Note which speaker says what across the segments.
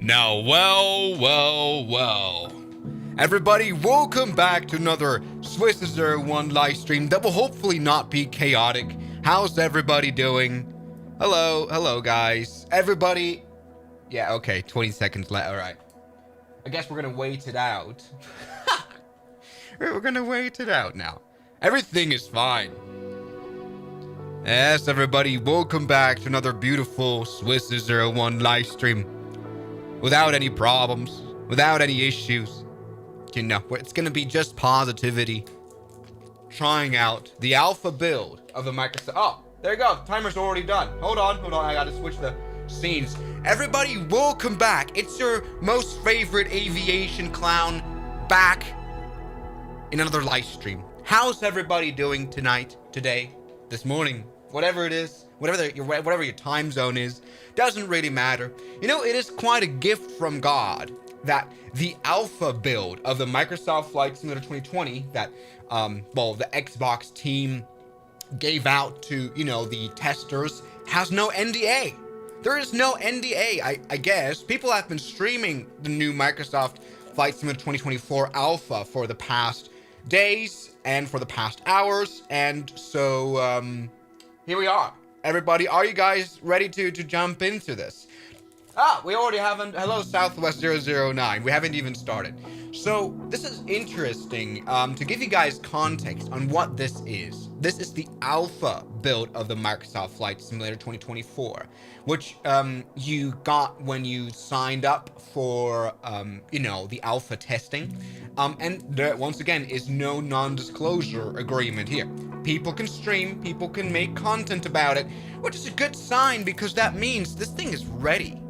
Speaker 1: Now, well. Everybody, welcome back to another Swiss001 live stream that will hopefully not be chaotic. How's everybody doing? Hello, guys. Everybody. Yeah, okay, 20 seconds left. All right. I guess we're gonna wait it out. We're gonna wait it out now. Everything is fine. Yes, everybody, welcome back to another beautiful Swiss001 live stream. Without any problems, without any issues. You know, it's gonna be just positivity. Trying out the alpha build of the Microsoft. Oh, there you go. Timer's already done. Hold on. I gotta switch the scenes. Everybody, welcome back. It's your most favorite aviation clown back in another live stream. How's everybody doing tonight, today, this morning, whatever it is, whatever your time zone is, doesn't really matter. You know, it is quite a gift from God that the alpha build of the Microsoft Flight Simulator 2020 that, the Xbox team gave out to, the testers has no NDA. There is no NDA, I guess. People have been streaming the new Microsoft Flight Simulator 2024 alpha for the past days and for the past hours, and so here we are. Everybody, are you guys ready to jump into this? We already haven't. Hello, Southwest009. We haven't even started. So this is interesting to give you guys context on what this is. This is the alpha build of the Microsoft Flight Simulator 2024, which you got when you signed up for, the alpha testing. And there, once again, is no non-disclosure agreement here. People can stream, people can make content about it, which is a good sign because that means this thing is ready.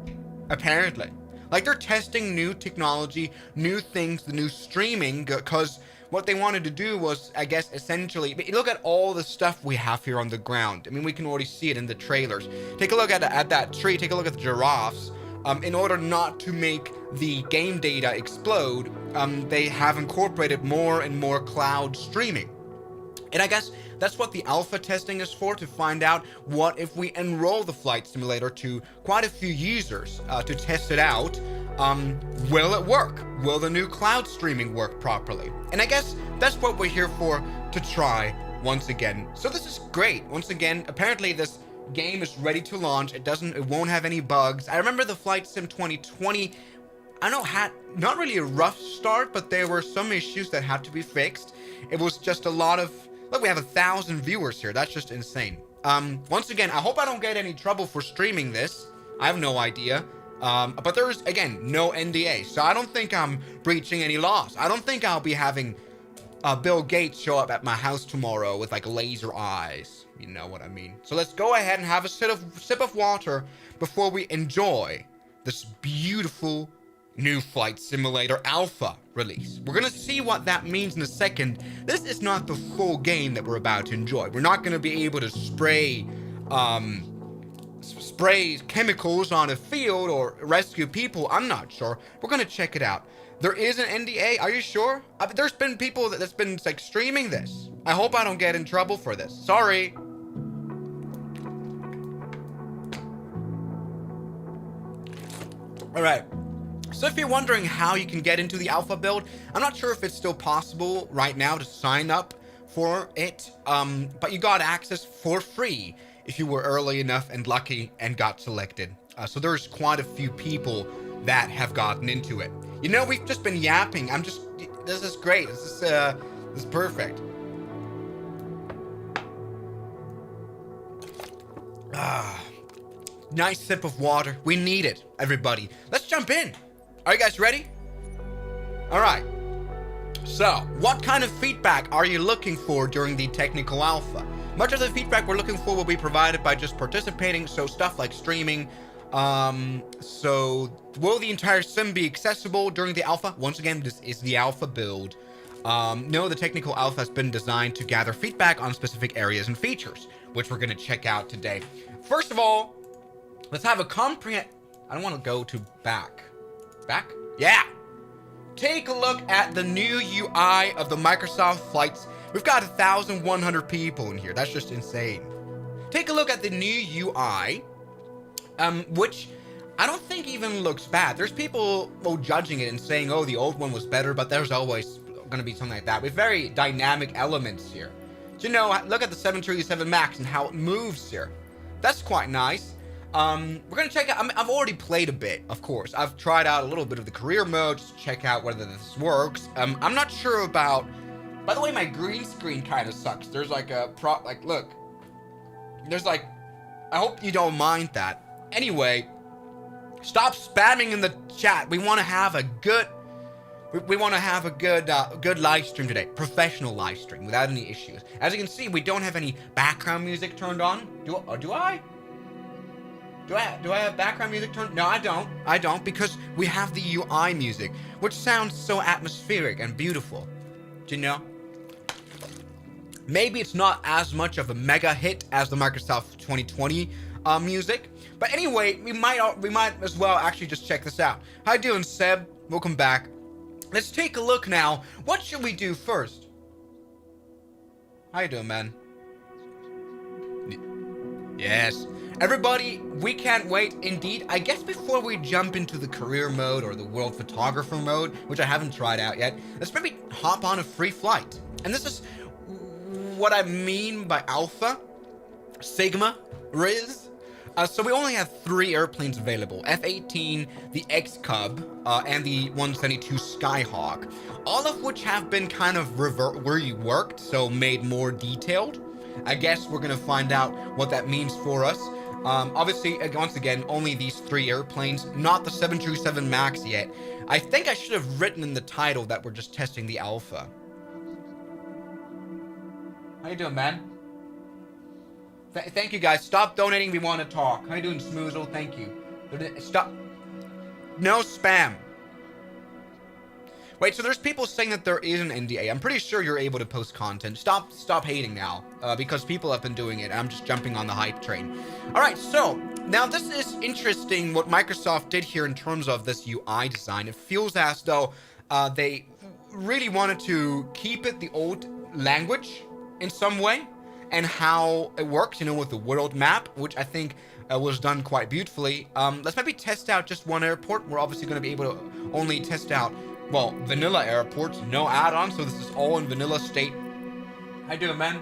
Speaker 1: Apparently. Like, they're testing new technology, new things, the new streaming, because what they wanted to do was, I guess, essentially, look at all the stuff we have here on the ground. I mean, we can already see it in the trailers. Take a look at that tree, take a look at the giraffes. In order not to make the game data explode, they have incorporated more and more cloud streaming. And I guess that's what the alpha testing is for, to find out what if we enroll the flight simulator to quite a few users to test it out. Will it work? Will the new cloud streaming work properly? And I guess that's what we're here for, to try once again. So this is great. Once again, apparently this game is ready to launch. It won't have any bugs. I remember the Flight Sim 2020, I know, had not really a rough start, but there were some issues that had to be fixed. It was just a lot of, look, we have 1,000 viewers here. That's just insane. Once again, I hope I don't get any trouble for streaming this. I have no idea. But there's, again, no NDA. So I don't think I'm breaching any laws. I don't think I'll be having Bill Gates show up at my house tomorrow with, like, laser eyes. You know what I mean? So let's go ahead and have a sip of water before we enjoy this beautiful new Flight Simulator Alpha release. We're gonna see what that means in a second. This is not the full game that we're about to enjoy. We're not gonna be able to spray chemicals on a field or rescue people. I'm not sure. We're gonna check it out. There is an NDA. Are you sure? There's been people that's been like streaming this. I hope I don't get in trouble for this. Sorry. All right. So if you're wondering how you can get into the alpha build, I'm not sure if it's still possible right now to sign up for it, but you got access for free if you were early enough and lucky and got selected. So there's quite a few people that have gotten into it. You know, we've just been yapping. This is great. This is perfect. Nice sip of water. We need it, everybody. Let's jump in. Are you guys ready? All right. So, what kind of feedback are you looking for during the technical alpha? Much of the feedback we're looking for will be provided by just participating, so stuff like streaming. So, will the entire sim be accessible during the alpha? Once again, this is the alpha build. No, the technical alpha has been designed to gather feedback on specific areas and features, which we're going to check out today. First of all, let's have a I don't want to go to back. Back? Yeah. Take a look at the new UI of the Microsoft flights. We've got 1,100 people in here. That's just insane. Take a look at the new UI, which I don't think even looks bad. There's people judging it and saying, oh, the old one was better, but there's always going to be something like that. With very dynamic elements here. Do you know, look at the 737 MAX and how it moves here. That's quite nice. We're going to check out, I've already played a bit, of course. I've tried out a little bit of the career mode just to check out whether this works. I'm not sure about, by the way, my green screen kind of sucks. There's like a look, there's like, I hope you don't mind that. Anyway, stop spamming in the chat. We want to have a good, good live stream today. Professional live stream without any issues. As you can see, we don't have any background music turned on. Do I? Do I have background music turned? No, I don't. I don't, because we have the UI music, which sounds so atmospheric and beautiful. Do you know? Maybe it's not as much of a mega hit as the Microsoft 2020 music, but anyway, we might as well actually just check this out. How you doing, Seb? Welcome back. Let's take a look now. What should we do first? How you doing, man? Yes. Everybody, we can't wait. Indeed, I guess before we jump into the career mode or the world photographer mode, which I haven't tried out yet, let's maybe hop on a free flight. And this is what I mean by Alpha, Sigma, Riz. So we only have 3 airplanes available. F-18, the X-Cub, and the 172 Skyhawk. All of which have been kind of reworked, so made more detailed. I guess we're going to find out what that means for us. Obviously, once again, only these 3 airplanes, not the 737 MAX yet. I think I should have written in the title that we're just testing the Alpha. How you doing, man? Thank you, guys. Stop donating. We want to talk. How you doing, Smoozle? Thank you. Stop. No spam. Wait, so there's people saying that there is an NDA. I'm pretty sure you're able to post content. Stop hating now, because people have been doing it. I'm just jumping on the hype train. All right, so now this is interesting what Microsoft did here in terms of this UI design. It feels as though they really wanted to keep it the old language in some way, and how it works, you know, with the world map, which I think was done quite beautifully. Let's maybe test out just one airport. We're obviously going to be able to only test out, well, vanilla airports, no add-ons, so this is all in vanilla state. How you doing, man?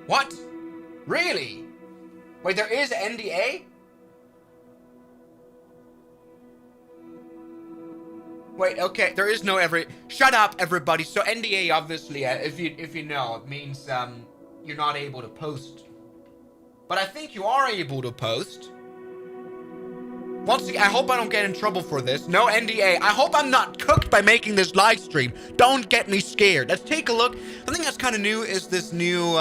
Speaker 1: What? Really? Wait, there is NDA? Wait, okay, there is no shut up, everybody. So NDA, obviously, if you know, it means you're not able to post. But I think you are able to post. Once again, I hope I don't get in trouble for this. No NDA. I hope I'm not cooked by making this live stream. Don't get me scared. Let's take a look. Something that's kind of new is this new,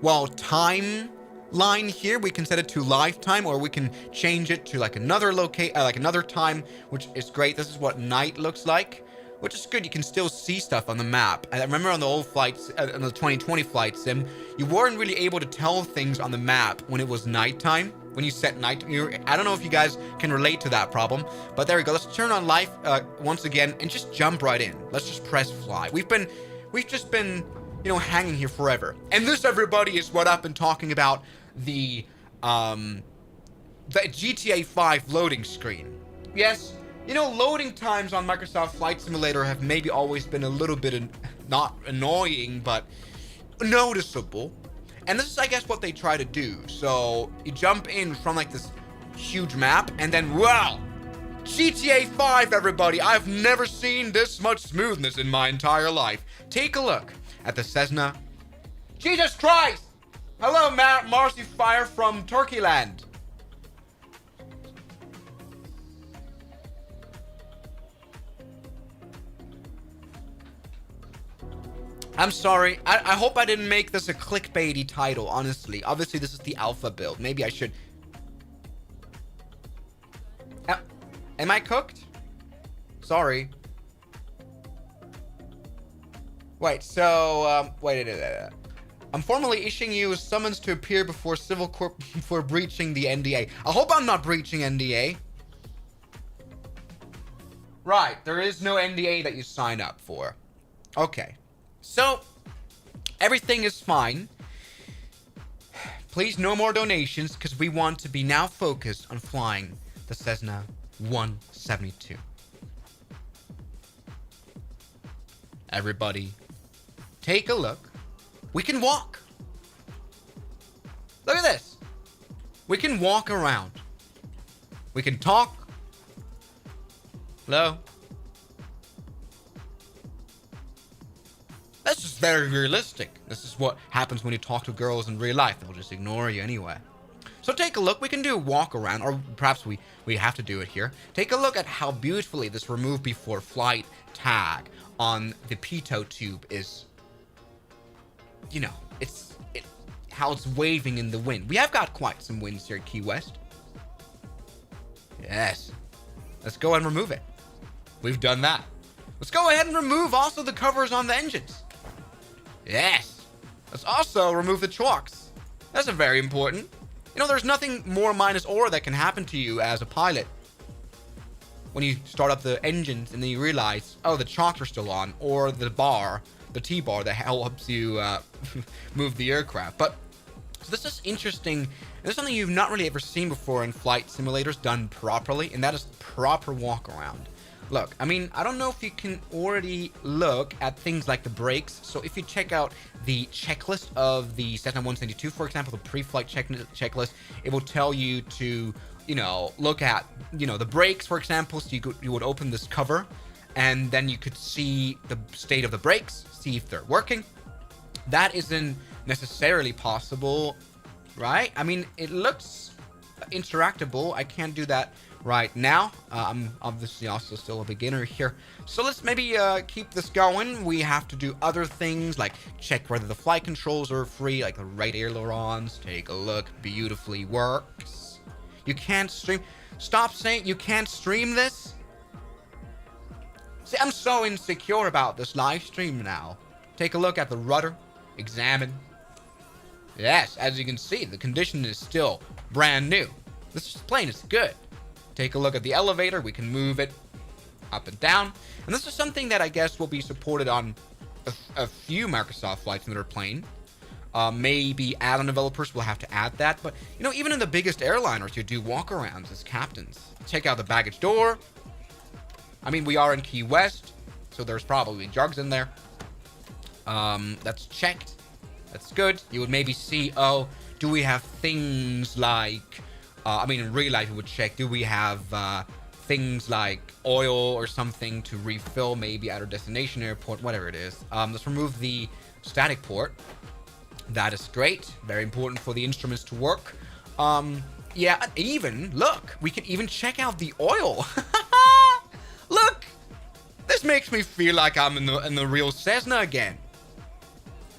Speaker 1: well, time line here. We can set it to lifetime, or we can change it to like another another time, which is great. This is what night looks like, which is good. You can still see stuff on the map. I remember on the old flights, on the 2020 flight sim, you weren't really able to tell things on the map when it was nighttime. When you set night, I don't know if you guys can relate to that problem, but there we go. Let's turn on life once again and just jump right in. Let's just press fly. We've just been, you know, hanging here forever. And this, everybody, is what I've been talking about, the GTA 5 loading screen. Yes, you know, loading times on Microsoft Flight Simulator have maybe always been a little bit not annoying, but noticeable. And this is, I guess, what they try to do. So you jump in from like this huge map, and then, wow, GTA 5, everybody. I've never seen this much smoothness in my entire life. Take a look at the Cessna. Jesus Christ! Hello, Marcy Fire from Turkeyland. I'm sorry. I hope I didn't make this a clickbaity title, honestly. Obviously, this is the alpha build. Maybe I should... Am I cooked? Sorry. Wait, so... wait. I'm formally issuing you a summons to appear before Civil Corp for breaching the NDA. I hope I'm not breaching NDA. Right, there is no NDA that you sign up for. Okay. So, everything is fine. Please, no more donations, because we want to be now focused on flying the Cessna 172. Everybody, take a look. We can walk. Look at this. We can walk around. We can talk. Hello? That's just very realistic. This is what happens when you talk to girls in real life. They'll just ignore you anyway. So take a look. We can do a walk around, or perhaps we have to do it here. Take a look at how beautifully this remove before flight tag on the pitot tube is, you know, how it's waving in the wind. We have got quite some winds here at Key West. Yes. Let's go and remove it. We've done that. Let's go ahead and remove also the covers on the engines. Yes. Let's also remove the chocks. That's very important. You know, there's nothing more minus or that can happen to you as a pilot when you start up the engines and then you realize, oh, the chocks are still on, or the bar, the T-bar that helps you move the aircraft. But so this is interesting. And this is something you've not really ever seen before in flight simulators done properly, and that is proper walk around. Look, I mean, I don't know if you can already look at things like the brakes. So if you check out the checklist of the Cessna 172, for example, the pre-flight checklist, it will tell you to, you know, look at, you know, the brakes, for example. So you would open this cover, and then you could see the state of the brakes, see if they're working. That isn't necessarily possible, right? I mean, it looks interactable. I can't do that right now. I'm obviously also still a beginner here. So let's maybe keep this going. We have to do other things like check whether the flight controls are free, like the right ailerons. Take a look. Beautifully works. You can't stream. Stop saying you can't stream this. See, I'm so insecure about this live stream now. Take a look at the rudder. Examine. Yes, as you can see, the condition is still brand new. This plane is good. Take a look at the elevator. We can move it up and down. And this is something that I guess will be supported on a few Microsoft Flight Simulator planes. Maybe add-on developers will have to add that. But, you know, even in the biggest airliners, you do walk-arounds as captains. Check out the baggage door. I mean, we are in Key West, so there's probably jugs in there. That's checked. That's good. You would maybe see, oh, do we have things like... I mean, in real life, you would check, do we have things like oil or something to refill maybe at our destination airport, whatever it is. Let's remove the static port. That is great. Very important for the instruments to work. Yeah, even, look, we can even check out the oil. Look, this makes me feel like I'm in the real Cessna again.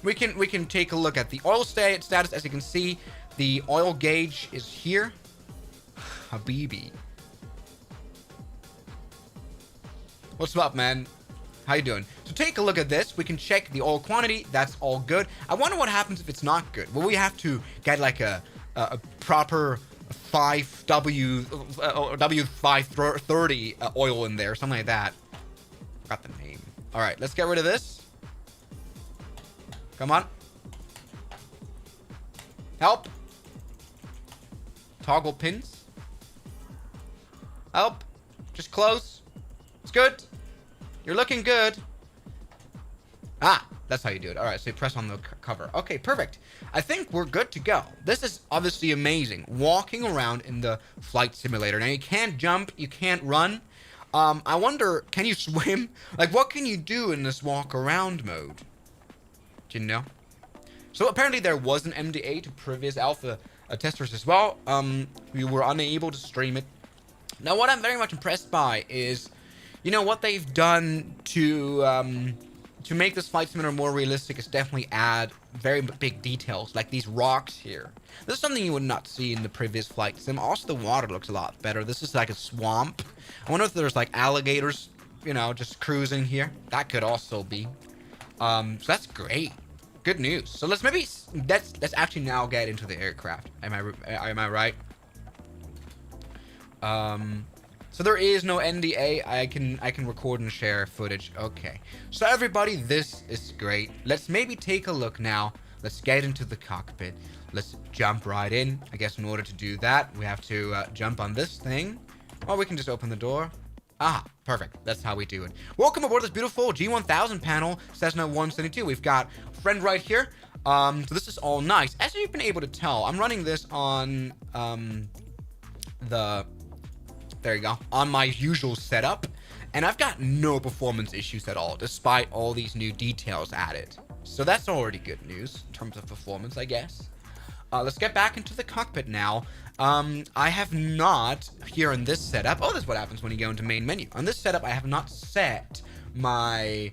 Speaker 1: We can take a look at the oil status. As you can see, the oil gauge is here. Habibi. What's up, man? How you doing? So take a look at this. We can check the oil quantity. That's all good. I wonder what happens if it's not good. Will we have to get like a proper 5W530 oil in there, something like that? Forgot the name. All right, let's get rid of this. Come on. Help. Toggle pins. Help. Just close. It's good. You're looking good. Ah, that's how you do it. All right, so you press on the cover. Okay, perfect. I think we're good to go. This is obviously amazing. Walking around in the flight simulator. Now, you can't jump. You can't run. I wonder, can you swim? Like, what can you do in this walk around mode? Do you know? So apparently there was an MDA to previous alpha testers as well. We were unable to stream it. Now, what I'm very much impressed by is, you know, what they've done to make this flight simulator more realistic is definitely add very big details, like these rocks here. This is something you would not see in the previous flight sim. Also, the water looks a lot better. This is like a swamp. I wonder if there's like alligators, you know, just cruising here. That could also be. So that's great. Good news. So let's actually now get into the aircraft. Am I right? So there is no NDA. I can record and share footage. Okay. So everybody, this is great. Let's maybe take a look now Let's get into the cockpit. Let's jump right in. I guess in order to do that, we have to jump on this thing. Or we can just open the door. Ah, perfect. That's how we do it. Welcome aboard this beautiful G1000 panel, Cessna-172. We've got a friend right here. So this is all nice. As you've been able to tell, I'm running this on there you go, on my usual setup. And I've got no performance issues at all, despite all these new details added. So that's already good news in terms of performance, I guess. Let's get back into the cockpit now. I have not, here in this setup, oh, that's what happens when you go into main menu. On this setup, I have not set my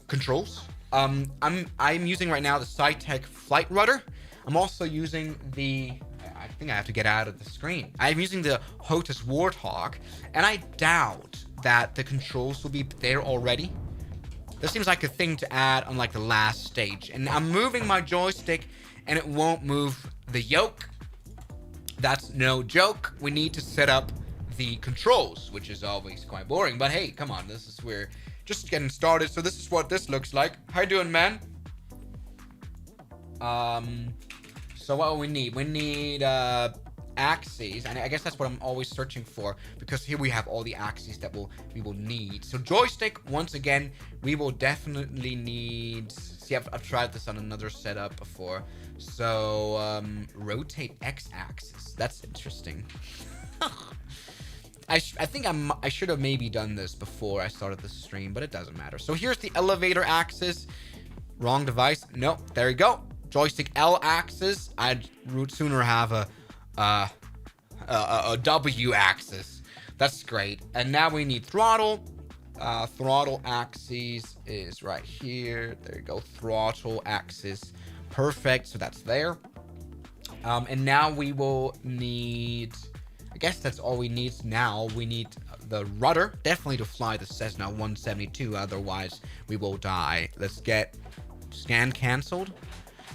Speaker 1: controls. I'm using right now the SciTech flight rudder. I'm also using the, I think I have to get out of the screen. I'm using the HOTAS Warthog, and I doubt that the controls will be there already. This seems like a thing to add on like the last stage. And I'm moving my joystick, and it won't move the yoke. That's no joke. We need to set up the controls, which is always quite boring. But hey, come on, this is where just getting started. So this is what this looks like. How you doing, man? So what do we need? We need axes, and I guess that's what I'm always searching for, because here we have all the axes that we will need. So joystick, once again, we will definitely need. See, I've tried this on another setup before. So rotate x-axis. That's interesting. I think I should have maybe done this before I started the stream, but it doesn't matter. So here's the elevator axis. Wrong device. Nope. There you go. Joystick L axis. I'd sooner have a W axis. That's great. And now we need throttle. Throttle axis is right here. There you go. Throttle axis. Perfect. So that's there. And now we will need, I guess that's all we need now. We need the rudder, definitely, to fly the Cessna 172. Otherwise, we will die. Let's get scan canceled.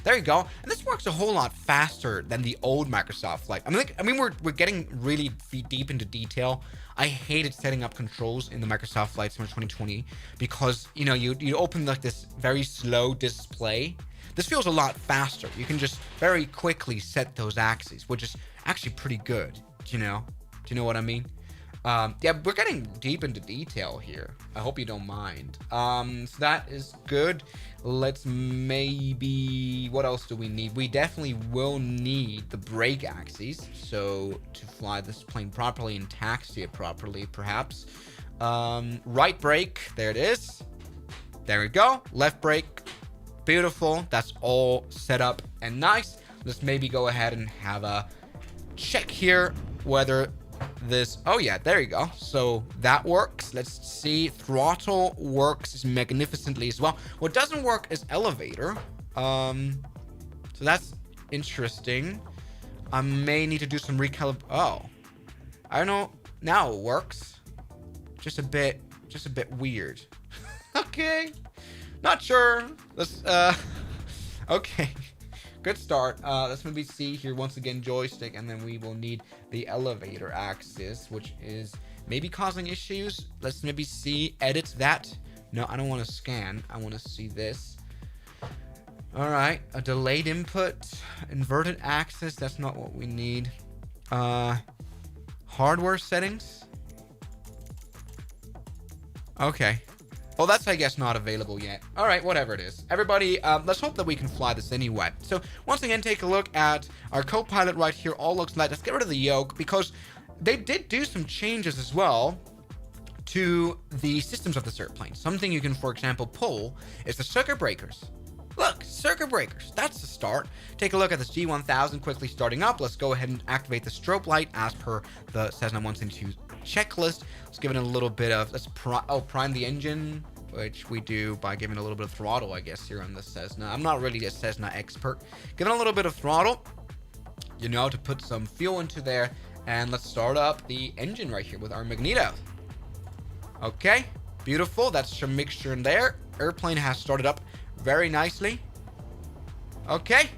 Speaker 1: There you go. And this works a whole lot faster than the old Microsoft Flight. I mean, we're getting really deep into detail. I hated setting up controls in the Microsoft Flight Simulator 2020 because, you know, you open like this very slow display. This feels a lot faster. You can just very quickly set those axes, which is actually pretty good. Do you know what I mean? Yeah, we're getting deep into detail here. I hope you don't mind. So that is good. Let's maybe, what else do we need? We definitely will need the brake axes. So to fly this plane properly and taxi it properly, perhaps. Right brake, there it is. There we go. Left brake, beautiful. That's all set up and nice. Let's maybe go ahead and have a check here whether this, oh yeah, there you go. So that works. Let's see. Throttle works magnificently as well. What doesn't work is elevator. So that's interesting. I may need to do some oh, I don't know. Now it works. Just a bit weird. Okay, not sure. Let's okay. Good start. Let's maybe see here once again joystick, and then we will need the elevator axis, which is maybe causing issues. Let's maybe see, edit that. No, I don't want to scan. I want to see this. All right, a delayed input, inverted axis. That's not what we need. Hardware settings. Okay. Well, that's, I guess, not available yet. All right, whatever it is. Everybody, let's hope that we can fly this anyway. So, once again, take a look at our co-pilot right here. All looks like, let's get rid of the yoke, because they did do some changes as well to the systems of this airplane. Something you can, for example, pull is the circuit breakers. Look, circuit breakers. That's the start. Take a look at this G1000 quickly starting up. Let's go ahead and activate the strobe light as per the Cessna 172 checklist. Let's give it a little bit of, let's prime the engine, which we do by giving a little bit of throttle, I guess, here on the Cessna. I'm not really a Cessna expert. Giving a little bit of throttle, you know, to put some fuel into there. And let's start up the engine right here with our magneto. Okay, beautiful. That's some mixture in there. Airplane has started up very nicely. Okay,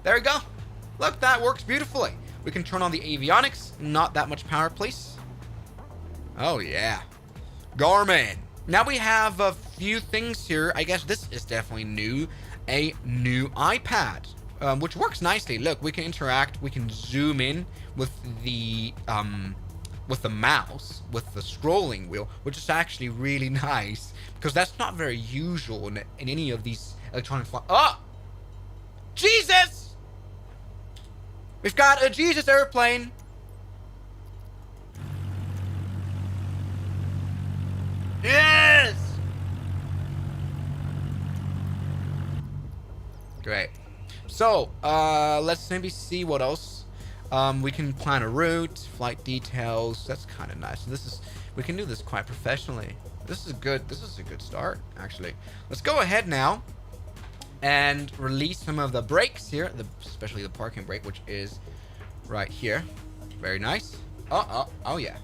Speaker 1: there we go. Look, that works beautifully. We can turn on the avionics. Not that much power, please. Oh, yeah. Garmin. Now we have a few things here. I guess this is definitely new. a new iPad, which works nicely. Look, we can interact. We can zoom in with the mouse, with the scrolling wheel, which is actually really nice because that's not very usual in any of these electronic flights. Oh, Jesus! We've got a Jesus airplane. Yes! Great. So, let's maybe see what else. We can plan a route, flight details. That's kind of nice. We can do this quite professionally. This is good. This is a good start, actually. Let's go ahead now and release some of the brakes here, especially the parking brake, which is right here. Very nice. Oh yeah.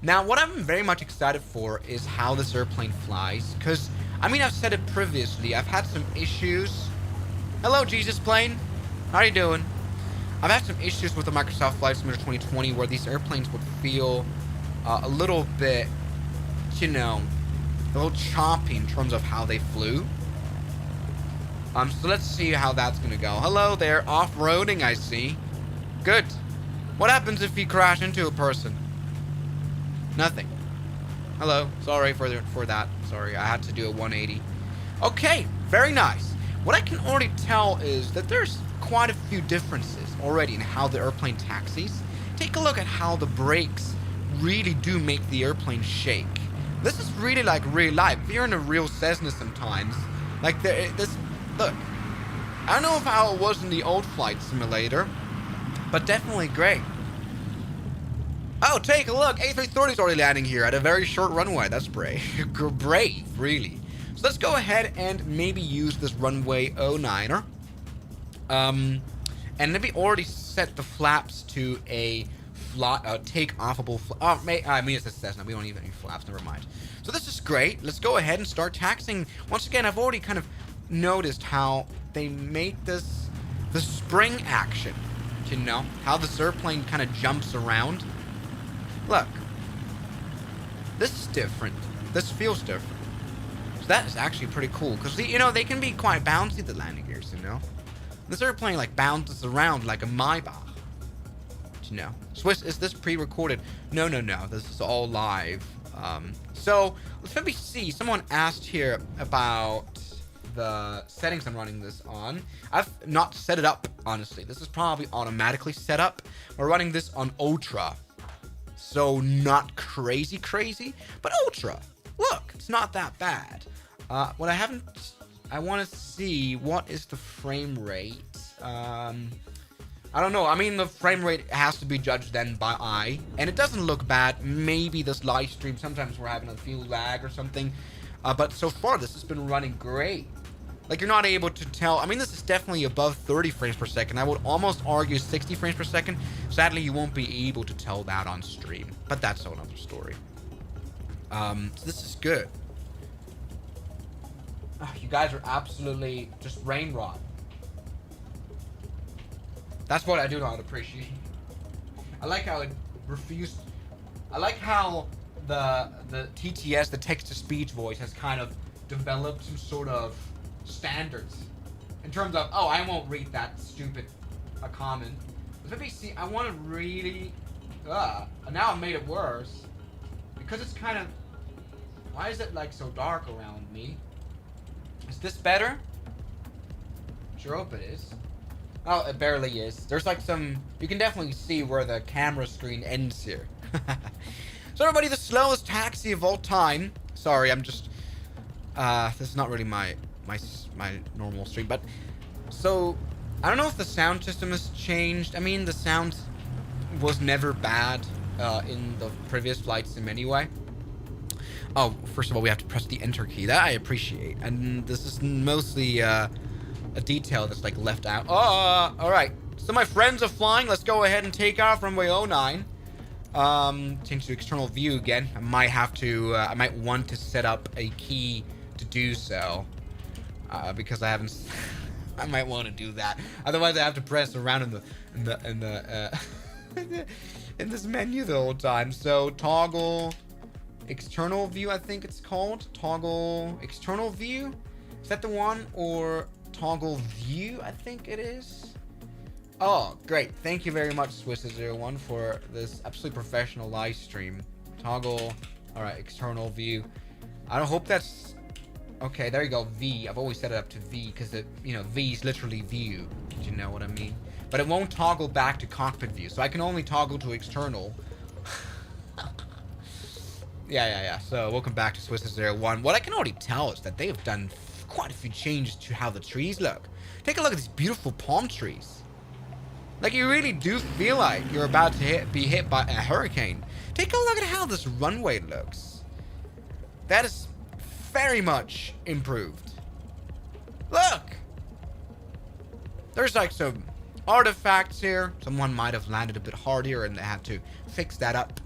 Speaker 1: Now, what I'm very much excited for is how this airplane flies, because, I mean, I've said it previously. I've had some issues. Hello, Jesus plane. How are you doing? I've had some issues with the Microsoft Flight Simulator 2020 where these airplanes would feel a little bit, you know, a little choppy in terms of how they flew. So let's see how that's going to go. Hello there. Off-roading, I see. Good. What happens if you crash into a person? Nothing. Hello. Sorry for that. Sorry, I had to do a 180. Okay, very nice. What I can already tell is that there's quite a few differences already in how the airplane taxis. Take a look at how the brakes really do make the airplane shake. This is really like real life. If you're in a real Cessna sometimes, like this, look. I don't know how it was in the old flight simulator, but definitely great. Oh, take a look. A330 is already landing here at a very short runway. That's brave. Brave, really. So let's go ahead and maybe use this runway 09er. And maybe already set the flaps to a take-offable I mean, it's a Cessna. We don't need any flaps. Never mind. So this is great. Let's go ahead and start taxiing. Once again, I've already kind of noticed how they make the spring action. You know, how this airplane kind of jumps around. Look. This is different. This feels different. So that is actually pretty cool. Because, you know, they can be quite bouncy, the landing gears, you know. This airplane, like, bounces around like a Maybach. You know. Swiss, is this pre-recorded? No. This is all live. So, let's maybe see. Someone asked here about the settings I'm running this on. I've not set it up, honestly. This is probably automatically set up. We're running this on Ultra. So, not crazy, but Ultra. Look, it's not that bad. What I want to see, what is the frame rate? I don't know. I mean, the frame rate has to be judged then by eye. And it doesn't look bad. Maybe this live stream, sometimes we're having a few lag or something. But so far, this has been running great. Like, you're not able to tell. I mean, this is definitely above 30 frames per second. I would almost argue 60 frames per second. Sadly, you won't be able to tell that on stream. But that's another story. So this is good. Oh, you guys are absolutely just brain rot. That's what I do not appreciate. I like how it refused. I like how the TTS, the text-to-speech voice, has kind of developed some sort of standards in terms of, oh, I won't read that stupid comment. Let me see. I want to really. Now I made it worse because it's kind of. Why is it like so dark around me? Is this better? Sure hope it is. Oh, it barely is. There's like some... You can definitely see where the camera screen ends here. So everybody, the slowest taxi of all time. Sorry, I'm just... this is not really my normal stream, but... So, I don't know if the sound system has changed. I mean, the sound was never bad in the previous flight sim anyway. Oh, first of all, we have to press the enter key. That I appreciate. And this is mostly... a detail that's like left out. Alright. So my friends are flying. Let's go ahead and take off runway 09. Change to external view again. I might have to, I might want to set up a key to do so. Because I haven't, I might want to do that. Otherwise I have to press around in this menu the whole time. So toggle external view, I think it's called. Toggle external view. Is that the one? Or toggle view, I think it is. Oh, great. Thank you very much, Swiss001, for this absolutely professional live stream. Toggle, all right, external view. I don't hope that's... Okay, there you go, V. I've always set it up to V because, V is literally view. Do you know what I mean? But it won't toggle back to cockpit view, so I can only toggle to external. Yeah. So, welcome back to Swiss001. What I can already tell is that they have done quite a few changes to how the trees look. Take a look at these beautiful palm trees. Like, you really do feel like you're about to be hit by a hurricane. Take a look at how this runway looks. That is very much improved. Look! There's like some artifacts here. Someone might have landed a bit hard here and they had to fix that up.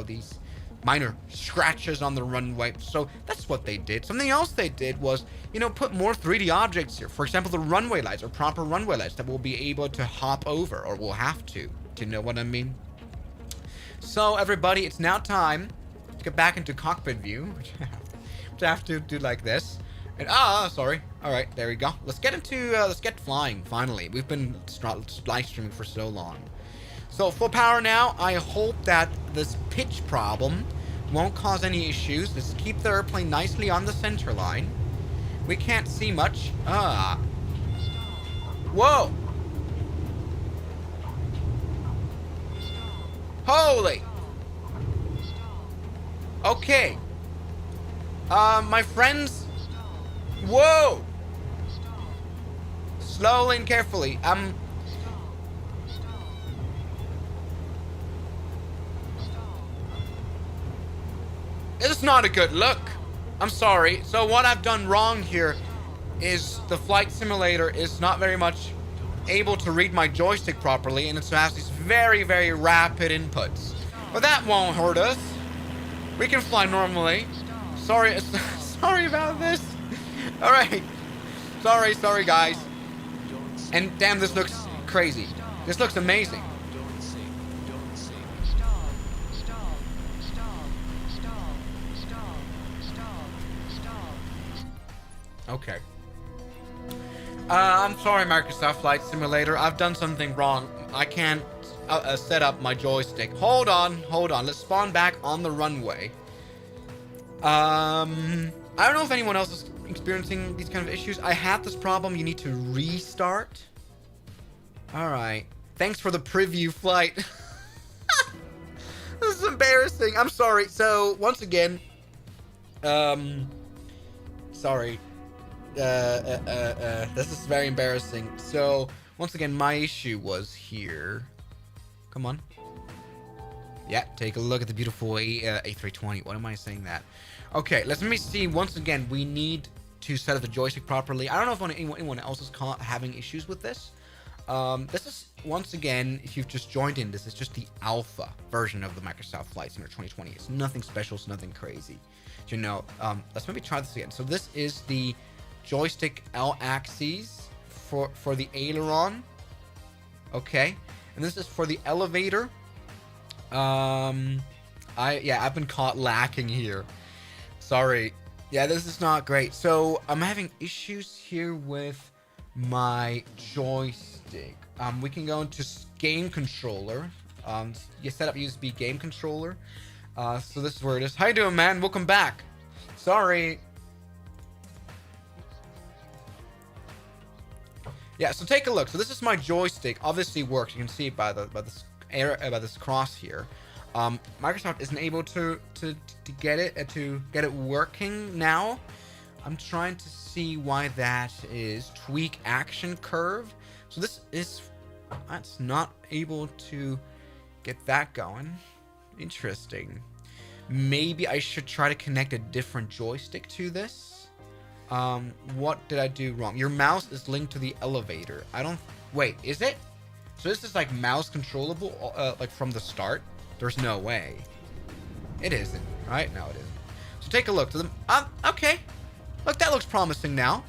Speaker 1: These minor scratches on the runway. So that's what they did. Something else they did was, put more 3D objects here. For example, the runway lights are proper runway lights that will be able to hop over, or will have to. Do you know what I mean? So everybody, it's now time to get back into cockpit view, which I have to do like this. And sorry. All right, there we go. Let's get flying finally. We've been live streaming for so long. So full power now. I hope that this pitch problem won't cause any issues. Let's keep the airplane nicely on the center line. We can't see much. Whoa! Holy! Okay. My friends. Whoa! Slowly and carefully. This is not a good look. I'm sorry. So what I've done wrong here is the flight simulator is not very much able to read my joystick properly, and it has these very, very rapid inputs. But that won't hurt us. We can fly normally. Sorry, sorry about this. All right. Sorry, guys. And damn, this looks crazy. This looks amazing. Okay. I'm sorry, Microsoft Flight Simulator. I've done something wrong. I can't set up my joystick. Hold on. Let's spawn back on the runway. I don't know if anyone else is experiencing these kind of issues. I had this problem. You need to restart. All right. Thanks for the preview flight. This is embarrassing. I'm sorry. So, once again, sorry. This is very embarrassing. So, once again, my issue was here. Come on. Yeah, take a look at the beautiful A320. What am I saying that? Okay, let me see. Once again, we need to set up the joystick properly. I don't know if anyone else is having issues with this. This is, once again, if you've just joined in, this is just the alpha version of the Microsoft Flight Simulator 2020. It's nothing special. It's nothing crazy. Let's maybe try this again. So this is the joystick L axes for the aileron. Okay, and this is for the elevator. I've been caught lacking here. Sorry. Yeah, this is not great. So I'm having issues here with my joystick. We can go into game controller. You set up USB game controller. So this is where it is. How you doing, man? Welcome back. Sorry. Yeah, so take a look. So this is my joystick. Obviously works. You can see it by this cross here. Microsoft isn't able to get it working now. I'm trying to see why that is. Tweak action curve. So that's not able to get that going. Interesting. Maybe I should try to connect a different joystick to this. What did I do wrong? Your mouse is linked to the elevator. Wait, is it? So this is like mouse controllable, like from the start? There's no way. It isn't, right? No, it isn't. So take a look. Okay. Look, that looks promising now.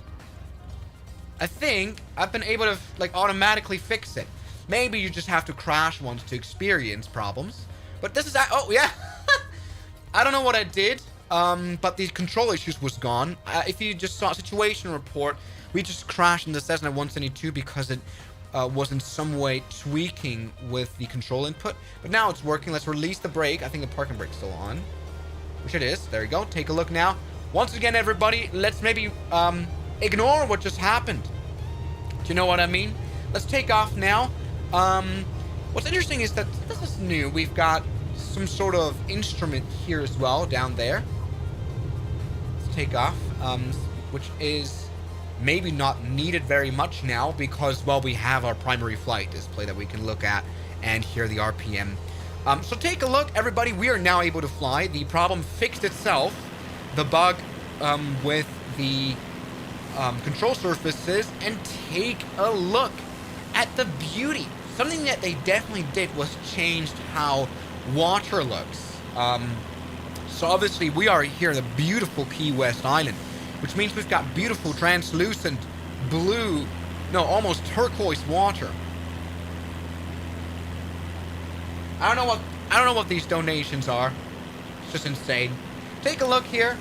Speaker 1: I think I've been able to like automatically fix it. Maybe you just have to crash once to experience problems. But this is, oh yeah. I don't know what I did. But the control issues was gone. If you just saw a situation report, we just crashed in the Cessna 172 because it was in some way tweaking with the control input. But now it's working. Let's release the brake. I think the parking brake's still on, which it is. There you go. Take a look now. Once again, everybody, let's maybe ignore what just happened. Do you know what I mean? Let's take off now. What's interesting is that this is new. We've got some sort of instrument here as well down there. Let's take off, which is maybe not needed very much now because, well, we have our primary flight display that we can look at and hear the RPM. So take a look, everybody. We are now able to fly. The problem fixed itself. The bug with the control surfaces, and take a look at the beauty. Something that they definitely did was changed how water looks. So obviously we are here in the beautiful Key West Island, which means we've got beautiful translucent blue, no, almost turquoise water. I don't know what these donations are. It's just insane. Take a look here.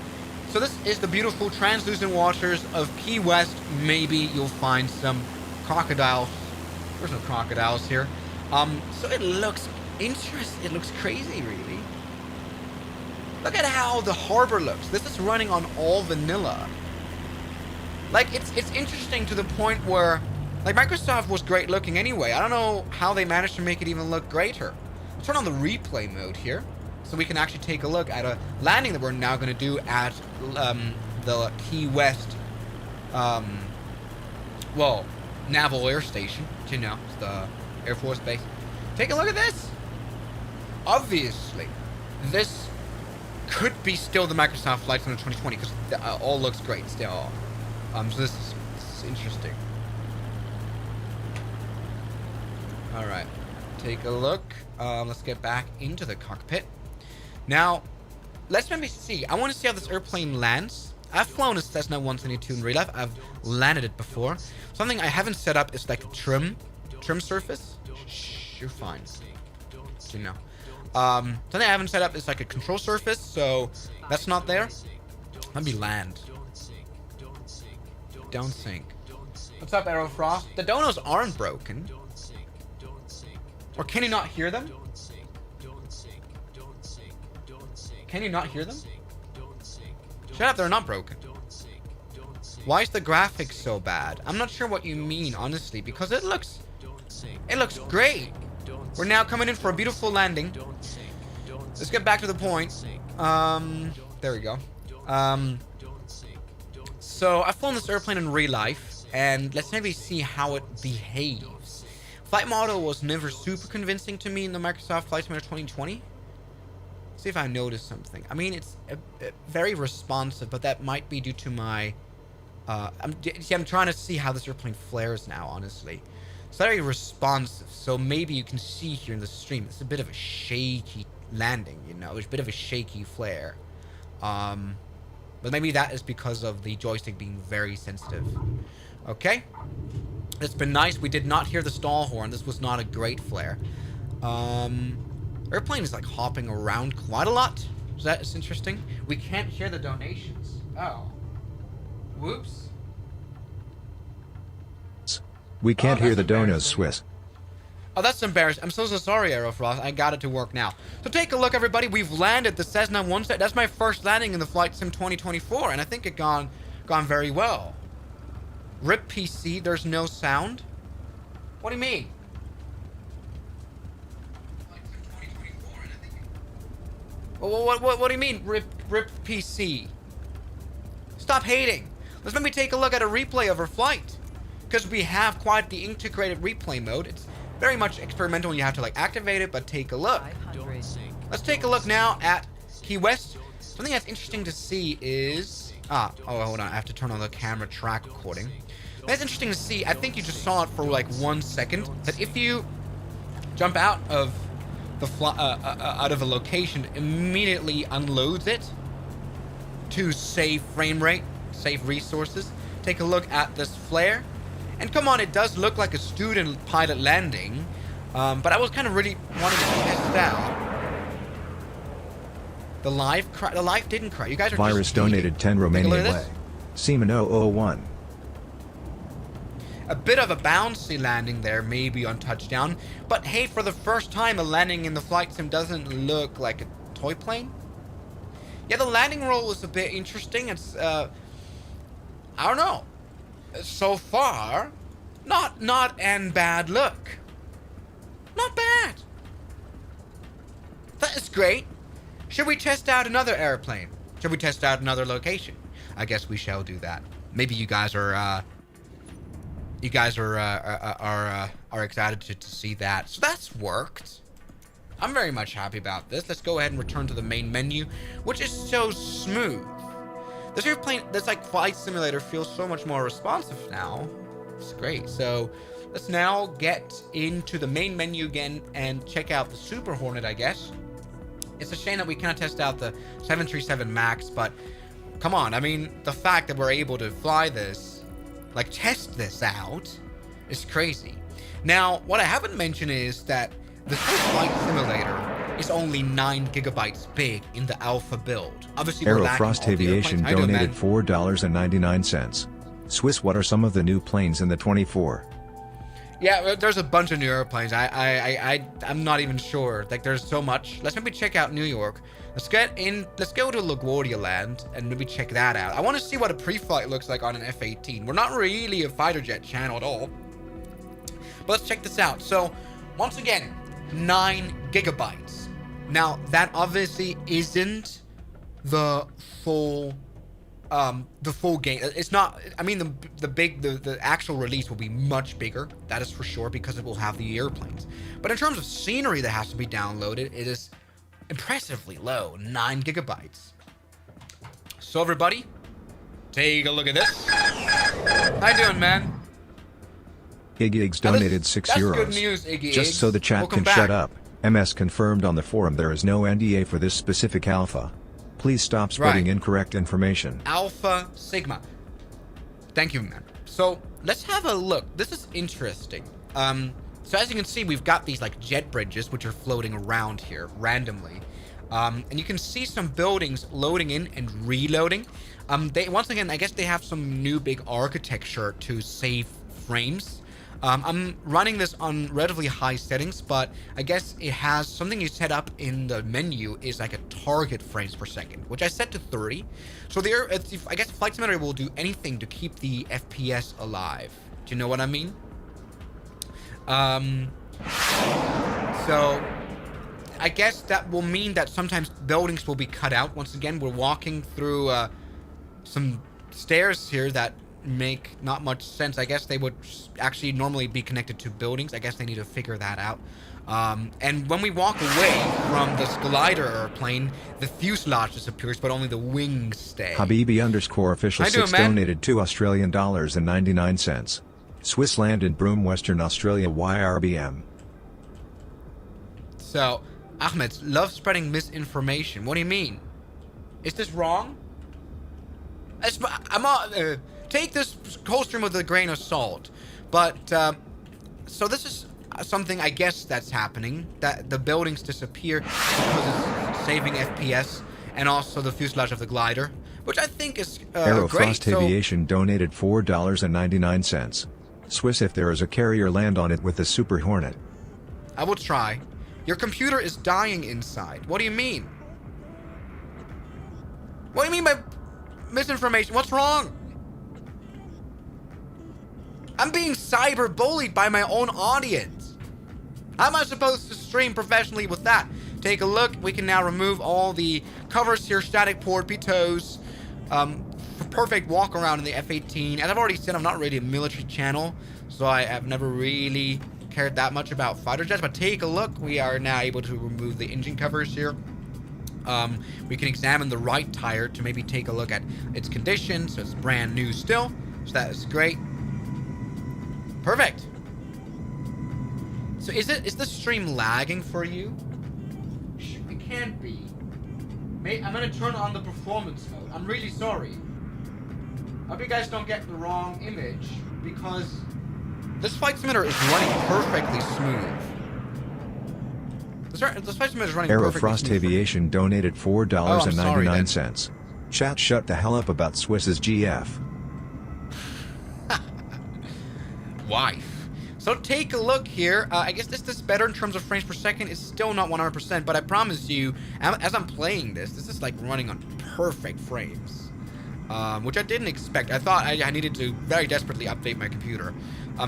Speaker 1: So this is the beautiful translucent waters of Key West. Maybe you'll find some crocodiles. There's no crocodiles here. So it looks interesting. It looks crazy, really. Look at how the harbor looks. This is running on all vanilla. Like, it's interesting to the point where, like, Microsoft was great looking anyway. I don't know how they managed to make it even look greater. Let's turn on the replay mode here, so we can actually take a look at a landing that we're now going to do at the Key West, well, Naval Air Station. You know, it's the Air Force Base. Take a look at this. Obviously, this could be still the Microsoft Flight Simulator 2020 because all looks great still. So this is interesting. All right, take a look. Let's get back into the cockpit. Now, let's maybe see. I want to see how this airplane lands. I've flown a Cessna 172 in real life. I've landed it before. Something I haven't set up is like a trim surface. Shh, you're fine. You know. Something I haven't set up is like a control surface, so that's not there. Let me land. Don't sink. What's up, Aerofrost? The donos aren't broken. Or can you not hear them? Can you not hear them? Shut up, they're not broken. Why is the graphics so bad? I'm not sure what you mean, honestly, because it looks great. We're now coming in for a beautiful landing. Let's get back to the point. There we go. So I've flown this airplane in real life, and let's maybe see how it behaves. Flight model was never super convincing to me in the Microsoft Flight Simulator 2020. See if I notice something. I mean, it's very responsive, but that might be due to my... I'm trying to see how this airplane flares now, honestly. It's very responsive, so maybe you can see here in the stream, it's a bit of a shaky landing, you know? There's a bit of a shaky flare. But maybe that is because of the joystick being very sensitive. Okay. It's been nice. We did not hear the stall horn. This was not a great flare. Airplane is like hopping around quite a lot. So that is interesting. We can't hear the donations. Oh. Whoops.
Speaker 2: We can't hear the donos, Swiss.
Speaker 1: Oh, that's embarrassing. I'm so sorry, Aerofrost. I got it to work now. So take a look, everybody. We've landed the Cessna 172. That's my first landing in the Flight Sim 2024, and I think it gone very well. RIP PC, there's no sound. What do you mean? What do you mean, RIP PC? Stop hating. Let's maybe take a look at a replay of our flight, because we have quite the integrated replay mode. It's very much experimental, and you have to like activate it, but take a look. Let's take a look now at Key West. Something that's interesting to see is... oh, hold on. I have to turn on the camera track recording. That's interesting to see. I think you just saw it for like 1 second. That if you jump out of the out of a location, it immediately unloads it to save frame rate, save resources. Take a look at this flare. And come on, it does look like a student pilot landing. But I was kind of really wanting to test out. The live didn't crash. You guys are
Speaker 2: Virus
Speaker 1: just cheating.
Speaker 2: donated 10
Speaker 1: Take a look
Speaker 2: Romanian
Speaker 1: at
Speaker 2: way.
Speaker 1: this.
Speaker 2: Swiss001.
Speaker 1: A bit of a bouncy landing there, maybe on touchdown. But hey, for the first time, a landing in the flight sim doesn't look like a toy plane. Yeah, the landing roll is a bit interesting. It's, I don't know. So far, not an bad look. Not bad. That is great. Should we test out another airplane? Should we test out another location? I guess we shall do that. Maybe you guys are excited to see that. So that's worked. I'm very much happy about this. Let's go ahead and return to the main menu, which is so smooth. This airplane, this like flight simulator feels so much more responsive now. It's great. So let's now get into the main menu again and check out the Super Hornet, I guess. It's a shame that we cannot test out the 737 MAX, but come on. I mean, the fact that we're able to fly this, like test this out, is crazy. Now, what I haven't mentioned is that the Swiss Flight Simulator is only 9 gigabytes big in the alpha build. Obviously, we're lacking
Speaker 2: Aerofrost
Speaker 1: all the
Speaker 2: Aviation
Speaker 1: airplanes.
Speaker 2: donated $4.99. Swiss, what are some of the new planes in the 24?
Speaker 1: Yeah, there's a bunch of new airplanes. I'm not even sure. Like, there's so much. Let's maybe check out New York. Let's go to LaGuardia Land and maybe check that out. I want to see what a pre-flight looks like on an F-18. We're not really a fighter jet channel at all. But let's check this out. So, once again, 9 gigabytes. Now, that obviously isn't the full game. It's not, I mean, the actual release will be much bigger. That is for sure, because it will have the airplanes. But in terms of scenery that has to be downloaded, it is impressively low, 9 gigabytes. So everybody, take a look at this. How you doing, man?
Speaker 2: Iggy Iggs donated €6.
Speaker 1: That's good news, Iggy
Speaker 2: Just
Speaker 1: Iggs.
Speaker 2: so the chat
Speaker 1: Welcome
Speaker 2: can shut
Speaker 1: back.
Speaker 2: up, MS confirmed on the forum there is no NDA for this specific alpha. Please stop spreading incorrect information.
Speaker 1: Alpha Sigma. Thank you, man. So let's have a look. This is interesting. So as you can see, we've got these like jet bridges which are floating around here randomly. And you can see some buildings loading in and reloading. They, once again, I guess they have some new big architecture to save frames. I'm running this on relatively high settings, but I guess it has something you set up in the menu is like a target frames per second, which I set to 30. So there, I guess Flight Simulator will do anything to keep the FPS alive. Do you know what I mean? So I guess that will mean that sometimes buildings will be cut out. Once again, we're walking through some stairs here that make not much sense. I guess they would actually normally be connected to buildings. I guess they need to figure that out. And when we walk away from this glider airplane, the fuselage disappears, but only the wings stay.
Speaker 2: Habibi_official 6
Speaker 1: man?
Speaker 2: donated $2.99. Swiss land in Broome, Western Australia YRBM.
Speaker 1: So, Ahmed, love spreading misinformation. What do you mean? Is this wrong? Take this whole stream with a grain of salt. But, so this is something I guess that's happening. That the buildings disappear because it's saving FPS and also the fuselage of the glider, which I think is
Speaker 2: Aerofrost
Speaker 1: great.
Speaker 2: Aviation donated $4.99. Swiss, if there is a carrier, land on it with the Super Hornet.
Speaker 1: I will try. Your computer is dying inside. What do you mean? What do you mean by misinformation? What's wrong? I'm being cyber bullied by my own audience. How am I supposed to stream professionally with that? Take a look. We can now remove all the covers here. Static port, pitos. Perfect walk around in the F-18. As I've already said, I'm not really a military channel, so I have never really cared that much about fighter jets. But take a look. We are now able to remove the engine covers here. We can examine the right tire to maybe take a look at its condition. So it's brand new still. So that is great. Perfect. So is the stream lagging for you? It can't be. I'm gonna turn on the performance mode. I'm really sorry. I hope you guys don't get the wrong image, because this Flight Simulator is running perfectly smooth. The flight simulator is running
Speaker 2: Aero
Speaker 1: perfectly
Speaker 2: Frost
Speaker 1: smooth for me.
Speaker 2: Aviation donated
Speaker 1: Oh, I'm sorry,
Speaker 2: $4.99. Chat, shut the hell up about Swiss's GF.
Speaker 1: Wife. So take a look here. I guess this is better in terms of frames per second. It's still not 100%, but I promise you, as I'm playing this is like running on perfect frames, which I didn't expect. I thought I needed to very desperately update my computer.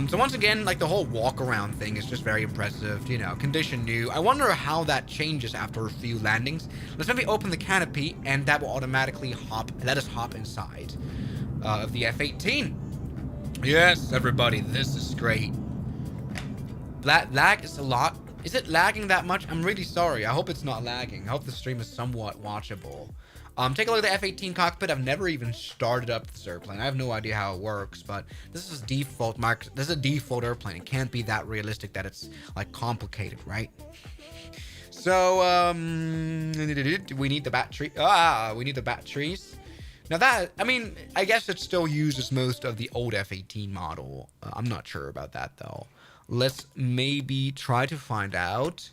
Speaker 1: So once again, like the whole walk around thing is just very impressive. You know, condition new. I wonder how that changes after a few landings. Let's maybe open the canopy, and that will automatically let us hop inside of the F-18. Yes, everybody, this is great. Lag is a lot. Is it lagging that much? I'm really sorry. I hope it's not lagging. I hope the stream is somewhat watchable. Take a look at the F-18 cockpit. I've never even started up this airplane. I have no idea how it works, but this is default. This is a default airplane. It can't be that realistic that it's like complicated, right? So we need the battery. We need the batteries. Now that, I mean, I guess it still uses most of the old F-18 model. I'm not sure about that though. Let's maybe try to find out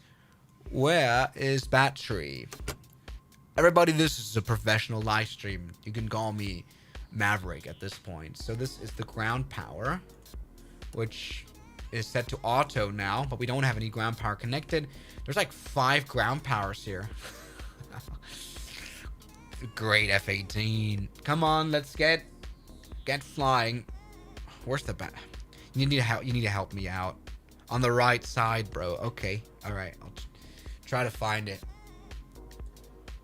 Speaker 1: where is battery. Everybody, this is a professional live stream. You can call me Maverick at this point. So this is the ground power, which is set to auto now, but we don't have any ground power connected. There's like 5 ground powers here. Great F-18. Come on, let's get flying. Where's the bat? You need to help me out. On the right side, bro. Okay. All right. I'll try to find it.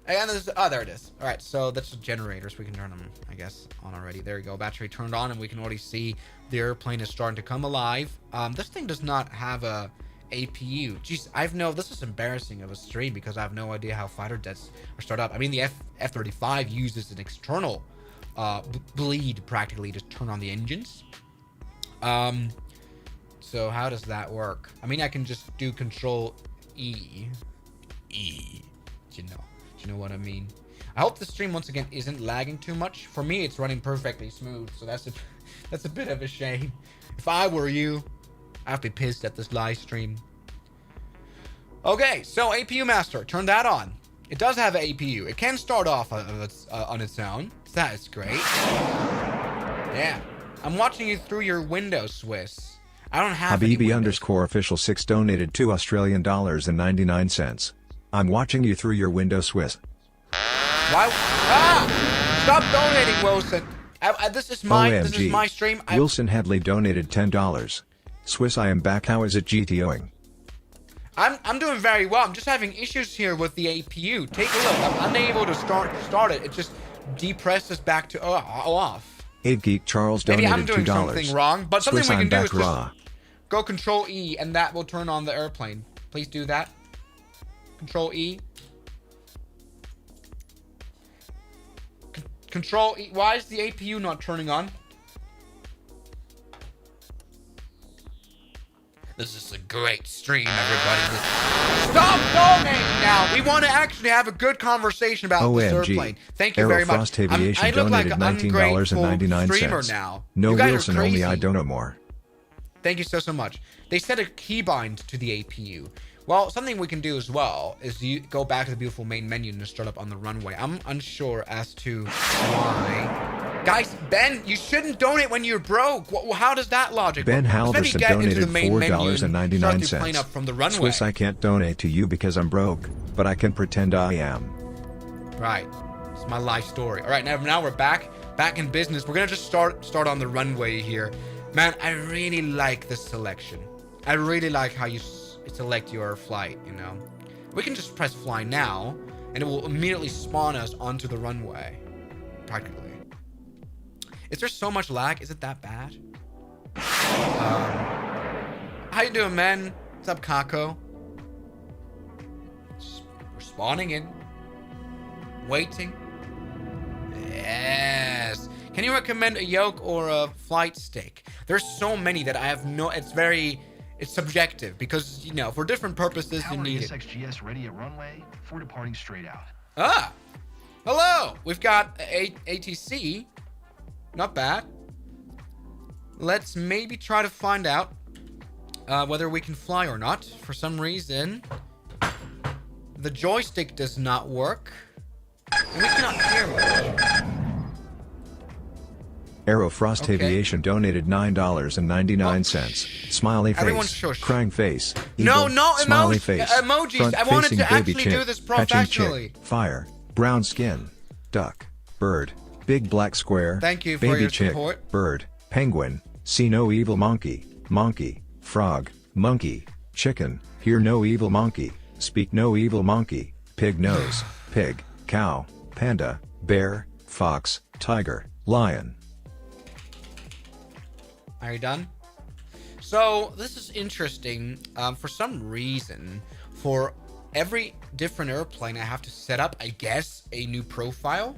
Speaker 1: And there it is. All right. So that's the generators. We can turn them, I guess, on already. There you go. Battery turned on, and we can already see the airplane is starting to come alive. This thing does not have a APU. Jeez, this is embarrassing of a stream because I have no idea how fighter jets are started up. I mean, the F-35 uses an external bleed practically to turn on the engines. So how does that work? I mean, I can just do Control E. Do you know what I mean? I hope the stream once again isn't lagging too much. For me, it's running perfectly smooth, so that's a bit of a shame. If I were you, I'd be pissed at this live stream. Okay, so APU master, turn that on. It does have an APU. It can start off on its own. That is great. Yeah, I'm watching you through your window, Swiss. I don't have
Speaker 2: Habibi_official 6 donated $2.99. I'm watching you through your window, Swiss.
Speaker 1: Why? Stop donating, Wilson. This is my stream.
Speaker 2: Wilson Headley donated $10. Swiss, I am back. How is it GTOing?
Speaker 1: I'm doing very well. I'm just having issues here with the APU. Take a look. I'm unable to start it. It just depresses back to off.
Speaker 2: 8 Geek Charles donated $2.
Speaker 1: Maybe I'm doing something wrong, but something
Speaker 2: Swiss,
Speaker 1: we can do is
Speaker 2: just
Speaker 1: go Control E, and that will turn on the airplane. Please do that. Control E. Control E. Why is the APU not turning on? This is a great stream, everybody. Stop donating now. We want to actually have a good conversation about this airplane. Thank you very much.
Speaker 2: Frost Aviation
Speaker 1: I look like an
Speaker 2: $19.99.
Speaker 1: streamer now.
Speaker 2: No
Speaker 1: you guys
Speaker 2: Wilson,
Speaker 1: are crazy.
Speaker 2: only I don't know more.
Speaker 1: Thank you so much. They set a keybind to the APU. Well, something we can do as well is you go back to the beautiful main menu and start up on the runway. I'm unsure as to why. Guys, Ben, you shouldn't donate when you're broke. How does that logic work?
Speaker 2: Ben Halverson donated $4.99.
Speaker 1: Up from the runway.
Speaker 2: Swiss, I can't donate to you because I'm broke, but I can pretend I am.
Speaker 1: Right. It's my life story. All right, now we're back in business. We're gonna just start on the runway here. Man, I really like this selection. I really like how you select your flight, you know. We can just press fly now, and it will immediately spawn us onto the runway. Practically. Is there so much lag? Is it that bad? How you doing, man? What's up, Kako? We're spawning in. Waiting. Yes. Can you recommend a yoke or a flight stick? There's so many that I have no... It's subjective because, you know, for different purposes you need it.
Speaker 3: SXGS ready at runway for departing straight out.
Speaker 1: Hello. We've got ATC. Not bad. Let's maybe try to find out whether we can fly or not. For some reason, the joystick does not work. And we cannot hear much.
Speaker 2: Aerofrost
Speaker 1: Okay.
Speaker 2: Aviation donated $9.99. Smiley face.
Speaker 1: Everyone shush.
Speaker 2: Crying face.
Speaker 1: No,
Speaker 2: Eagle,
Speaker 1: no
Speaker 2: smiley
Speaker 1: emojis.
Speaker 2: face.
Speaker 1: Emojis. I wanted
Speaker 2: Front-facing
Speaker 1: to
Speaker 2: baby
Speaker 1: actually
Speaker 2: chick,
Speaker 1: do this
Speaker 2: hatching
Speaker 1: professionally.
Speaker 2: chick, fire. Brown skin. Duck. Bird. Big black square.
Speaker 1: Thank you for
Speaker 2: baby
Speaker 1: your
Speaker 2: chick,
Speaker 1: support.
Speaker 2: Bird. Penguin. See no evil monkey. Monkey. Frog. Monkey. Chicken. Hear no evil monkey. Speak no evil monkey. Pig nose. Pig. Cow. Panda. Bear. Fox. Tiger. Lion.
Speaker 1: Are you done? So this is interesting. For some reason, for every different airplane, I have to set up, I guess, a new profile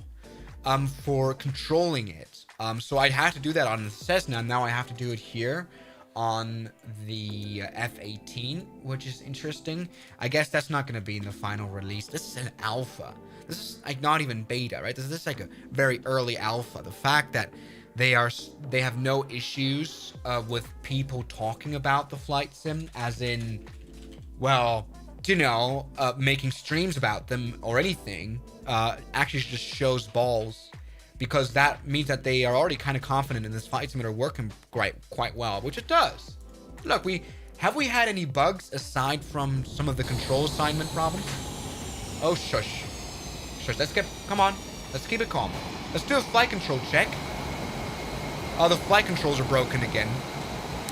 Speaker 1: for controlling it. So I'd have to do that on the Cessna. Now I have to do it here on the F-18, which is interesting. I guess that's not going to be in the final release. This is an alpha. This is like not even beta, right? This is like a very early alpha. The fact that they have no issues with people talking about the flight sim, as in, well, you know, making streams about them or anything, actually just shows balls, because that means that they are already kind of confident in this flight simulator working quite well, which it does. Look, have we had any bugs aside from some of the control assignment problems? Oh, shush. Shush, come on. Let's keep it calm. Let's do a flight control check. Oh, the flight controls are broken again.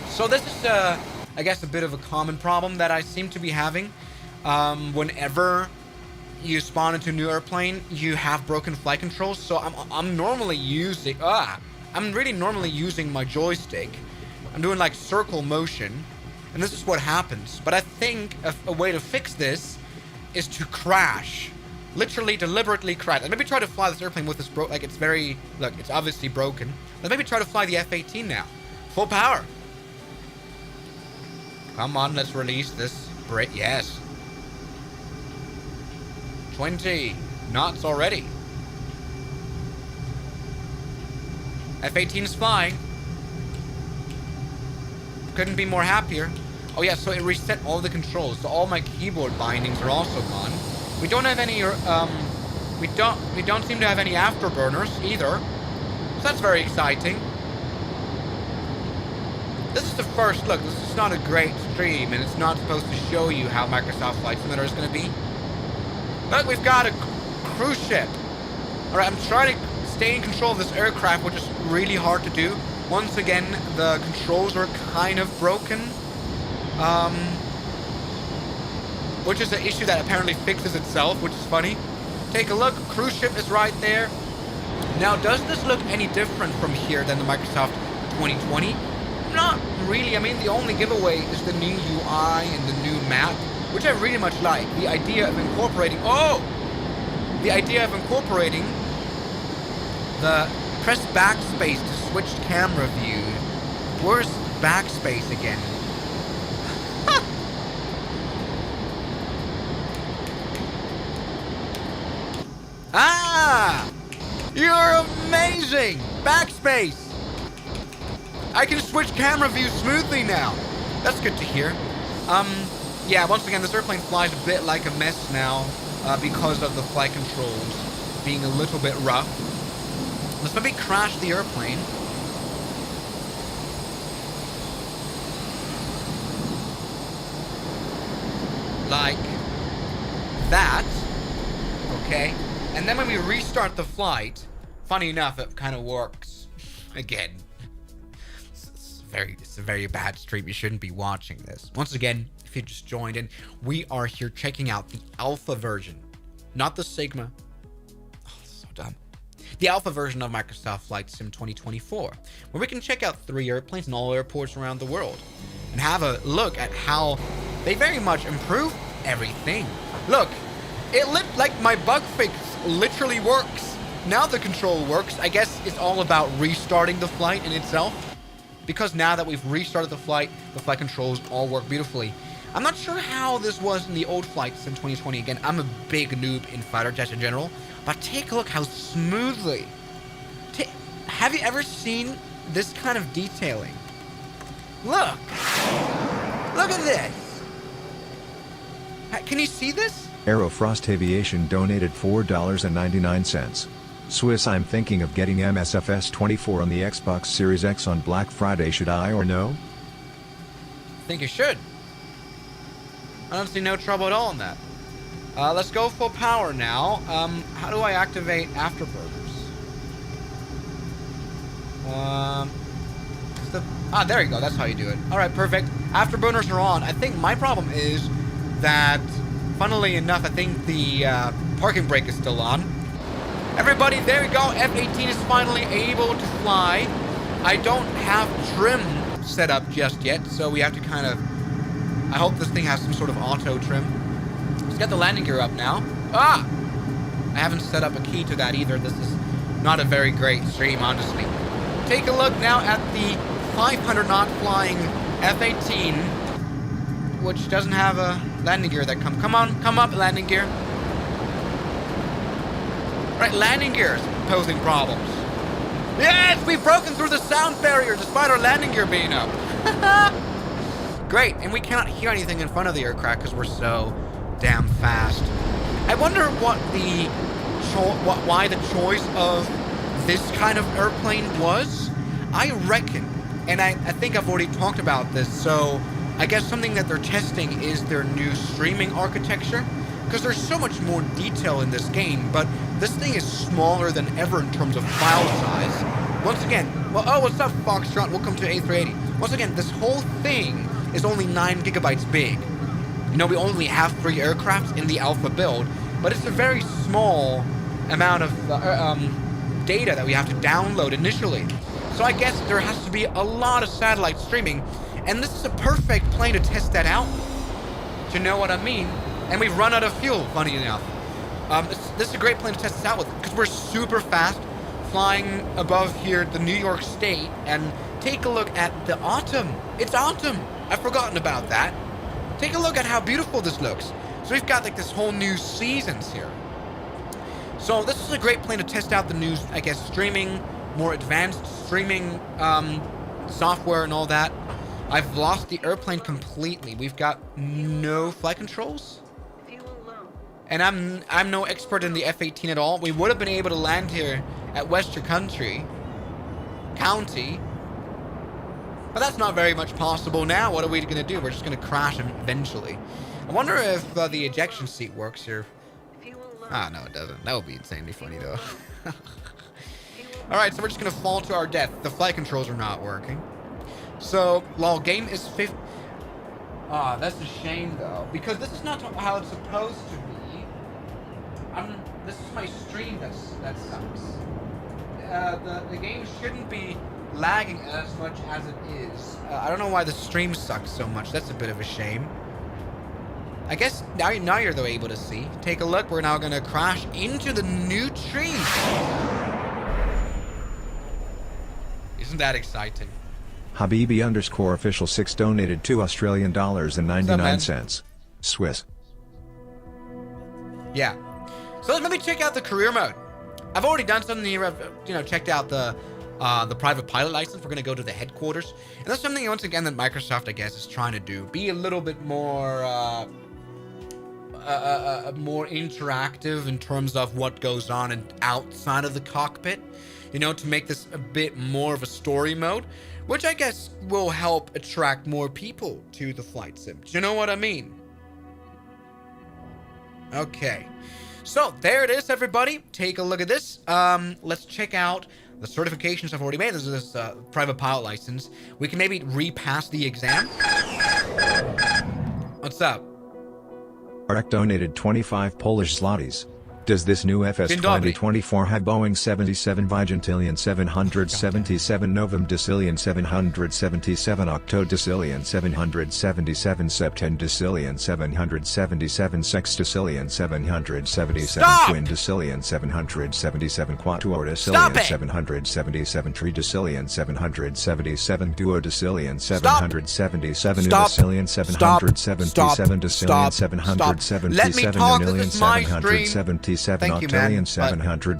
Speaker 1: So this is, I guess, a bit of a common problem that I seem to be having. Whenever you spawn into a new airplane, you have broken flight controls. So I'm normally using, I'm really normally using my joystick. I'm doing like circle motion, and this is what happens. But I think a way to fix this is to crash. Literally, deliberately crash. Let's maybe try to fly this airplane with this look, it's obviously broken. Let's maybe try to fly the F-18 now. Full power. Come on, let's release this brake. Yes. 20 knots already. F-18 is flying. Couldn't be more happier. Oh yeah, so it reset all the controls. So all my keyboard bindings are also gone. We don't have any, we don't seem to have any afterburners either. So that's very exciting. This is the first look. This is not a great stream, and it's not supposed to show you how Microsoft Flight Simulator is going to be. Look, we've got a cruise ship. Alright, I'm trying to stay in control of this aircraft, which is really hard to do. Once again, the controls are kind of broken. Which is an issue that apparently fixes itself, which is funny. Take a look, cruise ship is right there. Now, does this look any different from here than the Microsoft 2020? Not really. I mean, the only giveaway is the new UI and the new map, which I really much like. The idea of incorporating, the press backspace to switch camera view. Where's backspace again? Ah! You're amazing! Backspace! I can switch camera views smoothly now. That's good to hear. Yeah, once again, this airplane flies a bit like a mess now because of the flight controls being a little bit rough. Let's maybe crash the airplane. Like that. Okay. And then when we restart the flight, funny enough, it kind of works again. It's a very bad stream. You shouldn't be watching this. Once again, if you just joined in, we are here checking out the alpha version, not the Sigma. Oh, so dumb. The alpha version of Microsoft Flight Sim 2024, where we can check out 3 airplanes in all airports around the world and have a look at how they very much improve everything. Look, it looked like my bug fix literally works. Now the control works. I guess it's all about restarting the flight in itself. Because now that we've restarted the flight controls all work beautifully. I'm not sure how this was in the old Flight Sim 2020. Again, I'm a big noob in fighter jets in general. But take a look how smoothly. Have you ever seen this kind of detailing? Look. Look at this. Can you see this?
Speaker 2: Aerofrost Aviation donated $4.99. Swiss, I'm thinking of getting MSFS2024 on the Xbox Series X on Black Friday. Should I or no?
Speaker 1: I think you should. I don't see no trouble at all in that. Let's go full power now. How do I activate afterburners? There you go. That's how you do it. All right, perfect. Afterburners are on. I think my problem is that, funnily enough, I think the parking brake is still on. Everybody, there we go. F-18 is finally able to fly. I don't have trim set up just yet, so we have to kind of... I hope this thing has some sort of auto trim. Let's get the landing gear up now. I haven't set up a key to that either. This is not a very great stream, honestly. Take a look now at the 500 knot flying F-18, which doesn't have a landing gear that come up, landing gear. Right, landing gears posing problems. Yes, we've broken through the sound barrier despite our landing gear being up. Great, and we cannot hear anything in front of the aircraft because we're so damn fast. I wonder what why the choice of this kind of airplane was. I reckon, and I think I've already talked about this, so I guess something that they're testing is their new streaming architecture, because there's so much more detail in this game, but this thing is smaller than ever in terms of file size. Once again, what's up, Foxtrot? Welcome to A380. Once again, this whole thing is only 9 gigabytes big. You know, we only have 3 aircrafts in the alpha build, but it's a very small amount of data that we have to download initially. So I guess there has to be a lot of satellite streaming, and this is a perfect plane to test that out. Do you know what I mean? And we've run out of fuel, funny enough. This is a great plane to test this out with, because we're super fast, flying above here, the New York State, and take a look at the autumn. It's autumn. I've forgotten about that. Take a look at how beautiful this looks. So we've got like this whole new seasons here. So this is a great plane to test out the new, I guess, streaming, more advanced streaming software and all that. I've lost the airplane completely. We've got no flight controls. And I'm no expert in the F-18 at all. We would have been able to land here at Western County. But that's not very much possible now. What are we going to do? We're just going to crash eventually. I wonder if the ejection seat works here. No, it doesn't. That would be insanely funny, though. Alright, so we're just going to fall to our death. The flight controls are not working. So, while game is 50... that's a shame, though. Because this is not how it's supposed to be. This is my stream that sucks. The game shouldn't be lagging as much as it is. I don't know why the stream sucks so much. That's a bit of a shame. I guess now you're though able to see. Take a look. We're now going to crash into the new tree. Isn't that exciting?
Speaker 2: Habibi_official6 donated $2.99. Swiss.
Speaker 1: Yeah. So let me check out the career mode. I've already done something here. I've, checked out the private pilot license. We're going to go to the headquarters. And that's something, once again, that Microsoft, I guess, is trying to do. Be a little bit more, more interactive in terms of what goes on and outside of the cockpit. To make this a bit more of a story mode, which I guess will help attract more people to the flight sim. Do you know what I mean? Okay. So, there it is, everybody. Take a look at this. Let's check out the certifications I've already made. This is this private pilot license. We can maybe repass the exam. What's up?
Speaker 2: Arek donated 25 Polish zlotys. Does this new FS2024 have Boeing 77 Vigintillion 777 Novum Decillion 777 Octo Decillion 777 Septen Decillion 777 Sex Decillion 777 Twin Decillion 777 Quattro Decillion 777 Tri Decillion 777 Duo Decillion 777 Decillion 777 Decillion 777
Speaker 1: Let me talk. This is my stream.
Speaker 2: 77
Speaker 1: Thank you, man,
Speaker 2: octillion
Speaker 1: but-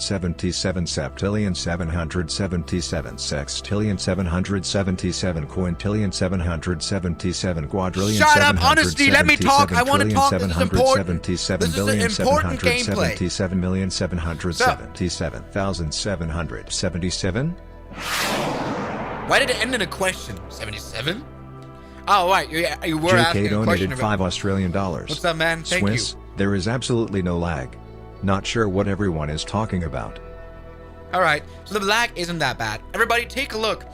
Speaker 2: 777 septillion 777 sextillion 777 quintillion 777 quadrillion
Speaker 1: Shut up, honestly, let me talk. I want to talk. This is important.
Speaker 2: 777
Speaker 1: This is
Speaker 2: billion
Speaker 1: important gameplay.
Speaker 2: 777,777,777.
Speaker 1: Why did it end in a question? 77? Oh, right. You were
Speaker 2: JK
Speaker 1: asking a question
Speaker 2: donated
Speaker 1: about...
Speaker 2: $5 Australian dollars.
Speaker 1: What's up, man? Thank
Speaker 2: Swiss,
Speaker 1: you.
Speaker 2: there is absolutely no lag. Not sure what everyone is talking about.
Speaker 1: All right. So the lag isn't that bad. Everybody, take a look.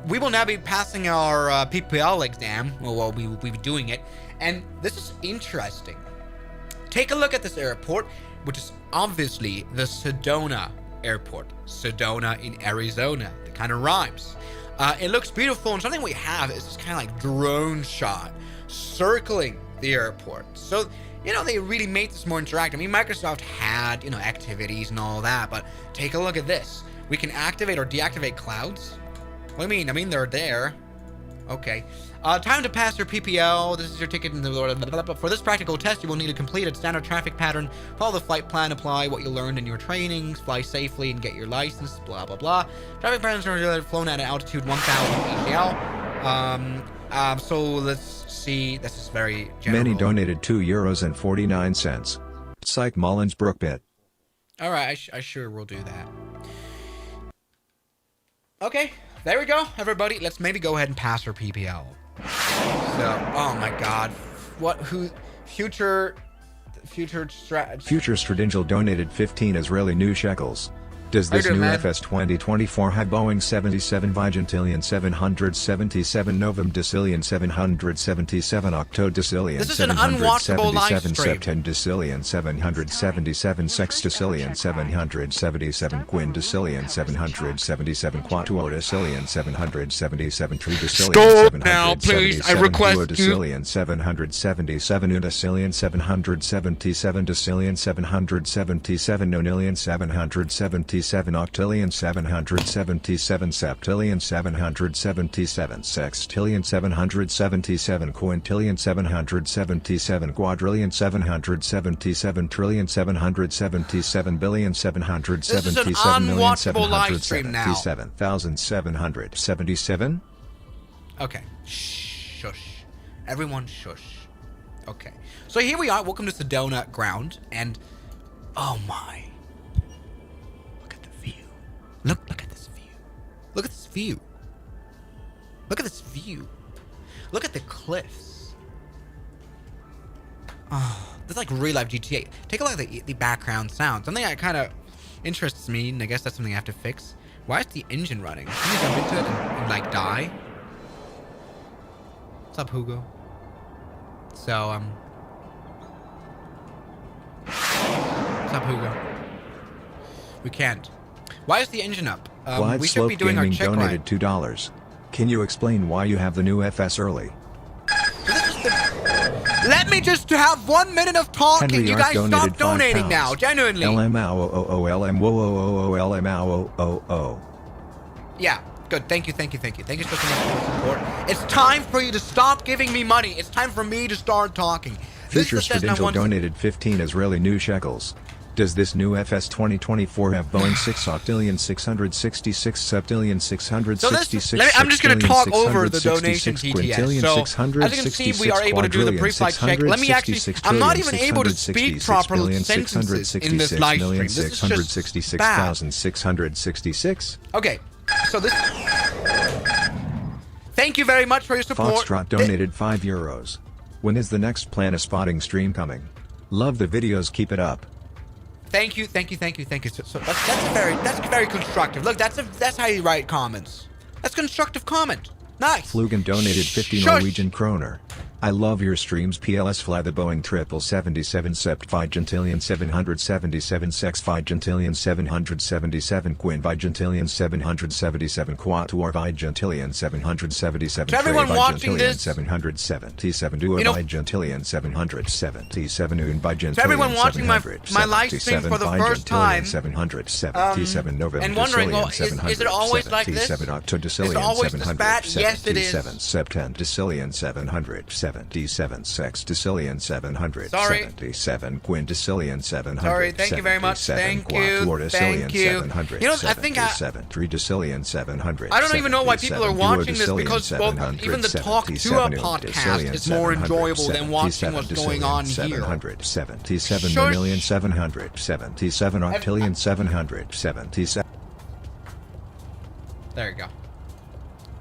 Speaker 1: We will now be passing our PPL exam. Well, we will be doing it. And this is interesting. Take a look at this airport, which is obviously the Sedona Airport. Sedona in Arizona. That kind of rhymes. It looks beautiful, and something we have is this kind of like drone shot circling the airport. So, you know, they really made this more interactive. I mean, Microsoft had, you know, activities and all that, but take a look at this. We can activate or deactivate clouds. What do you mean? I mean, they're there. Okay. Time to pass your PPL. This is your ticket. For this practical test, you will need to complete a standard traffic pattern, follow the flight plan, apply what you learned in your trainings, fly safely, and get your license, blah, blah, blah. Traffic patterns are flown at an altitude 1,000 ATL. So let's see. This is very general.
Speaker 2: Many donated €2.49. Psych Mullins Brookbit.
Speaker 1: All right, I sure will do that. Okay, there we go, everybody. Let's maybe go ahead and pass our PPL. So, oh my God, Future
Speaker 2: Stradingel donated 15 Israeli new shekels. Does this
Speaker 1: How you
Speaker 2: new
Speaker 1: doing, man?
Speaker 2: FS2024 have Boeing 77 Vigentillion 777 Novum Decillion 777 Octo Decillion
Speaker 1: This is an unwatchable live
Speaker 2: 777
Speaker 1: stream.
Speaker 2: Septen Decillion 777 Sex Decillion 777 Quin Decillion 777 Quattro Decillion 777 True Decillion
Speaker 1: Stop now, please. I
Speaker 2: 777
Speaker 1: request
Speaker 2: Duo
Speaker 1: you.
Speaker 2: Decillion 777 Udecillion 777 Decillion 777 Nonillion 777 octillion 777 septillion 777 sextillion 777 quintillion 777 quadrillion 777 trillion 777 billion 777 million
Speaker 1: unwatchable live stream now.
Speaker 2: 777,777.
Speaker 1: Okay, shush. Everyone shush. Okay, so here we are. Welcome to Sedona Ground, and oh my. Look at this view. Look at this view. Look at this view. Look at the cliffs. Oh, this is like real life GTA. Take a look at the background sound. Something that kind of interests me, and I guess that's something I have to fix. Why is the engine running? Can you jump into it and like die? What's up, Hugo? So, what's up, Hugo? We can't. Why is the engine up?
Speaker 2: Wide
Speaker 1: We should
Speaker 2: Slope
Speaker 1: be doing our
Speaker 2: Gaming
Speaker 1: check
Speaker 2: donated
Speaker 1: ride.
Speaker 2: $2. Can you explain why you have the new FS early?
Speaker 1: Let me just have 1 minute of talking.
Speaker 2: Henry
Speaker 1: You
Speaker 2: Art
Speaker 1: guys
Speaker 2: donated
Speaker 1: stop donating
Speaker 2: £5.
Speaker 1: now, genuinely.
Speaker 2: LM
Speaker 1: Yeah, good. Thank you so much for your support. It's time for you to stop giving me money. It's time for me to start talking.
Speaker 2: Future
Speaker 1: This is the Cessna
Speaker 2: Stradingel
Speaker 1: 1-
Speaker 2: donated 15 Israeli new shekels. Does this new FS 2024 have Boeing 6 octillion 666 septillion 666
Speaker 1: I'm just going to talk over the
Speaker 2: 666
Speaker 1: donation
Speaker 2: quintillion,
Speaker 1: TTS. So, as you can see, we are able to do the pre-flight check. Let me actually, I'm not even able to speak proper sentences in this live stream. This is just bad.
Speaker 2: 666.
Speaker 1: Okay, so this... Thank you very much for your support.
Speaker 2: Foxtrot donated €5. When is the next Planet Spotting stream coming? Love the videos, keep it up.
Speaker 1: Thank you. So that's very constructive. Look, that's how you write comments. That's constructive comment. Nice.
Speaker 2: Flugen donated 50
Speaker 1: Shush.
Speaker 2: Norwegian kroner. I love your streams. PLS fly the Boeing 777 Sept Vigentillion 777 Sex Vigentillion 777 Quin Vigentillion 777 Quator Vigentillion 777
Speaker 1: To everyone watching this,
Speaker 2: 777 Duo Vigentillion 777 Un Vigentillion
Speaker 1: to everyone watching my live stream for the first time,
Speaker 2: 777 November
Speaker 1: and wondering, oh, is it always like this? Is it always this bad? Yes, it is.
Speaker 2: September Decillion 777 77 sextillion 700.
Speaker 1: Sorry.
Speaker 2: 77 quintillion 700.
Speaker 1: Sorry, thank you very much. Thank you. Thank you.
Speaker 2: 700.
Speaker 1: You know, I think
Speaker 2: 3 700.
Speaker 1: I don't even know why people are watching this because, well, even the Talk to a podcast is more enjoyable than watching what's going on here.
Speaker 2: 77 million 700. 77 octillion 700. 77.
Speaker 1: There you go.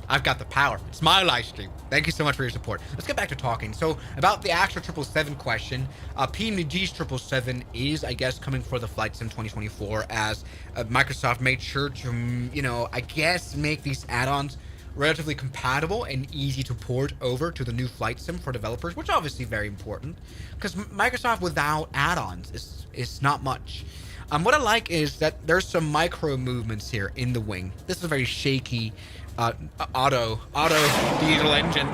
Speaker 1: I've got the power. It's my live stream. Thank you so much for your support. Let's get back to talking. So, about the actual 777 question, PMG's 777 is, I guess, coming for the Flight Sim 2024 as Microsoft made sure to, you know, I guess make these add-ons relatively compatible and easy to port over to the new Flight Sim for developers, which is obviously very important because Microsoft without add-ons is not much. What I like is that there's some micro movements here in the wing. This is a very shaky auto diesel engine,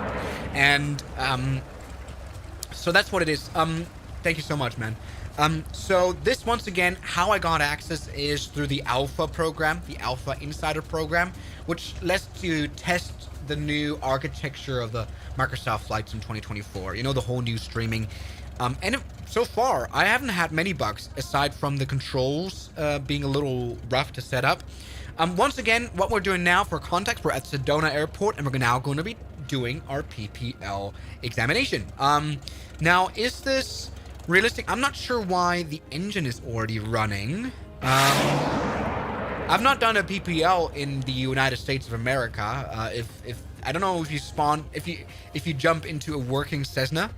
Speaker 1: and so that's what it is. Thank you so much, man. So this, once again, how I got access is through the Alpha program, the Alpha Insider program, which lets you test the new architecture of the Microsoft Flight Sim 2024. You know, the whole new streaming. And so far, I haven't had many bugs aside from the controls being a little rough to set up. Once again, what we're doing now for context, we're at Sedona Airport, and we're now going to be doing our PPL examination. Now, is this realistic? I'm not sure why the engine is already running. I've not done a PPL in the United States of America. If I don't know if you spawn, if you jump into a working Cessna.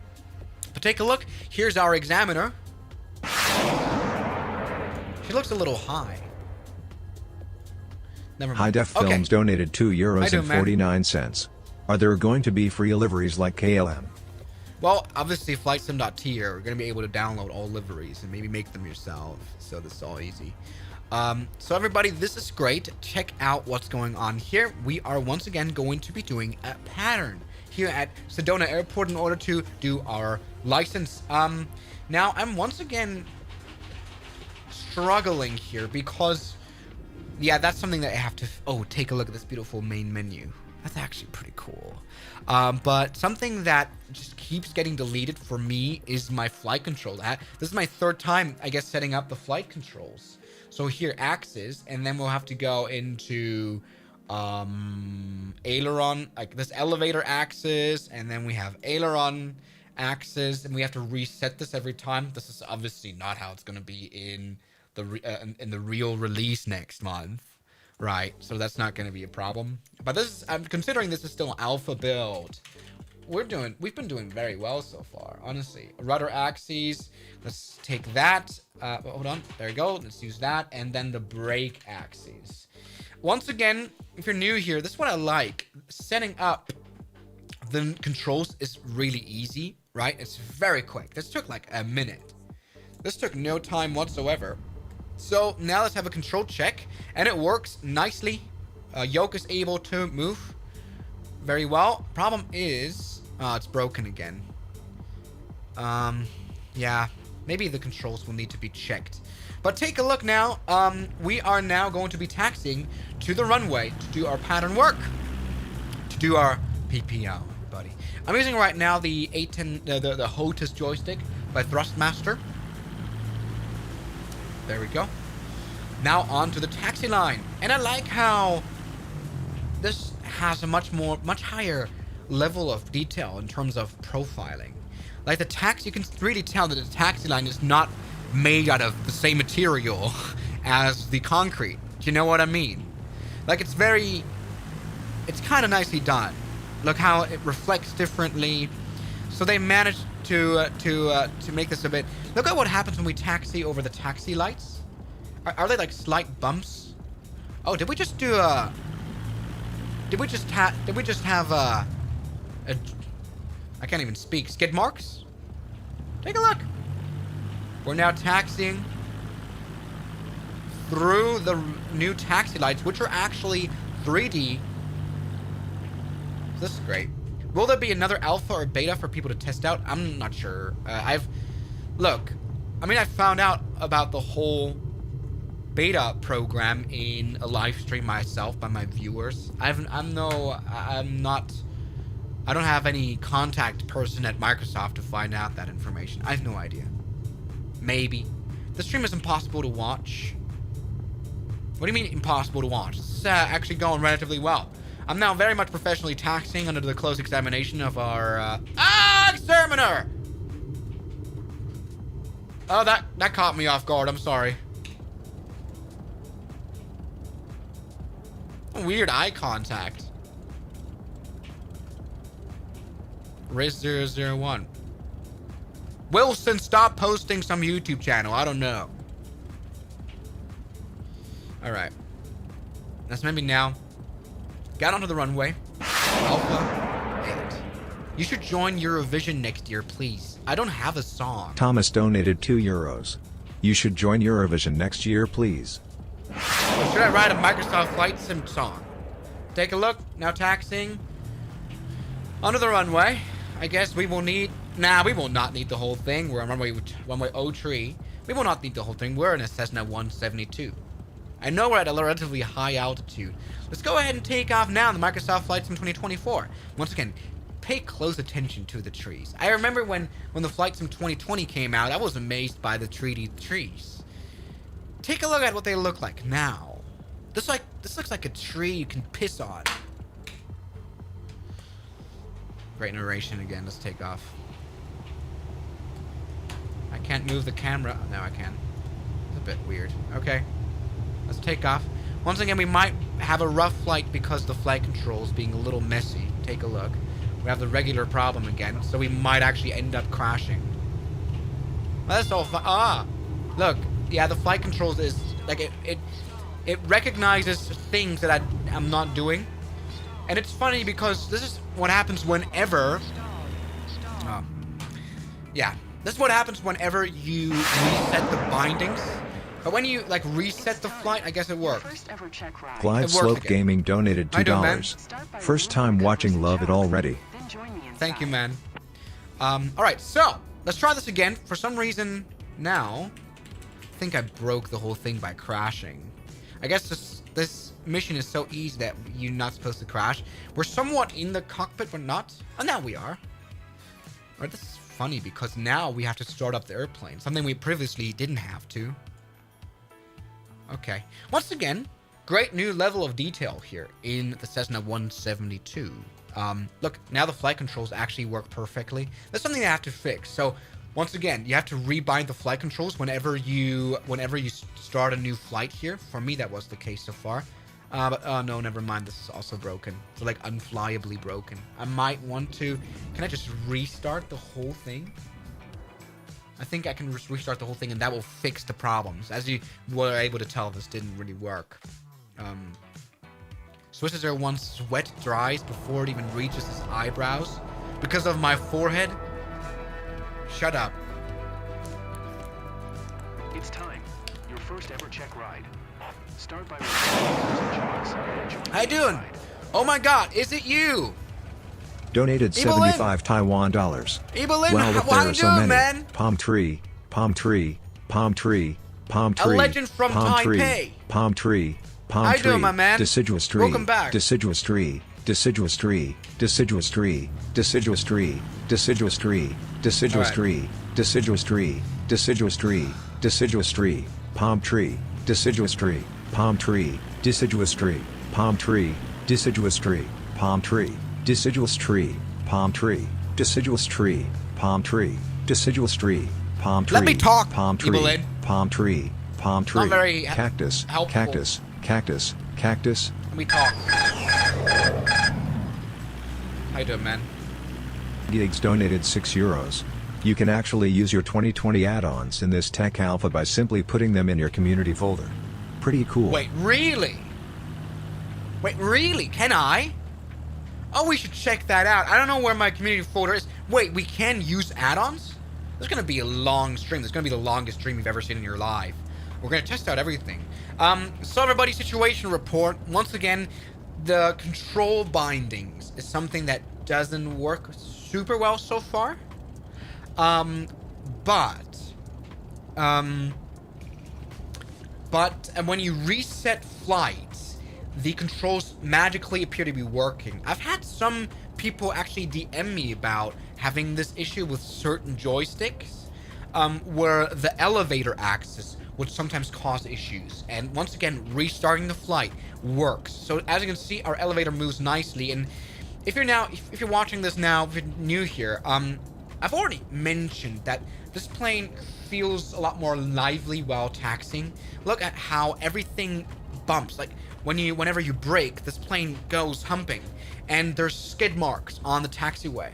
Speaker 1: But take a look. Here's our examiner. She looks a little high. Never mind.
Speaker 2: High Def Films donated €2.49. Are there going to be free liveries like KLM?
Speaker 1: Well, obviously, FlightSim.t are going to be able to download all liveries and maybe make them yourself. So this is all easy. So everybody, this is great. Check out what's going on here. We are once again going to be doing a pattern here at Sedona Airport in order to do our license. Now I'm once again struggling here because, yeah, that's something that I have to, take a look at this beautiful main menu. That's actually pretty cool. But something that just keeps getting deleted for me is my flight control. This is my third time, I guess, setting up the flight controls. So here, axis, and then we'll have to go into aileron, like this elevator axis, and then we have aileron axis, and we have to reset this every time. This is obviously not how it's going to be in the real release next month, right? So that's not going to be a problem. But this is, I'm considering this is still an alpha build. We've been doing very well so far, honestly. Rudder axes, let's take that. Hold on, there you go. Let's use that, and then the brake axes. Once again, if you're new here, this is what I like. Setting up the controls is really easy, right? It's very quick. This took like a minute. This took no time whatsoever. So now let's have a control check, and it works nicely. Yoke is able to move very well. Problem is, it's broken again. Yeah, maybe the controls will need to be checked. But take a look now. We are now going to be taxiing to the runway to do our pattern work, to do our PPL, buddy. I'm using right now the A10, the HOTAS joystick by Thrustmaster. There we go. Now on to the taxi line, and I like how this has a much higher level of detail in terms of profiling. Like the taxi, you can really tell that the taxi line is not made out of the same material as the concrete. Do you know what I mean? Like it's kind of nicely done. Look how it reflects differently. So they managed to make this a bit. Look at what happens when we taxi over the taxi lights. Are they like slight bumps? Oh, did we just do a? Did we just have a? I can't even speak. Skid marks? Take a look. We're now taxiing through the new taxi lights, which are actually 3D. This is great. Will there be another alpha or beta for people to test out? I'm not sure. I found out about the whole beta program in a live stream myself by my viewers. I'm not I don't have any contact person at Microsoft to find out that information. I have no idea. Maybe. The stream is impossible to watch. What do you mean impossible to watch? It's actually going relatively well. I'm now very much professionally taxing under the close examination of our exterminator! Oh, that caught me off guard. I'm sorry. Weird eye contact. Riz001. Wilson, stop posting some YouTube channel. I don't know. Alright. Let's maybe now get onto the runway. Alpha 8. You should join Eurovision next year, please. I don't have a song.
Speaker 2: Thomas donated €2. You should join Eurovision next year, please.
Speaker 1: Or should I write a Microsoft Flight Sim song? Take a look. Now taxiing. Onto the runway. I guess we will need... Nah, we will not need the whole thing. We're on runway 03. We will not need the whole thing. We're in a Cessna 172. I know we're at a relatively high altitude. Let's go ahead and take off now in the Microsoft Flight Sim 2024. Once again, pay close attention to the trees. I remember when the Flight Sim 2020 came out, I was amazed by the 3D trees. Take a look at what they look like now. This looks like a tree you can piss on. Great narration again. Let's take off. I can't move the camera. Now I can. It's a bit weird. Okay. Let's take off. Once again, we might have a rough flight because the flight controls being a little messy. Take a look. We have the regular problem again, so we might actually end up crashing. Well, that's all fine. Look. Yeah, the flight controls is like it recognizes things that I'm not doing. And it's funny because this is what happens whenever... yeah, this is what happens whenever you reset the bindings. But when you, like, reset the flight, I guess it works.
Speaker 2: Glide Slope Gaming donated $2. First time watching, love it already.
Speaker 1: Thank you, man. Alright, so, let's try this again. For some reason, now, I think I broke the whole thing by crashing. I guess this mission is so easy that you're not supposed to crash. We're somewhat in the cockpit, but not. Oh, now we are. Alright, this is funny because now we have to start up the airplane. Something we previously didn't have to. Okay. Once again, great new level of detail here in the Cessna 172. Look, now the flight controls actually work perfectly. That's something they have to fix. So, once again, you have to rebind the flight controls whenever you start a new flight here. For me, that was the case so far. But oh no, never mind. This is also broken. So like unflyably broken. I might want to. Can I just restart the whole thing? I think I can restart the whole thing, and that will fix the problems. As you were able to tell, this didn't really work. Swiss001 sweat dries before it even reaches his eyebrows because of my forehead. Shut up.
Speaker 3: It's time. Your first ever check ride. Start by...
Speaker 1: How you doing? Oh my god, is it you?
Speaker 2: Donated
Speaker 1: Evelyn.
Speaker 2: 75 Taiwan dollars.
Speaker 1: Evelyn,
Speaker 2: Well, if
Speaker 1: how
Speaker 2: there
Speaker 1: you
Speaker 2: are so
Speaker 1: doing,
Speaker 2: many.
Speaker 1: man?
Speaker 2: Palm tree, palm tree, palm tree, palm tree.
Speaker 1: A legend from
Speaker 2: palm tree,
Speaker 1: Taipei.
Speaker 2: palm tree, palm
Speaker 1: How you
Speaker 2: tree.
Speaker 1: doing, my man?
Speaker 2: Deciduous tree.
Speaker 1: Welcome back.
Speaker 2: Deciduous tree. Deciduous tree. Deciduous tree. Deciduous tree. Deciduous tree. Deciduous
Speaker 1: Alright.
Speaker 2: tree. Deciduous tree. Deciduous tree. Deciduous tree. Palm tree. Deciduous tree. Palm tree. Deciduous tree. Palm tree. Deciduous tree. Palm tree. Deciduous tree. Palm tree. Deciduous tree. Palm tree. Deciduous tree. Palm tree.
Speaker 1: Let me talk,
Speaker 2: Palm tree.
Speaker 1: Evelyn.
Speaker 2: Palm tree. Palm tree.
Speaker 1: Not very
Speaker 2: Cactus.
Speaker 1: helpful.
Speaker 2: Cactus. Cactus. Cactus.
Speaker 1: Let me talk. How you doing, man?
Speaker 2: Gigs donated €6. You can actually use your 2020 add-ons in this tech alpha by simply putting them in your community folder. Pretty cool.
Speaker 1: Wait, really? Wait, really? Can I? Oh, we should check that out. I don't know where my community folder is. Wait, we can use add-ons? This is going to be a long stream. This is going to be the longest stream you've ever seen in your life. We're going to test out everything. So everybody, situation report. Once again, the control bindings is something that doesn't work super well so far. But when you reset flights, the controls magically appear to be working. I've had some people actually DM me about having this issue with certain joysticks, where the elevator axis would sometimes cause issues. And once again, restarting the flight works. So as you can see, our elevator moves nicely. And if you're watching this now, if you're new here, I've already mentioned that this plane feels a lot more lively while taxiing. Look at how everything bumps. Like whenever you brake, this plane goes humping, and there's skid marks on the taxiway,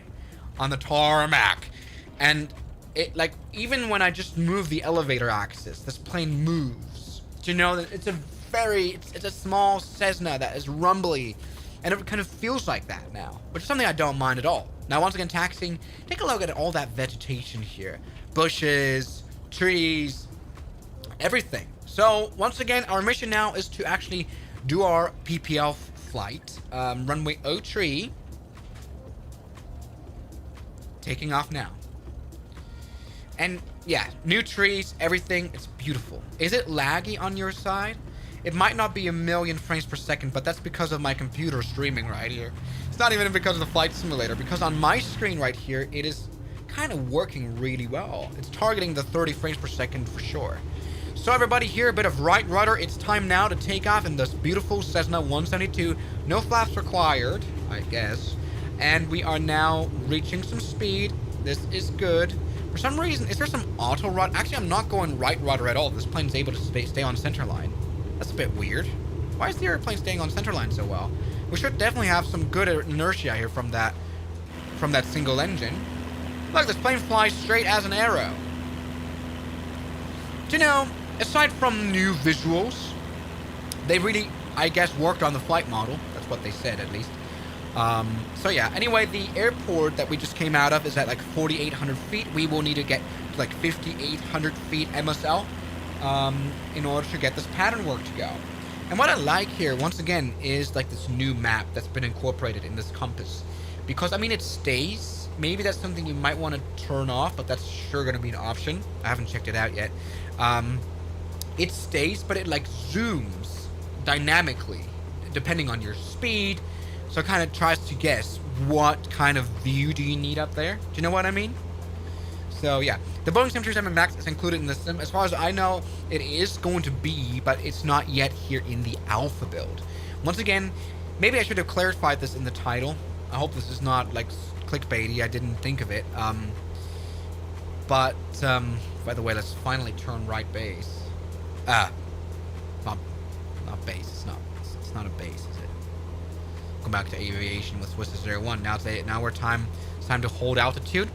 Speaker 1: on the tarmac, and it, like, even when I just move the elevator axis, this plane moves. Do you know that it's a small Cessna that is rumbly, and it kind of feels like that now, which is something I don't mind at all. Now, once again, taxiing, take a look at all that vegetation here. Bushes, trees, everything. So, once again, our mission now is to actually do our PPL flight. Runway 03. Taking off now. And, yeah, new trees, everything. It's beautiful. Is it laggy on your side? It might not be 1,000,000 frames per second, but that's because of my computer streaming right here. It's not even because of the flight simulator, because on my screen right here, it is kind of working really well. It's targeting the 30 frames per second for sure. So everybody, here a bit of right rudder. It's time now to take off in this beautiful Cessna 172. No flaps required, I guess. And we are now reaching some speed. This is good. For some reason, is there some auto rudder? Actually, I'm not going right rudder at all. This plane's able to stay on center line. That's a bit weird. Why is the airplane staying on center line so well? We should definitely have some good inertia here from that single engine. Look, this plane flies straight as an arrow. Do you know, aside from new visuals, they really, I guess, worked on the flight model. That's what they said, at least. So yeah, anyway, the airport that we just came out of is at like 4,800 feet. We will need to get to like 5,800 feet MSL in order to get this pattern work to go. And what I like here, once again, is like this new map that's been incorporated in this compass. Because, I mean, it stays. Maybe that's something you might want to turn off, but that's sure going to be an option. I haven't checked it out yet. It stays, but it like zooms dynamically, depending on your speed. So it kind of tries to guess what kind of view do you need up there. Do you know what I mean? So yeah, the Boeing 737 MAX is included in the sim. As far as I know, it is going to be, but it's not yet here in the alpha build. Once again, maybe I should have clarified this in the title. I hope this is not like clickbaity. I didn't think of it. By the way, let's finally turn right base. Not base. It's not a base, is it? Come back to aviation with Swiss001. Now it's time to hold altitude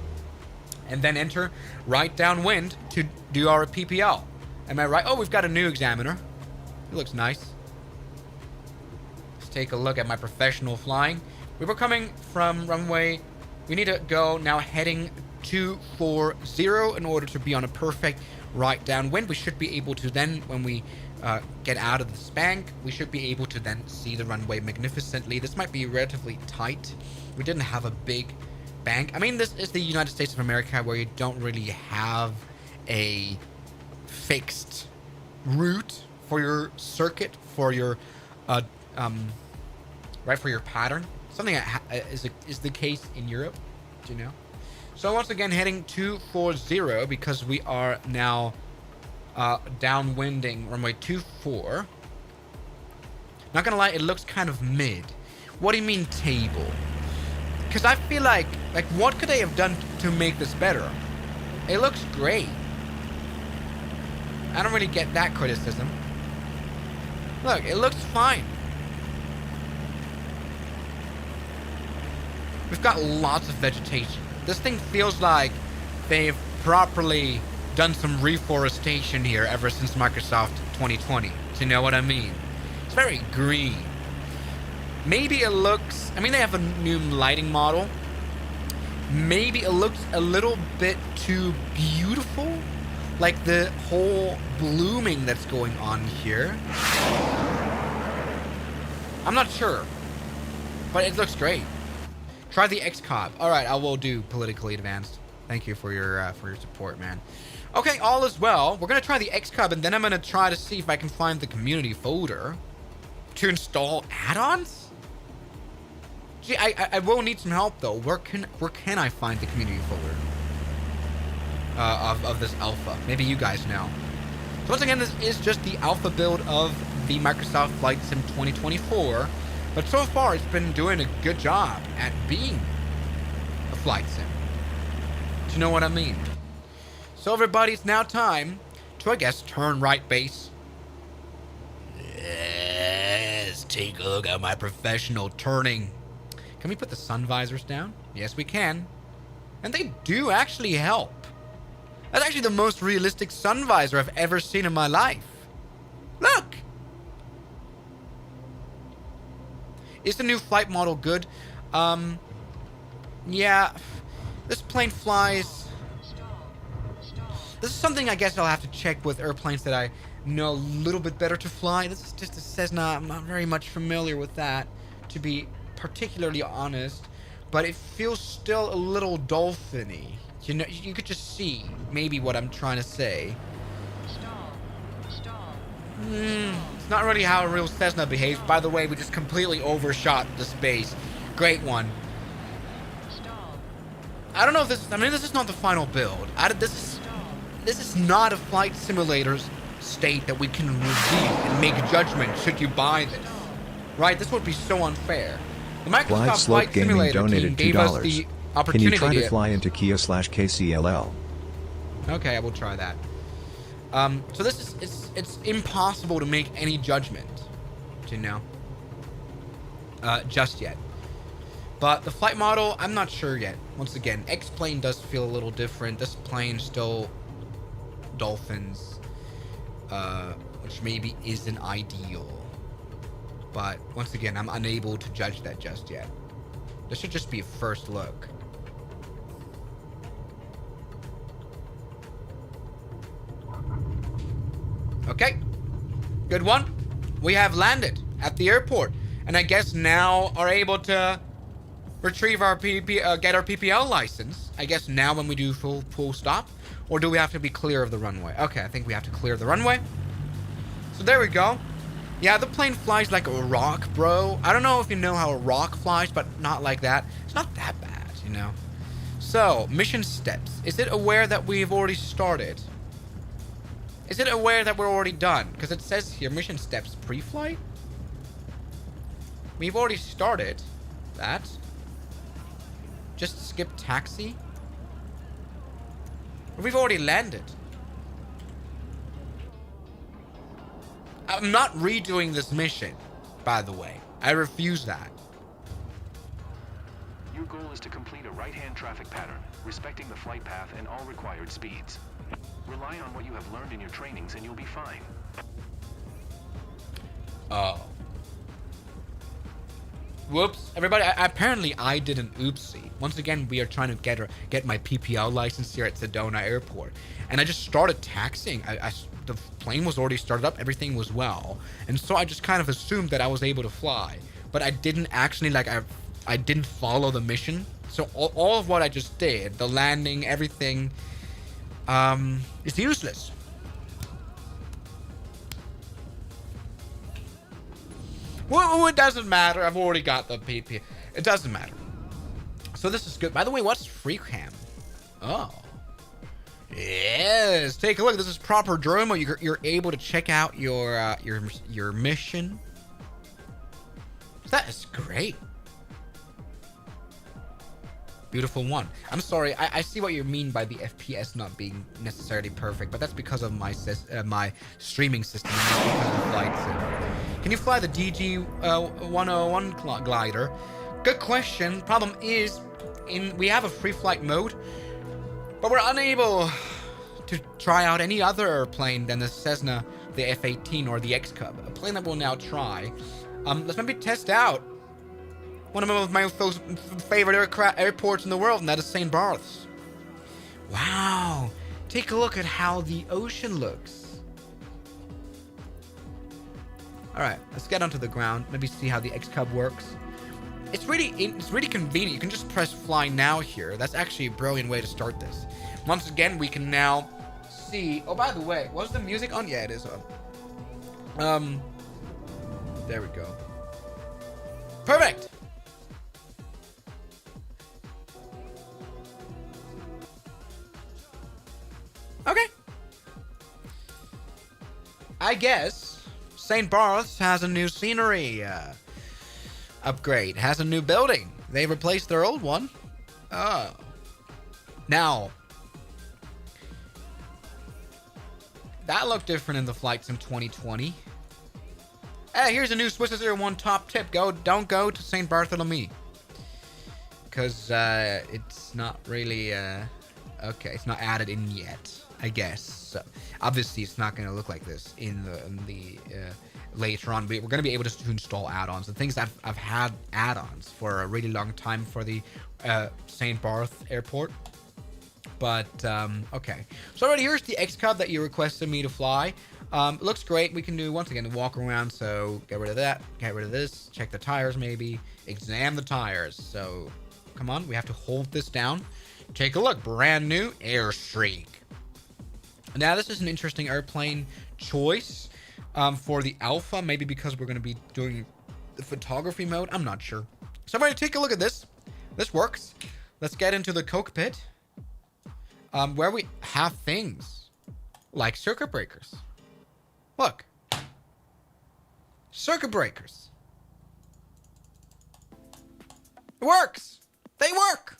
Speaker 1: and then enter right downwind to do our PPL. Am I right? Oh, we've got a new examiner. It looks nice. Let's take a look at my professional flying. We were coming from runway. We need to go now heading 240 in order to be on a perfect right downwind. We should be able to then, when we get out of the spank, we should be able to then see the runway magnificently. This might be relatively tight. We didn't have a big bank. I mean, this is the United States of America, where you don't really have a fixed route for your circuit, for your for your pattern. Something that is the case in Europe, do you know? So once again, heading 240 because we are now downwinding runway 24. Not gonna lie, it looks kind of mid. What do you mean table? Because I feel like what could they have done to make this better? It looks great. I don't really get that criticism. Look, it looks fine. We've got lots of vegetation. This thing feels like they've properly done some reforestation here ever since Microsoft 2020. Do you know what I mean? It's very green. Maybe it looks... I mean, they have a new lighting model. Maybe it looks a little bit too beautiful. Like the whole blooming that's going on here. I'm not sure. But it looks great. Try the XCOP. All right, I will do politically advanced. Thank you for your support, man. Okay, all is well. We're gonna try the XCOP, and then I'm gonna try to see if I can find the community folder to install add-ons. Gee, I will need some help though. Where can I find the community folder of this alpha? Maybe you guys know. So once again, this is just the alpha build of the Microsoft Flight Sim 2024, but so far it's been doing a good job at being a flight sim. Do you know what I mean? So everybody, it's now time to, I guess, turn right base. Yes, take a look at my professional turning. Can we put the sun visors down? Yes, we can. And they do actually help. That's actually the most realistic sun visor I've ever seen in my life. Look! Is the new flight model good? Yeah. This plane flies. This is something I guess I'll have to check with airplanes that I know a little bit better to fly. This is just a Cessna. I'm not very much familiar with that, to be particularly honest, but it feels still a little dolphin-y. You know, you could just see maybe what I'm trying to say. It's not really how a real Cessna behaves. By the way, we just completely overshot the space. Great one. I don't know if this is, I mean, this is not the final build. This is not a flight simulator's state that we can review and make a judgment should you buy this. Right? This would be so unfair. The Microsoft Flight Simulator team gave us the opportunity.
Speaker 2: Can you try to fly into Kia/KCLL?
Speaker 1: Okay, I will try that. So this is, it's impossible to make any judgment, you know, just yet. But the flight model, I'm not sure yet. Once again, X-plane does feel a little different. This plane still dolphins, which maybe isn't ideal. But once again, I'm unable to judge that just yet. This should just be a first look. Okay, good one. We have landed at the airport, and I guess now are able to retrieve our get our PPL license. I guess now when we do full stop, or do we have to be clear of the runway? Okay, I think we have to clear the runway. So there we go. Yeah, the plane flies like a rock, bro. I don't know if you know how a rock flies, but not like that. It's not that bad, you know. So, mission steps. Is it aware that we've already started? Is it aware that we're already done? Because it says here, mission steps pre-flight. We've already started that. Just skip taxi. We've already landed. I'm not redoing this mission, by the way. I refuse that.
Speaker 3: Your goal is to complete a right-hand traffic pattern, respecting the flight path and all required speeds. Rely on what you have learned in your trainings and you'll be fine.
Speaker 1: Oh. Whoops. Everybody, apparently I did an oopsie. Once again, we are trying to get my PPL license here at Sedona Airport. And I just started taxiing. The plane was already started up. Everything was well. And so I just kind of assumed that I was able to fly. But I didn't actually, like, I didn't follow the mission. So all of what I just did, the landing, everything, is useless. Well, it doesn't matter. I've already got the PP. It doesn't matter. So this is good. By the way, what's free cam? Oh. Yes. Take a look. This is proper drone mode. You're able to check out your mission. That is great. Beautiful one. I'm sorry. I see what you mean by the FPS not being necessarily perfect, but that's because of my streaming system. Can you fly the DG101 glider? Good question. Problem is, we have a free flight mode, but we're unable to try out any other airplane than the Cessna, the F-18, or the X-Cub. A plane that we'll now try. Let's maybe test out one of my favorite airports in the world, and that is St. Barth's. Wow. Take a look at how the ocean looks. Alright, let's get onto the ground. Maybe see how the X-Cub works. It's really convenient. You can just press fly now here. That's actually a brilliant way to start this. Once again, we can now see... Oh, by the way, was the music on? Yeah, it is on. There we go. Perfect! I guess St. Barth's has a new scenery upgrade, has a new building. They replaced their old one. Oh. Now, that looked different in the flight sim 2020. Hey, here's a new Swiss001 top tip. Don't go to St. Bartholomew. Because it's not really, okay, it's not added in yet, I guess. So, obviously, it's not going to look like this in the later on. We're going to be able to install add-ons. The things that I've had add-ons for a really long time for the St. Barth airport. But, okay. So already here's the X-Cub that you requested me to fly. It looks great. We can do, once again, the walk around. So get rid of that. Get rid of this. Check the tires, maybe. Examine the tires. So, come on. We have to hold this down. Take a look. Brand new Airstreak. Now, this is an interesting airplane choice for the Alpha. Maybe because we're going to be doing the photography mode. I'm not sure. So, everybody, take a look at this. This works. Let's get into the cockpit. Where we have things like circuit breakers. Look. Circuit breakers. It works. They work.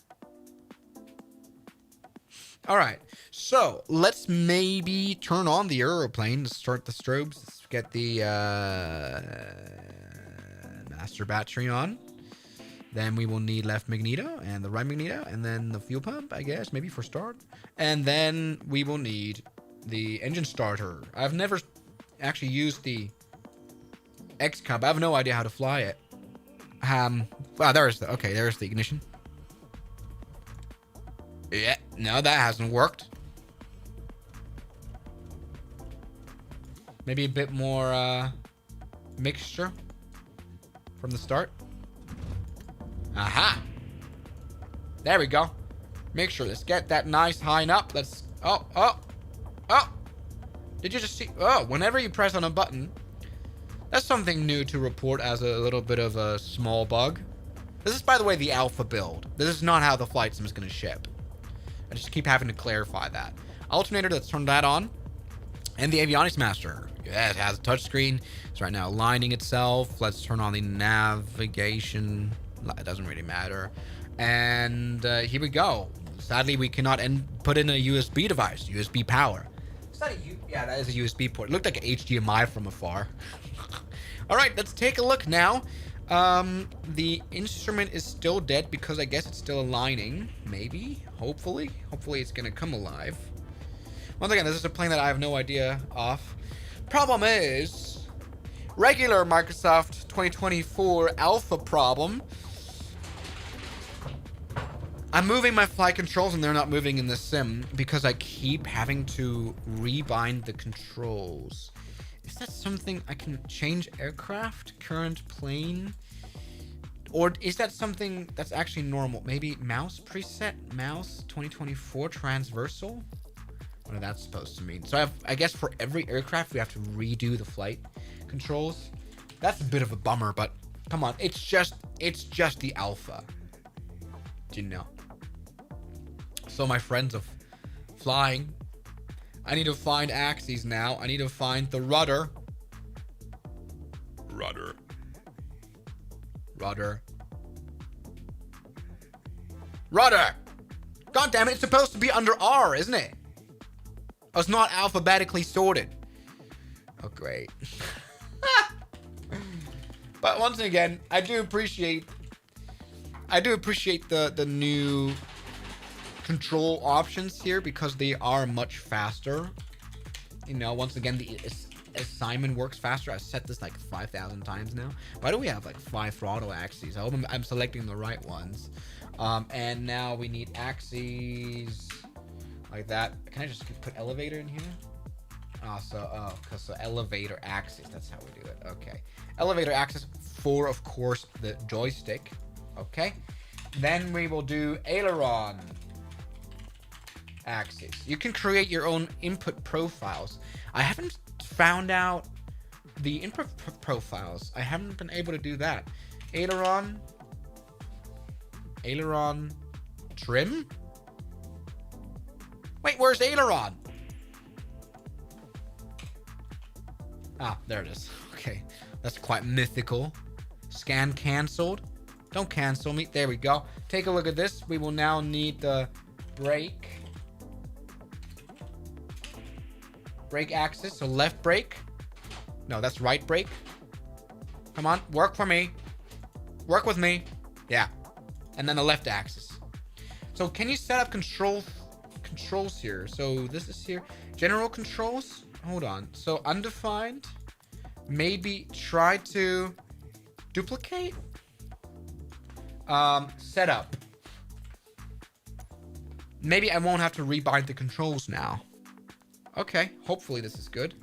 Speaker 1: All right. So let's maybe turn on the aeroplane to start the strobes. Let's get the master battery on. Then we will need left magneto and the right magneto, and then the fuel pump, I guess, maybe for start. And then we will need the engine starter. I've never actually used the X-Cub. I have no idea how to fly it. Wow, there's the ignition. Yeah, no, that hasn't worked. Maybe a bit more mixture from the start. Aha! There we go. Make sure, let's get that nice high and up. Let's, oh. Did you just see, whenever you press on a button, that's something new to report as a little bit of a small bug. This is, by the way, the alpha build. This is not how the flight sim is going to ship. I just keep having to clarify that. Alternator, let's turn that on. And the avionics master. Yeah, it has a touchscreen. It's right now aligning itself. Let's turn on the navigation. It doesn't really matter. And here we go. Sadly, we cannot put in a USB device. USB power. Is that yeah, that is a USB port. It looked like an HDMI from afar. All right, let's take a look now. The instrument is still dead because I guess it's still aligning. Maybe. Hopefully it's gonna come alive. Once again, this is a plane that I have no idea of. Problem is, regular Microsoft 2024 alpha problem. I'm moving my flight controls and they're not moving in the sim because I keep having to rebind the controls. Is that something I can change? Aircraft, current plane? Or is that something that's actually normal? Maybe mouse preset, mouse 2024 transversal? What is that supposed to mean? So I guess for every aircraft we have to redo the flight controls. That's a bit of a bummer, but come on, it's just the alpha. Do you know? So my friends of flying, I need to find axes now. I need to find the rudder. Rudder. God damn it, it's supposed to be under R, isn't it? Oh, it's not alphabetically sorted. Oh, great. But once again, I do appreciate the new control options here because they are much faster. You know, once again, the assignment works faster. I've set this like 5,000 times now. Why do we have like 5 throttle axes? I hope I'm selecting the right ones. And now we need axes like that. Can I just put elevator in here? So elevator axis. That's how we do it. Okay. Elevator axis for, of course, the joystick. Okay. Then we will do aileron axis. You can create your own input profiles. I haven't found out the input profiles. I haven't been able to do that. Aileron trim. Wait, where's aileron? Ah, there it is. Okay, that's quite mythical. Scan canceled. Don't cancel me. There we go. Take a look at this. We will now need the brake. Brake axis, so left brake. No, that's right brake. Come on, work for me. Work with me. Yeah. And then the left axis. So can you set up controls here? So this is here. General controls. Hold on. So undefined. Maybe try to duplicate. Setup. Maybe I won't have to rebind the controls now. Okay, hopefully this is good.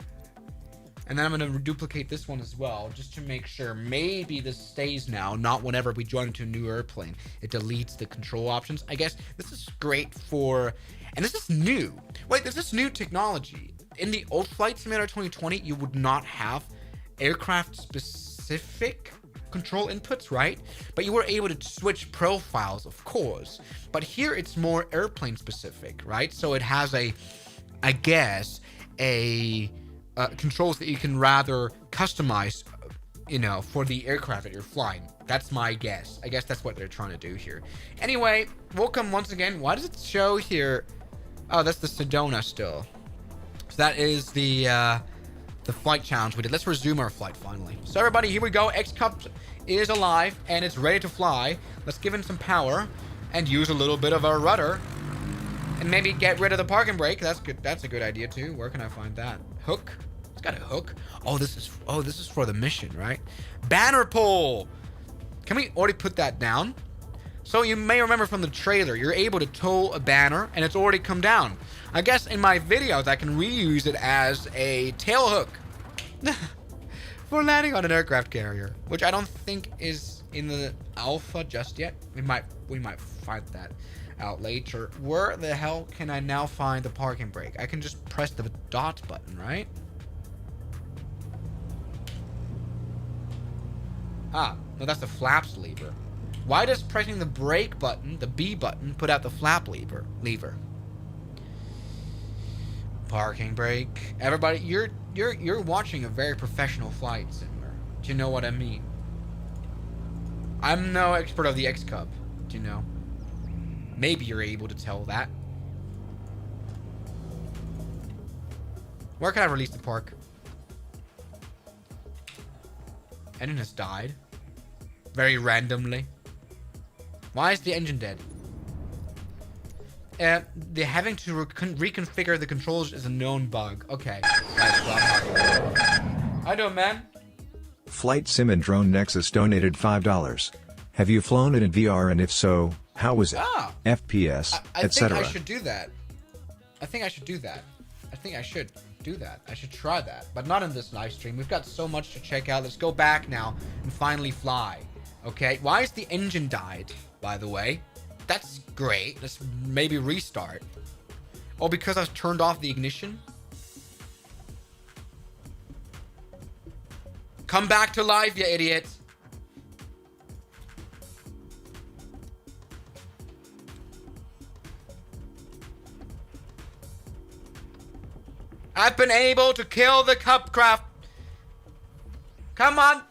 Speaker 1: And then I'm going to duplicate this one as well, just to make sure. Maybe this stays now, not whenever we join into a new airplane. It deletes the control options. I guess this is great for... And this is new. Wait, this is new technology. In the old Flight Simulator 2020, you would not have aircraft-specific control inputs, right? But you were able to switch profiles, of course. But here it's more airplane-specific, right? So it has a... I guess, controls that you can rather customize, you know, for the aircraft that you're flying. That's my guess. I guess that's what they're trying to do here. Anyway, welcome once again. Why does it show here? Oh, that's the Sedona still. So that is the flight challenge we did. Let's resume our flight finally. So everybody, here we go. X-Cup is alive and it's ready to fly. Let's give it some power and use a little bit of our rudder. And maybe get rid of the parking brake. That's good. That's a good idea too. Where can I find that? Hook. It's got a hook. Oh, this is for the mission, right? Banner pole. Can we already put that down? So you may remember from the trailer, you're able to tow a banner and it's already come down. I guess in my videos, I can reuse it as a tail hook for landing on an aircraft carrier, which I don't think is in the alpha just yet. We might find that out later. Where the hell can I now find the parking brake? I can just press the dot button, right? Ah, no, that's the flaps lever. Why does pressing the brake button, the B button, put out the flap lever? Parking brake. Everybody, you're watching a very professional flight simulator. Do you know what I mean? I'm no expert of the X-Cup. Do you know? Maybe you're able to tell that. Where can I release the park? Engine has died. Very randomly. Why is the engine dead? The having to reconfigure the controls is a known bug. Okay. How doing, man?
Speaker 2: Flight Sim and Drone Nexus donated $5. Have you flown it in VR, and if so, how was it? FPS, etc.
Speaker 1: I think I should do that. I should try that, but not in this live stream. We've got so much to check out. Let's go back now and finally fly. Okay, why is the engine died, by the way? That's great. Let's maybe restart. Oh, because I've turned off the ignition? Come back to life, you idiot. I've been able to kill the Cupcraft. Come on.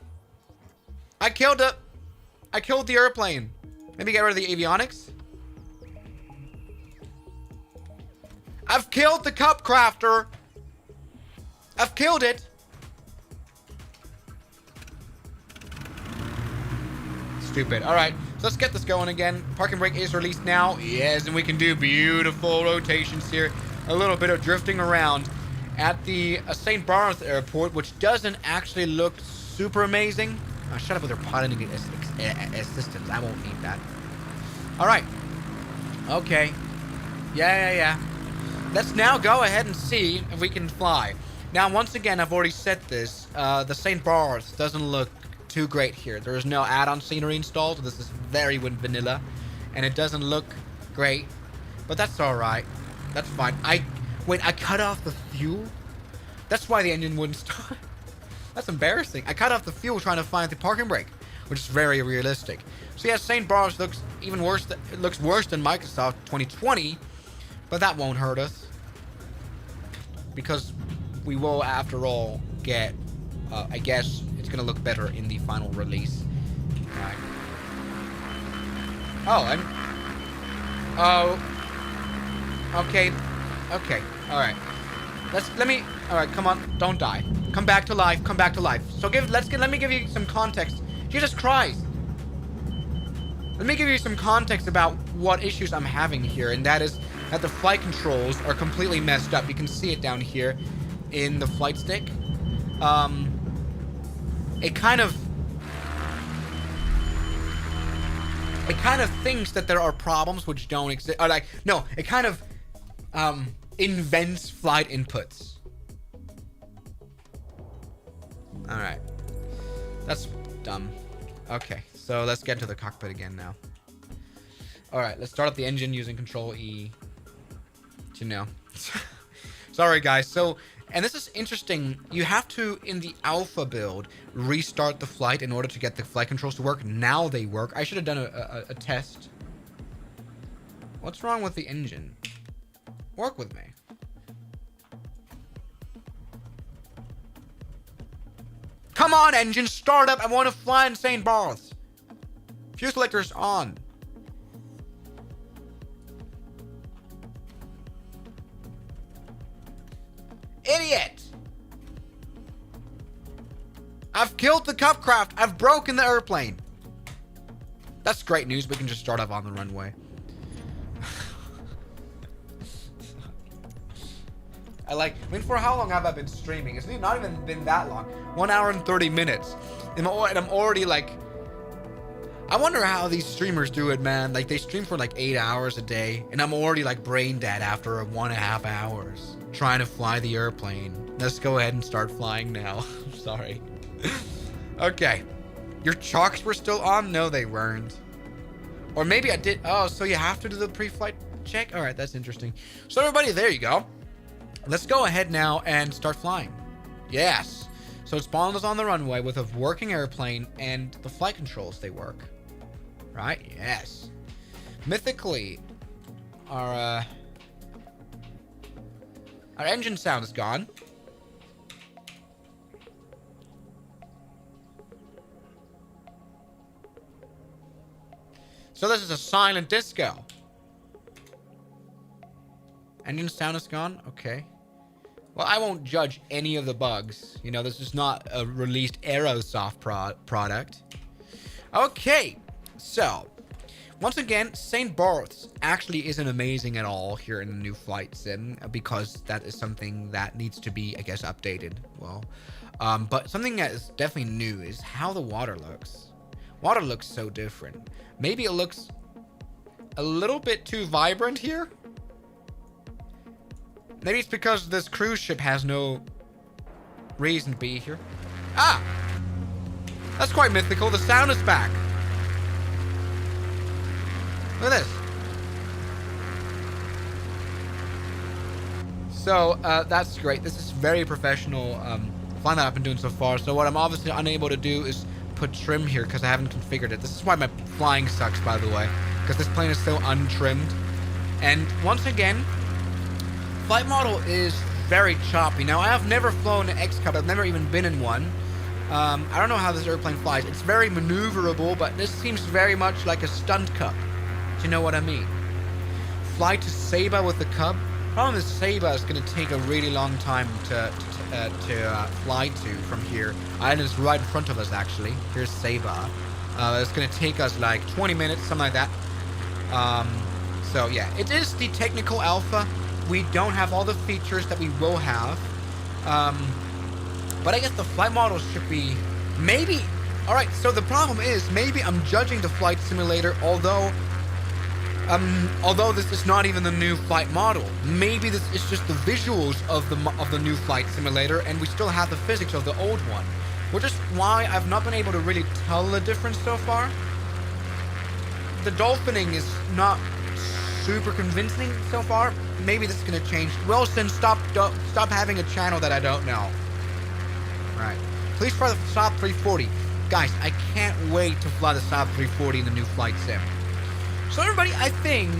Speaker 1: I killed the airplane. Maybe get rid of the avionics. I've killed the Cupcrafter. I've killed it. Stupid. All right, so let's get this going again. Parking brake is released now. Yes, and we can do beautiful rotations here. A little bit of drifting around at the St. Barth Airport, which doesn't actually look super amazing. Oh, shut up with your piloting assistance. I won't need that. All right. Okay. Yeah. Let's now go ahead and see if we can fly. Now, once again, I've already said this. The St. Barth doesn't look too great here. There is no add-on scenery installed. So this is very vanilla, and it doesn't look great. But that's all right. That's fine. Wait, I cut off the fuel? That's why the engine wouldn't start. That's embarrassing. I cut off the fuel trying to find the parking brake, which is very realistic. So yeah, St. Barth looks even worse. It looks worse than Microsoft 2020, but that won't hurt us because we will, after all, get I guess it's gonna look better in the final release. Right. Oh, and okay, all right. All right, come on, don't die. Come back to life. Come back to life. So let me give you some context. Jesus Christ. Let me give you some context about what issues I'm having here, and that is that the flight controls are completely messed up. You can see it down here in the flight stick. It kind of thinks that there are problems which don't exist. Or like, no, it kind of invents flight inputs. All right, that's dumb. Okay, so let's get to the cockpit again now. All right, let's start up the engine using Control E. You know, sorry guys. So, and this is interesting. You have to, in the alpha build, restart the flight in order to get the flight controls to work. Now they work. I should have done a test. What's wrong with the engine? Work with me. Come on, engine, start up. I want to fly in St. Barths. Fuel selector's on. Idiot! I've killed the Cupcraft. I've broken the airplane. That's great news. We can just start up on the runway. I mean, for how long have I been streaming? It's not even been that long. 1 hour and 30 minutes. And I'm already like... I wonder how these streamers do it, man. Like, they stream for like 8 hours a day. And I'm already like brain dead after 1.5 hours. Trying to fly the airplane. Let's go ahead and start flying now. Sorry. Okay. Your chalks were still on? No, they weren't. Or maybe I did. Oh, so you have to do the pre-flight check? All right, that's interesting. So everybody, there you go. Let's go ahead now and start flying. Yes. So it spawned us on the runway with a working airplane and the flight controls, they work. Right? Yes. Mythically, our engine sound is gone. So this is a silent disco. Engine sound is gone? Okay. Well, I won't judge any of the bugs. You know, this is not a released Aerosoft product. Okay. So, once again, St. Barths actually isn't amazing at all here in the new flight sim, because that is something that needs to be, I guess, updated. Well, but something that is definitely new is how the water looks. Water looks so different. Maybe it looks a little bit too vibrant here. Maybe it's because this cruise ship has no reason to be here. Ah! That's quite mythical. The sound is back. Look at this. So, that's great. This is very professional flying that I've been doing so far. So what I'm obviously unable to do is put trim here because I haven't configured it. This is why my flying sucks, by the way, because this plane is so untrimmed. And once again, flight model is very choppy. Now, I have never flown an X-Cup. I've never even been in one. I don't know how this airplane flies. It's very maneuverable, but this seems very much like a stunt Cup. Do you know what I mean? Fly to Saba with the Cub. Problem is, Saba is going to take a really long time to fly to from here. And it's right in front of us, actually. Here's Saba. It's going to take us like 20 minutes, something like that. So yeah, it is the technical alpha. We don't have all the features that we will have. But I guess the flight model should be maybe... Alright, so the problem is maybe I'm judging the flight simulator, although this is not even the new flight model. Maybe this is just the visuals of the new flight simulator, and we still have the physics of the old one. Which is why I've not been able to really tell the difference so far. The dolphining is not super convincing so far. Maybe this is gonna change. Wilson, stop having a channel that I don't know. Right. Please try the Saab 340. Guys, I can't wait to fly the Saab 340 in the new flight sim. So everybody, I think,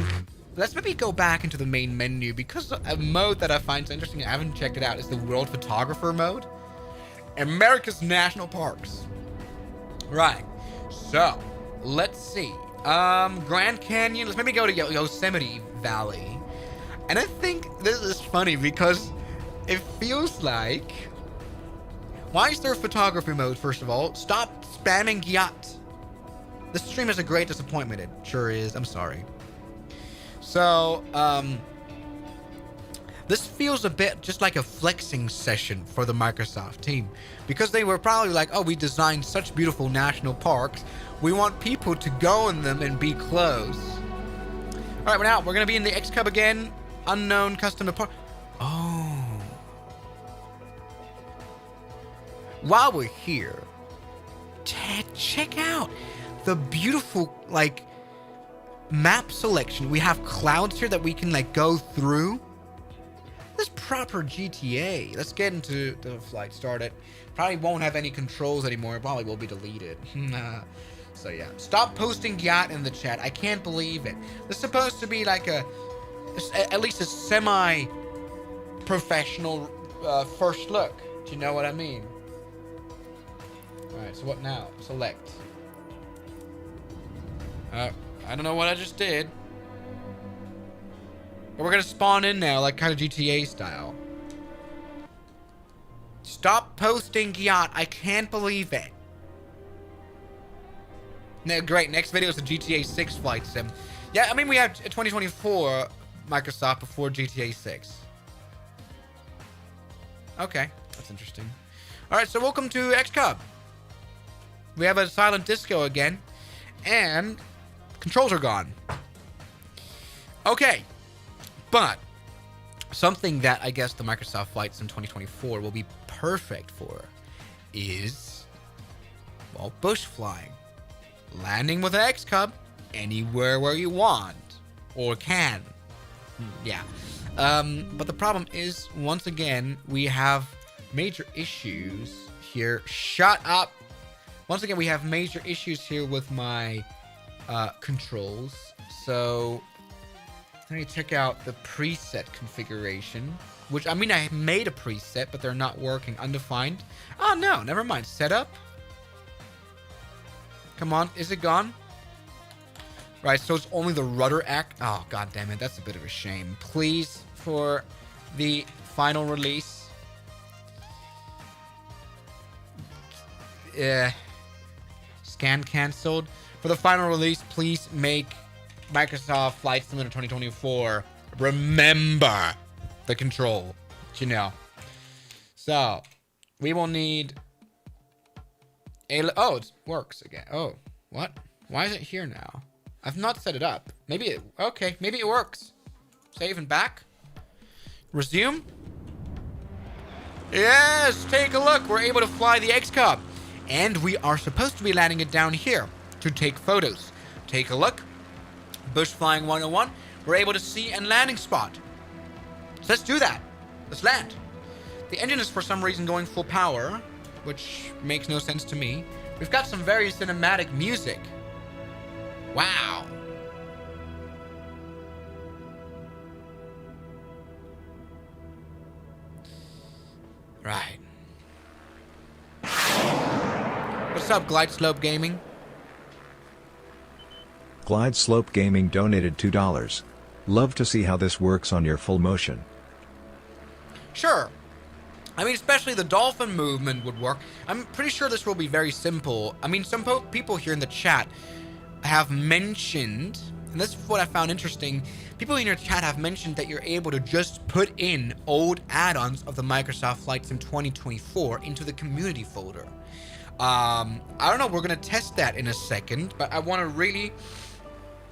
Speaker 1: let's maybe go back into the main menu, because a mode that I find so interesting, I haven't checked it out, is the World Photographer mode. America's national parks. Right. So, let's see. Grand Canyon. Let's maybe go to Yosemite Valley. And I think this is funny because it feels like... Why is there photography mode, first of all? Stop spamming Gyat. This stream is a great disappointment. It sure is. I'm sorry. So, this feels a bit just like a flexing session for the Microsoft team. Because they were probably like, oh, we designed such beautiful national parks. We want people to go in them and be close. Alright, we're out. We're going to be in the X-Cub again. Unknown custom park. Oh. While we're here, check out the beautiful, like, map selection. We have clouds here that we can, like, go through. This proper GTA. Let's get into the flight. Start it. Probably won't have any controls anymore. It probably will be deleted. So yeah. Stop posting Gyat in the chat. I can't believe it. This is supposed to be like at least a semi-professional first look. Do you know what I mean? Alright, so what now? Select. I don't know what I just did. But we're gonna spawn in now, like kind of GTA style. Stop posting Gyat. I can't believe it. No, great. Next video is the GTA 6 flight sim. Yeah, I mean, we have 2024 Microsoft before GTA 6. Okay, that's interesting. Alright, so welcome to X-Cub. We have a silent disco again. And controls are gone. Okay. But something that I guess the Microsoft Flight Sim 2024 will be perfect for is, well, bush flying. Landing with an X-Cub anywhere where you want. Or can. Yeah. But the problem is, once again, we have major issues here. Shut up! Once again, we have major issues here with my controls. So let me check out the preset configuration. Which, I mean, I made a preset, but they're not working. Undefined. Oh, no. Never mind. Setup. Come on. Is it gone? Right, so it's only the rudder act. Oh, god damn it. That's a bit of a shame. Please, for the final release. Scan canceled. For the final release, please make Microsoft Flight Simulator 2024 remember the control. You know. So, we will need a... Oh, it works again. Oh, what? Why is it here now? I've not set it up. Maybe it... Okay, maybe it works. Save and back. Resume. Yes, take a look. We're able to fly the X-Cub. And we are supposed to be landing it down here to take photos. Take a look. Bush Flying 101. We're able to see and landing spot. So let's do that. Let's land. The engine is for some reason going full power, which makes no sense to me. We've got some very cinematic music. Wow. Right. What's up, Glide Slope Gaming?
Speaker 2: Glide Slope Gaming donated $2. Love to see how this works on your full motion.
Speaker 1: Sure. I mean, especially the dolphin movement would work. I'm pretty sure this will be very simple. I mean, some people here in the chat have mentioned, and this is what I found interesting, people in your chat have mentioned that you're able to just put in old add-ons of the Microsoft Flight Sim 2024 into the community folder. I don't know, we're going to test that in a second, but I want to really,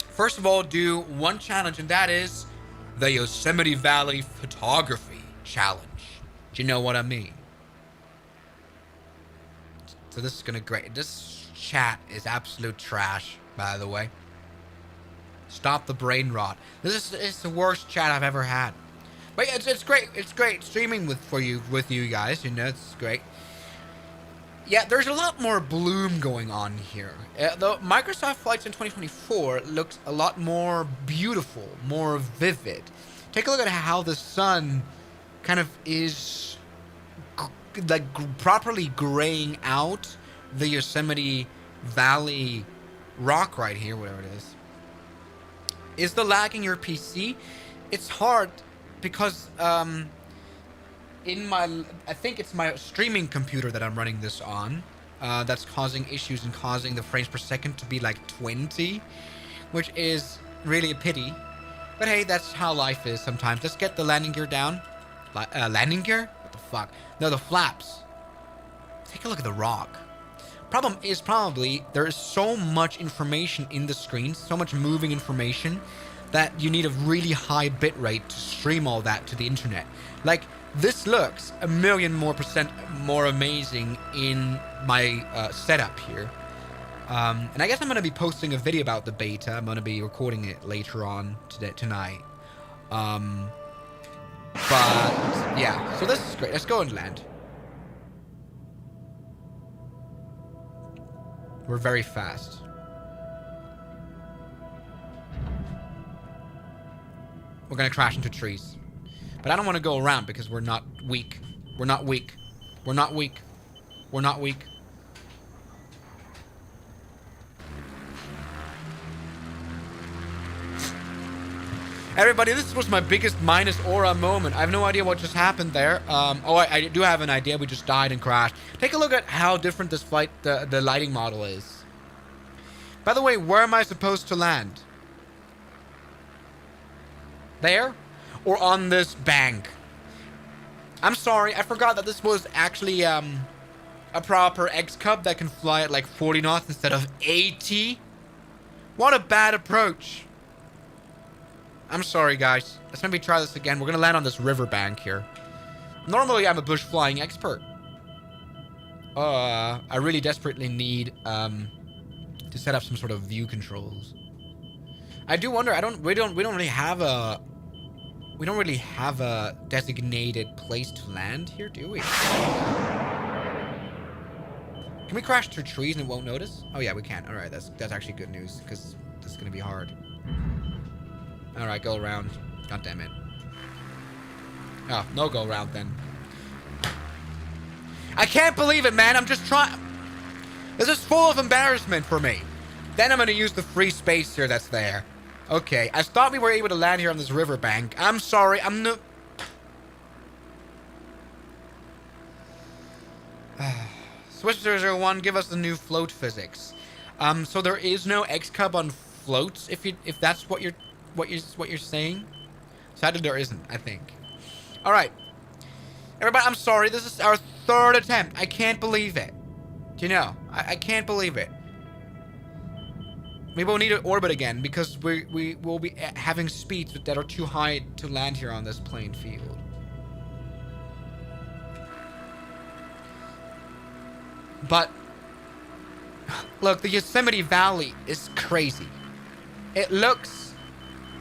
Speaker 1: first of all, do one challenge, and that is the Yosemite Valley Photography Challenge. Do you know what I mean? So this is going to great. This chat is absolute trash, by the way. Stop the brain rot. This is the worst chat I've ever had. But yeah, it's great. It's great streaming with you guys. You know, it's great. Yeah, there's a lot more bloom going on here. The Microsoft Flight Sim 2024 looks a lot more beautiful, more vivid. Take a look at how the sun kind of is properly graying out the Yosemite Valley rock right here, whatever it is. Is the lag in your PC? It's hard because I think it's my streaming computer that I'm running this on that's causing issues and causing the frames per second to be like 20, which is really a pity. But hey, that's how life is sometimes. Let's get the landing gear down. Landing gear? What the fuck? No, the flaps. Take a look at the rock. Problem is probably there is so much information in the screen, so much moving information, that you need a really high bit rate to stream all that to the internet. Like, this looks 1,000,000% more amazing in my setup here. And I guess I'm going to be posting a video about the beta. I'm going to be recording it later on tonight. But, yeah. So this is great. Let's go and land. We're very fast. We're going to crash into trees. But I don't want to go around because we're not weak. We're not weak. We're not weak. We're not weak. Everybody, this was my biggest minus aura moment. I have no idea what just happened there. I do have an idea. We just died and crashed. Take a look at how different this flight, the lighting model is. By the way, where am I supposed to land? There? Or on this bank? I'm sorry, I forgot that this was actually a proper X-Cub that can fly at like 40 knots instead of 80. What a bad approach. I'm sorry, guys. Let's maybe try this again. We're going to land on this riverbank here. Normally, I'm a bush flying expert. I really desperately need to set up some sort of view controls. I do wonder. We don't really have a designated place to land here, do we? Can we crash through trees and it won't notice? Oh yeah, we can. All right, that's actually good news because this is gonna be hard. All right, go around. God damn it. Oh, no go around then. I can't believe it, man. I'm just trying. This is full of embarrassment for me. Then I'm gonna use the free space here that's there. Okay, I thought we were able to land here on this riverbank. I'm sorry, I'm no... Swiss001, give us the new float physics. So there is no X-Cub on floats, if that's what you're saying. Sadly, there isn't, I think. All right, everybody, I'm sorry. This is our third attempt. I can't believe it. Do you know? I can't believe it. We will need to orbit again because we will be having speeds that are too high to land here on this plain field. But look, the Yosemite Valley is crazy. It looks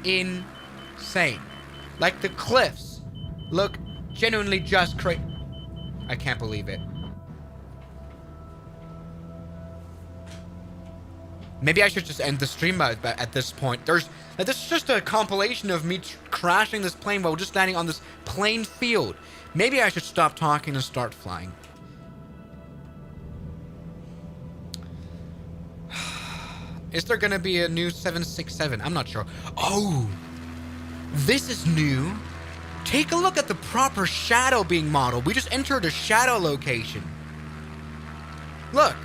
Speaker 1: insane. Like the cliffs look genuinely just crazy. I can't believe it. Maybe I should just end the stream at this point. This is just a compilation of me crashing this plane while just landing on this plain field. Maybe I should stop talking and start flying. Is there going to be a new 767? I'm not sure. Oh, this is new. Take a look at the proper shadow being modeled. We just entered a shadow location. Look.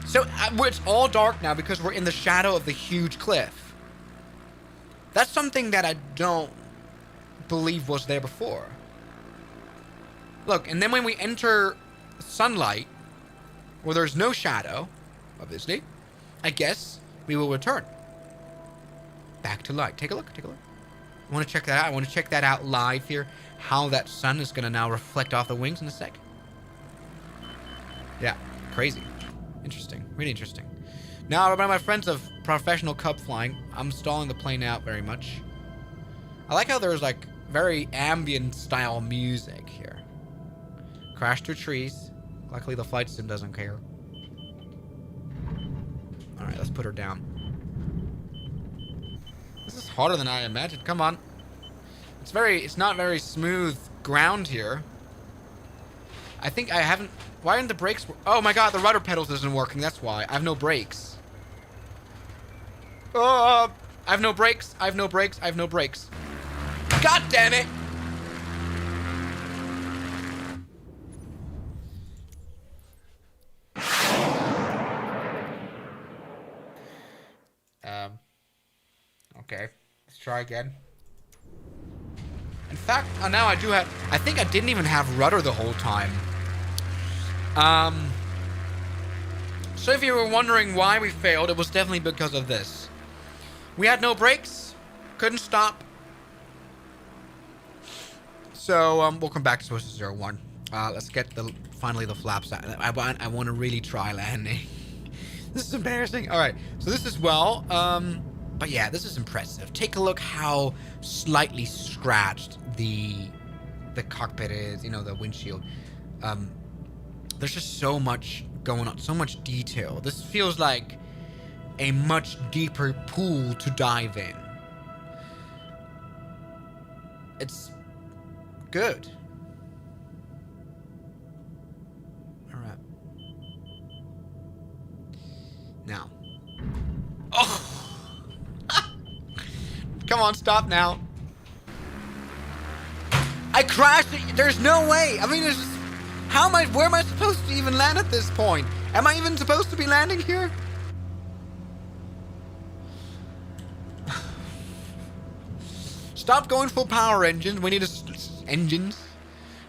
Speaker 1: So it's all dark now because we're in the shadow of the huge cliff. That's something that I don't believe was there before. Look, and then when we enter sunlight, where there's no shadow, obviously, I guess we will return back to light. Take a look, take a look. I want to check that out. I want to check that out live here, how that sun is going to now reflect off the wings in a sec. Yeah, crazy. Interesting. Really interesting. Now, one of my friends of professional cub flying, I'm stalling the plane out very much. I like how there's like very ambient style music here. Crash through trees. Luckily, the flight sim doesn't care. All right, let's put her down. This is harder than I imagined. Come on. It's not very smooth ground here. I think I haven't... Why aren't the brakes... Oh my god, the rudder pedals isn't working. That's why. I have no brakes. I have no brakes. I have no brakes. I have no brakes. God damn it! Okay. Let's try again. In fact, now I do have... I think I didn't even have rudder the whole time. So if you were wondering why we failed, it was definitely because of this. We had no brakes. Couldn't stop. So, welcome back to Swiss001. Let's get finally the flaps out. I want to really try landing. This is embarrassing. Alright, so this is well. But yeah, this is impressive. Take a look how slightly scratched the cockpit is, you know, the windshield. There's just so much going on, so much detail. This feels like a much deeper pool to dive in. It's good. Alright. Now. Oh! Come on, stop now. I crashed. There's no way. I mean, there's just, where am I supposed to even land at this point? Am I even supposed to be landing here? Stop going full power engines. We need engines.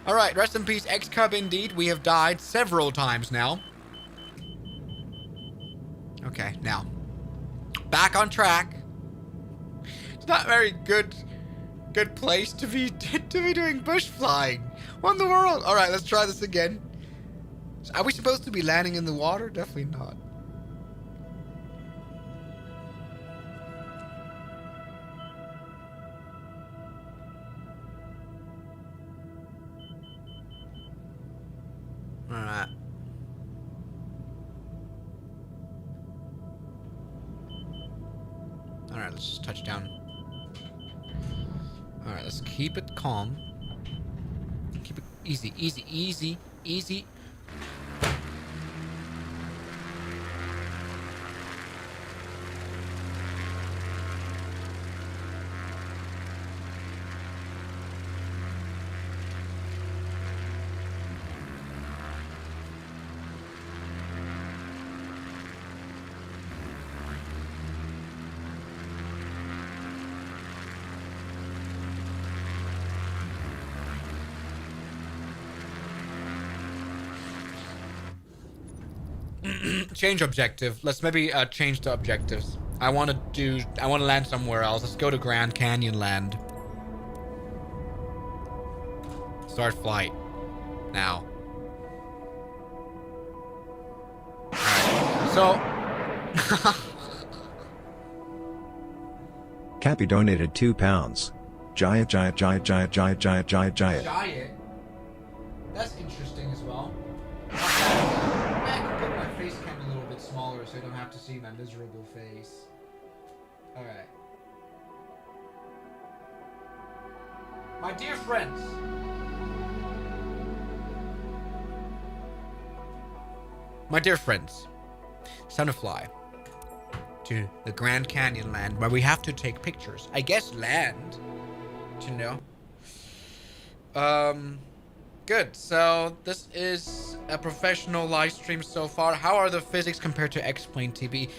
Speaker 1: All right, rest in peace, X-Cub indeed. We have died several times now. Okay, now. Back on track. It's not a very good place to be doing bush flying. What in the world? All right, let's try this again. Are we supposed to be landing in the water? Definitely not. All right. All right, let's just touch down. All right, let's keep it calm. Keep it easy, easy, easy, easy. Change objective. Let's maybe change the objectives. I want to land somewhere else. Let's go to Grand Canyon land. Start flight. Now. Alright. So
Speaker 2: Cappy donated £2. Giant.
Speaker 1: Giant? That's interesting as well. I can put my face cam a little bit smaller so I don't have to see my miserable face. Alright. My dear friends. My dear friends. It's time to fly to the Grand Canyon land where we have to take pictures. I guess land. To know. Good. So this is a professional live stream so far. How are the physics compared to X-Plane TV?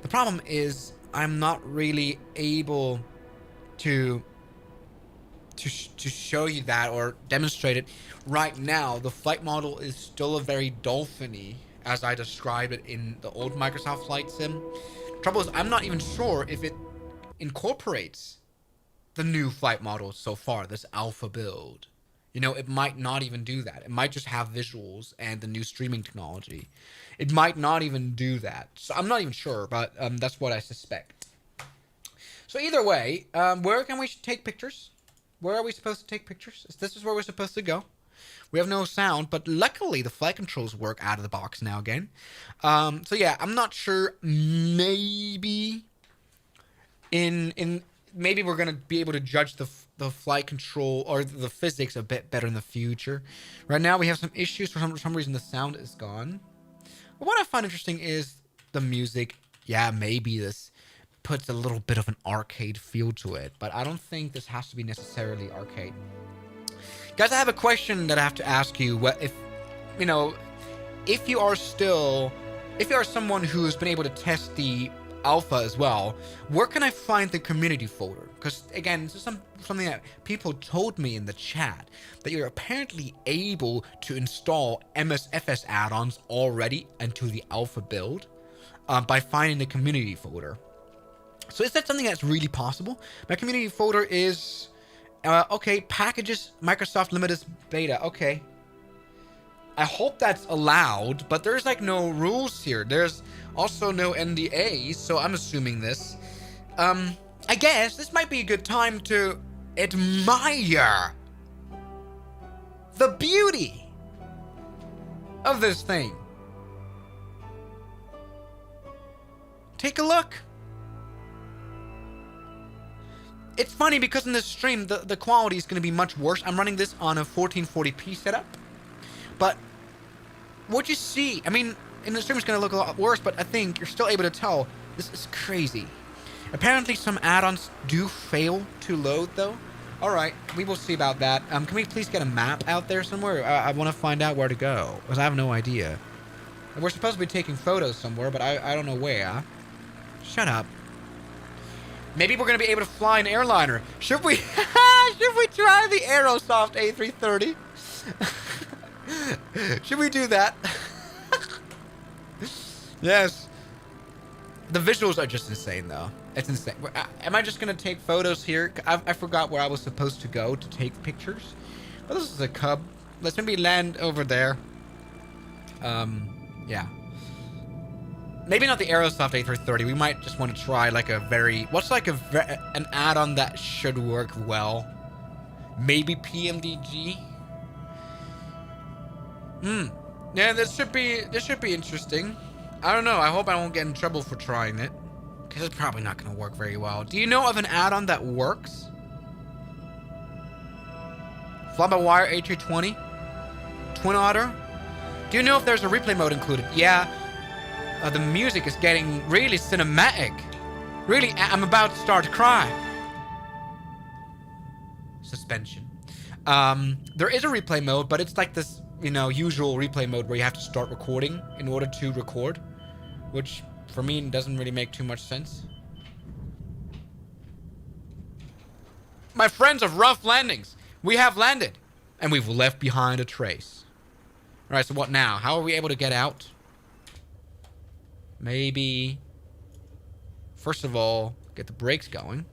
Speaker 1: The problem is I'm not really able to show you that or demonstrate it right now. The flight model is still a very dolphin-y as I described it in the old Microsoft Flight Sim. Trouble is I'm not even sure if it incorporates the new flight model so far, this alpha build. You know, it might not even do that. It might just have visuals and the new streaming technology. It might not even do that. So I'm not even sure, but that's what I suspect. So either way, where can we take pictures? Where are we supposed to take pictures? This is where we're supposed to go. We have no sound, but luckily the flight controls work out of the box now again. So yeah, I'm not sure. Maybe maybe we're gonna be able to judge the flight control or the physics a bit better in the future. Right now we have some issues. For some reason the sound is gone. But what I find interesting is the music. Yeah, maybe this puts a little bit of an arcade feel to it, but I don't think this has to be necessarily arcade. Guys, I have a question that I have to ask you. What if, you know, if you are someone who's been able to test the alpha as well, where can I find the community folder? Because again, this is something that people told me in the chat, that you're apparently able to install MSFS add-ons already into the alpha build by finding the community folder. So is that something that's really possible? My community folder is okay, packages, Microsoft Limited Beta. Okay, I hope that's allowed, but there's like no rules here. There's also no NDAs, so I'm assuming this. I guess this might be a good time to admire the beauty of this thing. Take a look. It's funny because in this stream, the quality is going to be much worse. I'm running this on a 1440p setup. But what you see, I mean, in the stream it's going to look a lot worse, but I think you're still able to tell this is crazy. Apparently some add-ons do fail to load though. Alright, we will see about that. Can we please get a map out there somewhere? I want to find out where to go, because I have no idea. We're supposed to be taking photos somewhere, but I don't know where. Shut up. Maybe we're going to be able to fly an airliner. Should we should we try the Aerosoft A330? Should we do that? Yes. The visuals are just insane, though. It's insane. Am I just going to take photos here? I forgot where I was supposed to go to take pictures. Well, this is a Cub. Let's maybe land over there. Yeah. Maybe not the Aerosoft A330. We might just want to try like a very... What's like an add-on that should work well? Maybe PMDG? Yeah, this should be interesting. I don't know. I hope I won't get in trouble for trying it, because it's probably not going to work very well. Do you know of an add-on that works? Fly-by-wire A320? Twin Otter? Do you know if there's a replay mode included? Yeah. The music is getting really cinematic. Really, I'm about to start to cry. Suspension. There is a replay mode, but it's like this, you know, usual replay mode where you have to start recording in order to record, which for me doesn't really make too much sense. My friends of Rough Landings, we have landed, and we've left behind a trace. All right, so what now? How are we able to get out? Maybe, first of all, get the brakes going,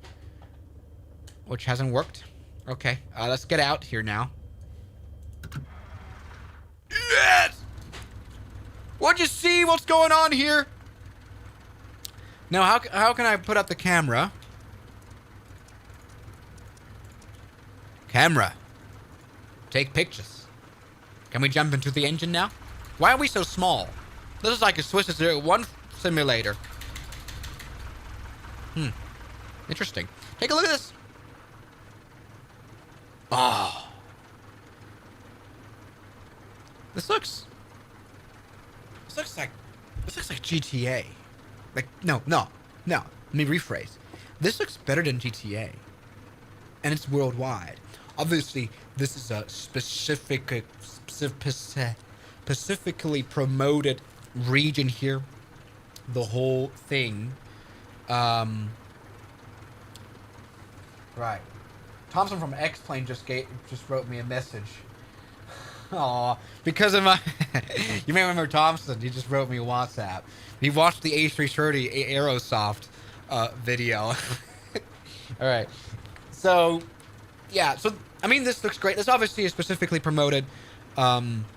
Speaker 1: which hasn't worked. Okay, let's get out here now. Yes! What'd you see? What's going on here? Now, how can I put up the camera? Camera. Take pictures. Can we jump into the engine now? Why are we so small? This is like a Swiss001 simulator. Interesting. Take a look at this. Oh. This looks like GTA. Like, no. Let me rephrase. This looks better than GTA. And it's worldwide. Obviously, this is a specifically promoted region here. The whole thing. Right. Thompson from X-Plane just wrote me a message. Aw, because of my... You may remember Thompson. He just wrote me a WhatsApp. He watched the A330 Aerosoft video. Alright. So, yeah. So, I mean, this looks great. This obviously is specifically promoted thing.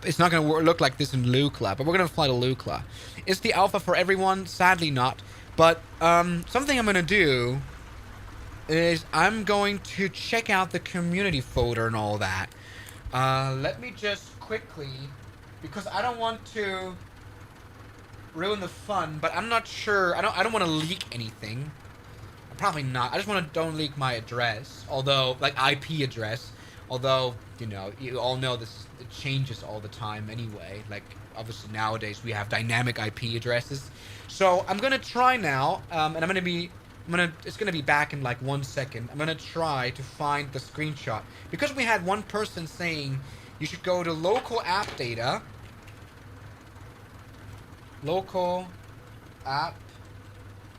Speaker 1: It's not going to look like this in Lukla, but we're going to fly to Lukla. Is the alpha for everyone? Sadly not. But something I'm going to do is I'm going to check out the community folder and all that. Let me just quickly, because I don't want to ruin the fun, but I'm not sure. I don't want to leak anything. Probably not. I just want to don't leak my address. Although, like, IP address. Although, you know, you all know this, it changes all the time anyway. Like, obviously nowadays we have dynamic IP addresses. So I'm gonna try now, and it's gonna be back in like 1 second. I'm gonna try to find the screenshot because we had one person saying you should go to local app data. Local app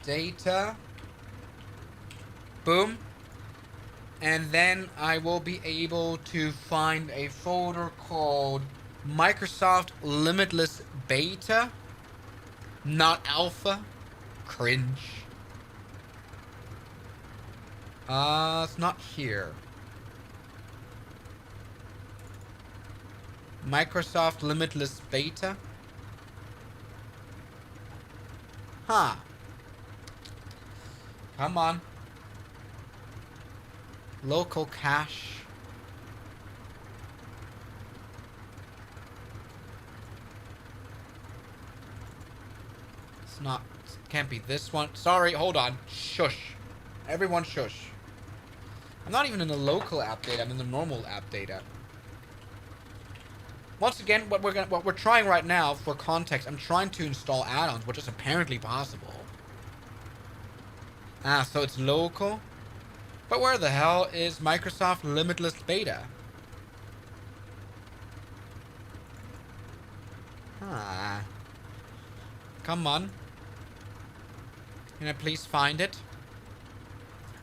Speaker 1: data. Boom. And then I will be able to find a folder called Microsoft Limitless Beta. Not Alpha. Cringe. It's not here. Microsoft Limitless Beta. Huh. Come on. Local cache. It's not. Can't be this one. Sorry, hold on. Shush. Everyone shush. I'm not even in the local app data. I'm in the normal app data. Once again, what we're trying right now, for context, I'm trying to install add-ons, which is apparently possible. Ah, so it's local. But where the hell is Microsoft Limitless Beta? Ah. Come on. Can I please find it?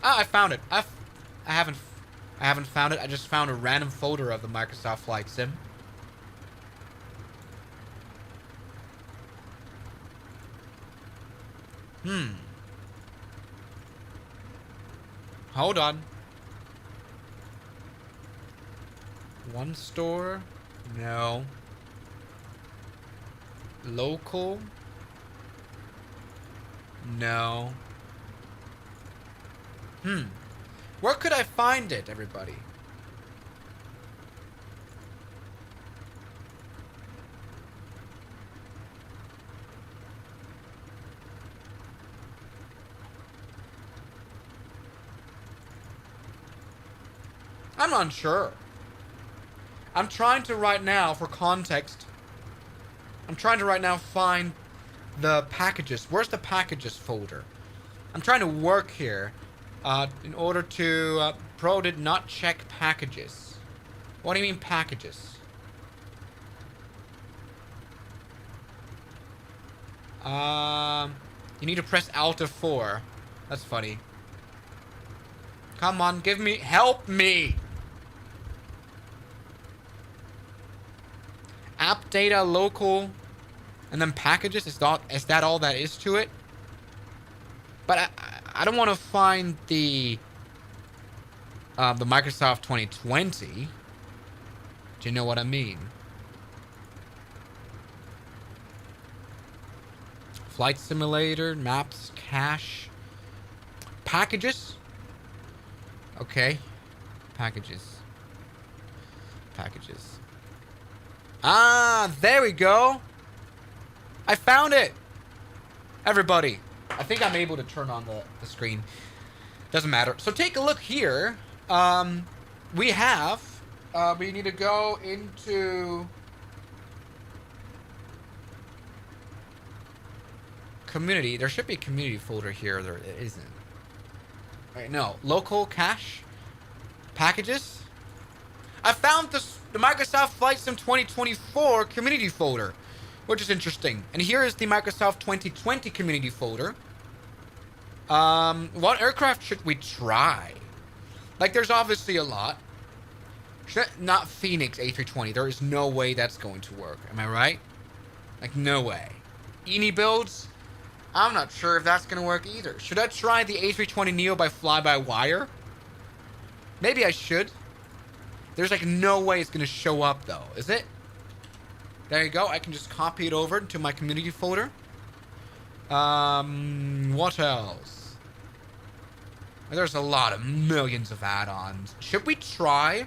Speaker 1: Ah, I found it. I haven't found it. I just found a random folder of the Microsoft Flight Sim. Hold on. One store? No. Local? No. Where could I find it, everybody? I'm unsure. I'm trying to right now, for context, I'm trying to right now find the packages. Where's the packages folder? I'm trying to work here in order to... Pro did not check packages. What do you mean packages? You need to press Alt F4. That's funny. Come on, give me... Help me! App data, local, and then packages. Is that all that is to it? But I don't want to find the Microsoft 2020. Do you know what I mean? Flight simulator, maps, cache, packages. Okay, packages. Ah, there we go. I found it. Everybody, I think I'm able to turn on the screen. Doesn't matter. So take a look here. We need to go into community. There should be a community folder here. There isn't. Right, no. Local cache. Packages. I found the Microsoft Flight Sim 2024 community folder, which is interesting. And here is the Microsoft 2020 community folder. What aircraft should we try? Like, there's obviously a lot. Not Phoenix A320. There is no way that's going to work. Am I right? Like, no way. Eni builds? I'm not sure if that's going to work either. Should I try the A320neo by fly-by-wire? Maybe I should. There's like no way it's going to show up though, is it? There you go. I can just copy it over to my community folder. What else? There's a lot of millions of add-ons. Should we try?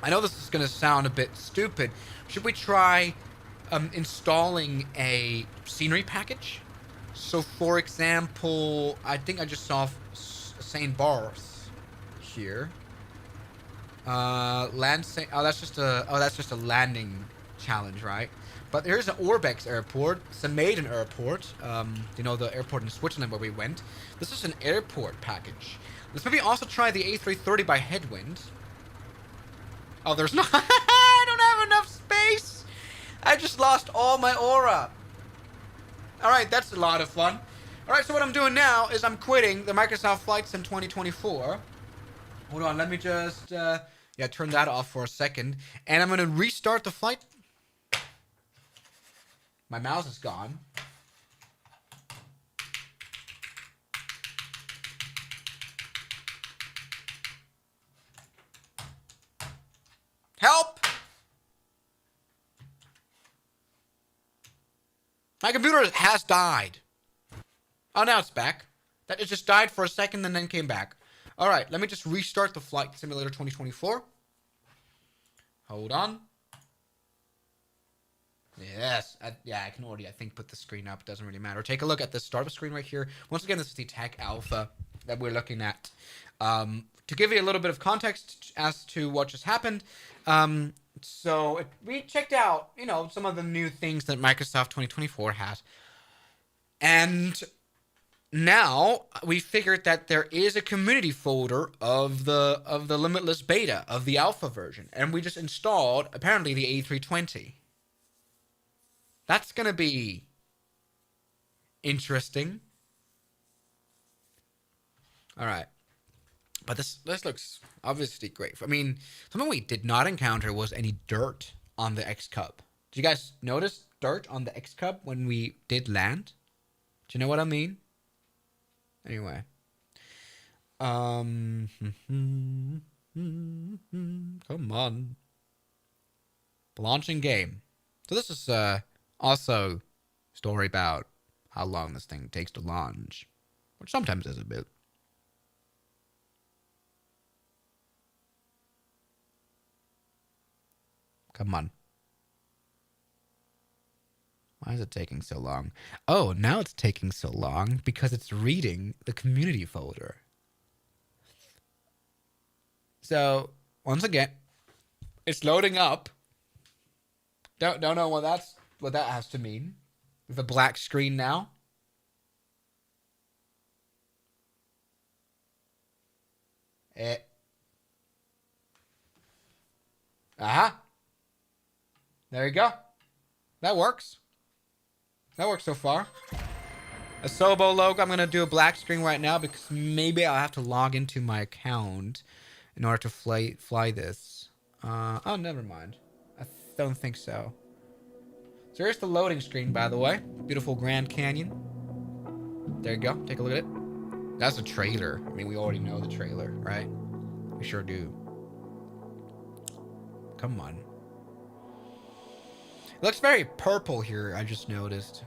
Speaker 1: I know this is going to sound a bit stupid. Should we try installing a scenery package? So for example, I think I just saw St. Barth here. Land St. Oh, that's just a landing challenge, right? But here's an Orbex airport, St. airport. You know, the airport in Switzerland where we went. This is an airport package. Let's maybe also try the A330 by Headwind. Oh, there's not. I don't have enough space. I just lost all my aura. All right, that's a lot of fun. All right, so what I'm doing now is I'm quitting the Microsoft Flight Sim 2024. Hold on, let me just turn that off for a second, and I'm gonna restart the flight. My mouse is gone. Help! My computer has died. Oh, now it's back. That it just died for a second and then came back. All right, let me just restart the Flight Simulator 2024. Hold on. Yes. I can already, I think, put the screen up. Doesn't really matter. Take a look at the start of the screen right here. Once again, this is the Tech Alpha that we're looking at. To give you a little bit of context as to what just happened, we checked out, you know, some of the new things that Microsoft 2024 has. And now we figured that there is a community folder of the Limitless beta, of the alpha version. And we just installed, apparently, the A320. That's going to be interesting. All right. But this looks obviously great. I mean, something we did not encounter was any dirt on the X-Cub. Did you guys notice dirt on the X-Cub when we did land? Do you know what I mean? Anyway. Come on. Launching game. So this is also a story about how long this thing takes to launch. Which sometimes is a bit. Come on. Why is it taking so long? Oh, now it's taking so long because it's reading the community folder. So, once again, it's loading up. Don't know what that has to mean. With a black screen now. Aha. There you go. That works. That works so far. A Sobo logo. I'm going to do a black screen right now because maybe I'll have to log into my account in order to fly this. Oh, never mind. I don't think so. So here's the loading screen, by the way. Beautiful Grand Canyon. There you go. Take a look at it. That's a trailer. I mean, we already know the trailer, right? We sure do. Come on. It looks very purple here, I just noticed.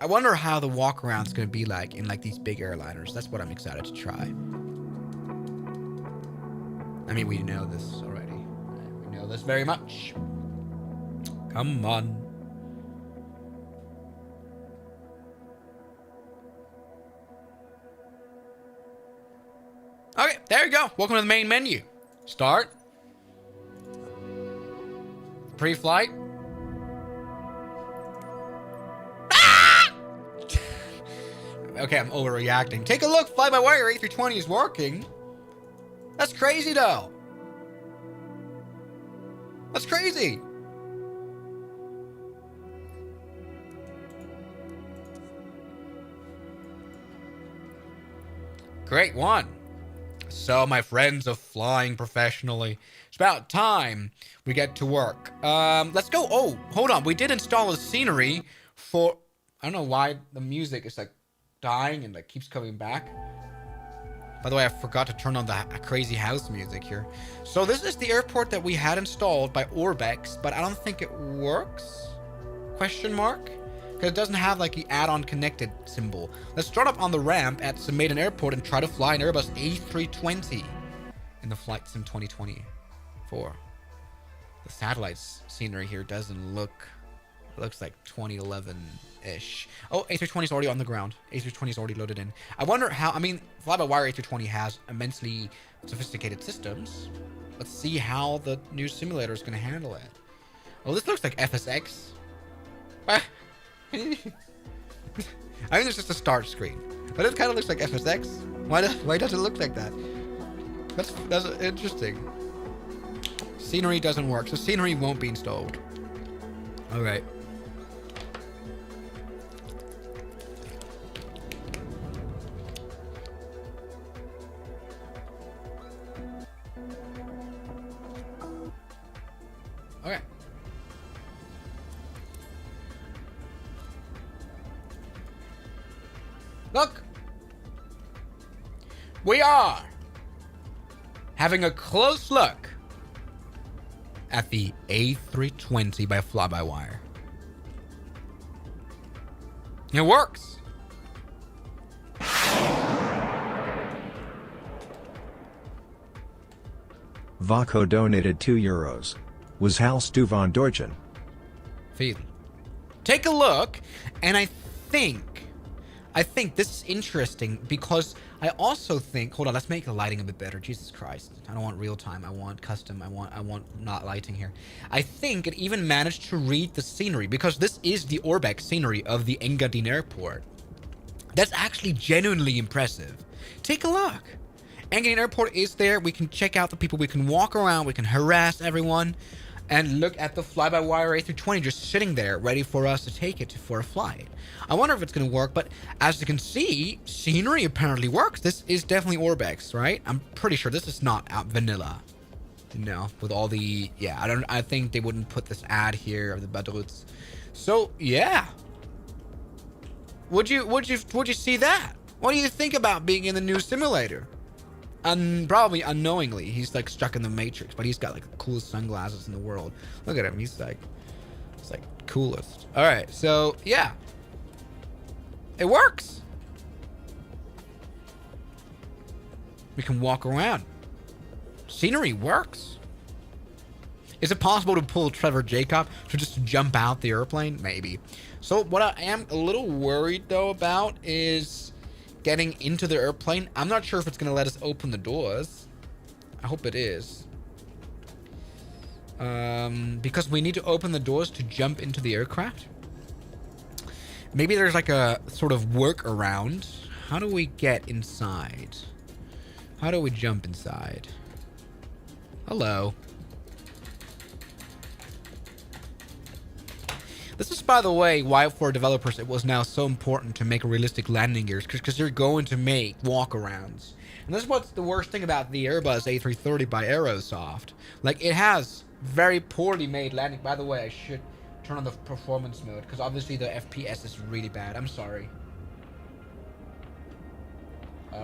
Speaker 1: I wonder how the walk around's gonna be like in like these big airliners. That's what I'm excited to try. I mean, we know this already. We know this very much. Come on. Okay, there you go. Welcome to the main menu. Start. Pre-flight. Okay, I'm overreacting. Take a look. Fly-by-wire A320 is working. That's crazy, though. That's crazy. Great one. So, my friends of flying professionally, it's about time we get to work. Let's go. Oh, hold on. We did install a scenery for... I don't know why the music is like dying and like keeps coming back. By the way, I forgot to turn on the crazy house music here. So this is the airport that we had installed by Orbex, but I don't think it works? Question mark? Because it doesn't have like the add-on connected symbol. Let's start up on the ramp at St. Airport and try to fly an Airbus A320 in the Flight Sim 2024. The satellite scenery here doesn't look looks like 2011-ish. Oh, A320 is already on the ground. A320 is already loaded in. I wonder how, I mean, fly-by-wire A320 has immensely sophisticated systems. Let's see how the new simulator is going to handle it. Oh, this looks like FSX. I mean, it's just a start screen. But it kind of looks like FSX. Why does it look like that? That's interesting. Scenery doesn't work, so scenery won't be installed. All right. Okay. Look. We are having a close look at the A320 by fly-by-wire. It works.
Speaker 2: Vaco donated €2. Was Hals du von Deutschen?
Speaker 1: Feel. Take a look, and I think this is interesting because I also think, hold on, let's make the lighting a bit better. Jesus Christ. I don't want real time. I want custom. I want not lighting here. I think it even managed to read the scenery because this is the Orbeck scenery of the Engadin Airport. That's actually genuinely impressive. Take a look. Engadin Airport is there. We can check out the people. We can walk around. We can harass everyone. And look at the fly-by-wire A320 just sitting there ready for us to take it for a flight. I wonder if it's going to work, but as you can see, scenery apparently works. This is definitely Orbex, right? I'm pretty sure this is not out vanilla. No, with all the, yeah, I think they wouldn't put this ad here of the Badruts. So, yeah. Would you see that? What do you think about being in the new simulator? And probably unknowingly, he's like stuck in the Matrix, but he's got like the coolest sunglasses in the world. Look at him, he's like coolest. All right, so yeah, it works. We can walk around. Scenery works. Is it possible to pull Trevor Jacob to just jump out the airplane? Maybe. So what I am a little worried though about is getting into the airplane. I'm not sure if it's going to let us open the doors. I hope it is. Because we need to open the doors to jump into the aircraft. Maybe there's like a sort of workaround. How do we get inside? How do we jump inside? Hello. This is, by the way, why for developers it was now so important to make realistic landing gears, because you're going to make walkarounds. And this is what's the worst thing about the Airbus A330 by Aerosoft. Like, it has very poorly made landing. By the way, I should turn on the performance mode, because obviously the FPS is really bad. I'm sorry.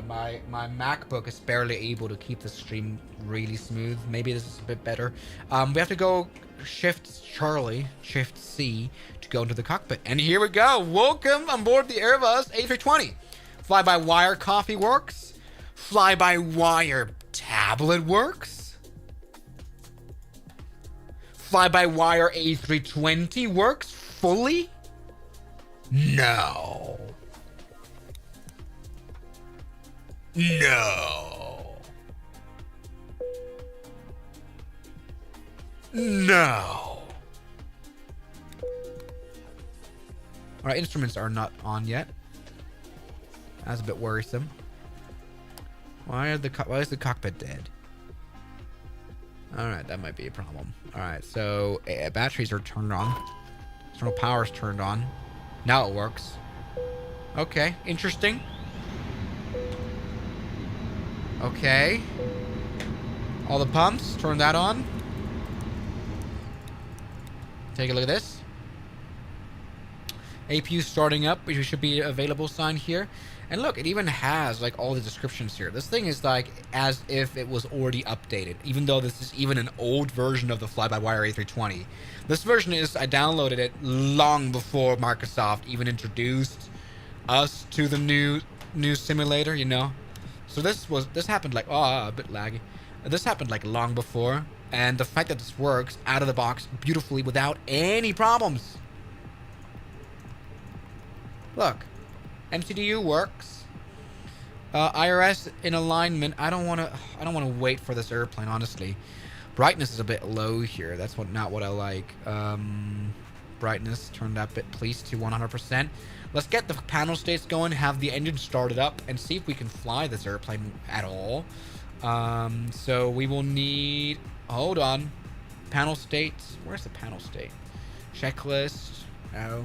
Speaker 1: My MacBook is barely able to keep the stream really smooth. Maybe this is a bit better. We have to go Shift Charlie, Shift C to go into the cockpit. And here we go. Welcome on board the Airbus A320. Fly-by-wire coffee works. Fly-by-wire tablet works. Fly-by-wire A320 works fully? No. No. No. Our instruments are not on yet. That's a bit worrisome. Why is the cockpit dead? All right, that might be a problem. All right, so batteries are turned on. External power's turned on. Now it works. Okay, interesting. Okay. All the pumps, turn that on. Take a look at this. APU starting up, which should be available sign here. And look, it even has like all the descriptions here. This thing is like as if it was already updated, even though this is even an old version of the fly-by-wire A320. This version is, I downloaded it long before Microsoft even introduced us to the new simulator, you know. So this happened like, oh, a bit laggy. This happened like long before. And the fact that this works out of the box beautifully without any problems. Look, MCDU works. IRS in alignment. I don't want to wait for this airplane, honestly. Brightness is a bit low here. That's not what I like. Brightness, turn that bit please to 100%. Let's get the panel states going, have the engine started up, and see if we can fly this airplane at all. So we will need... Hold on. Panel states. Where's the panel state? Checklist. No.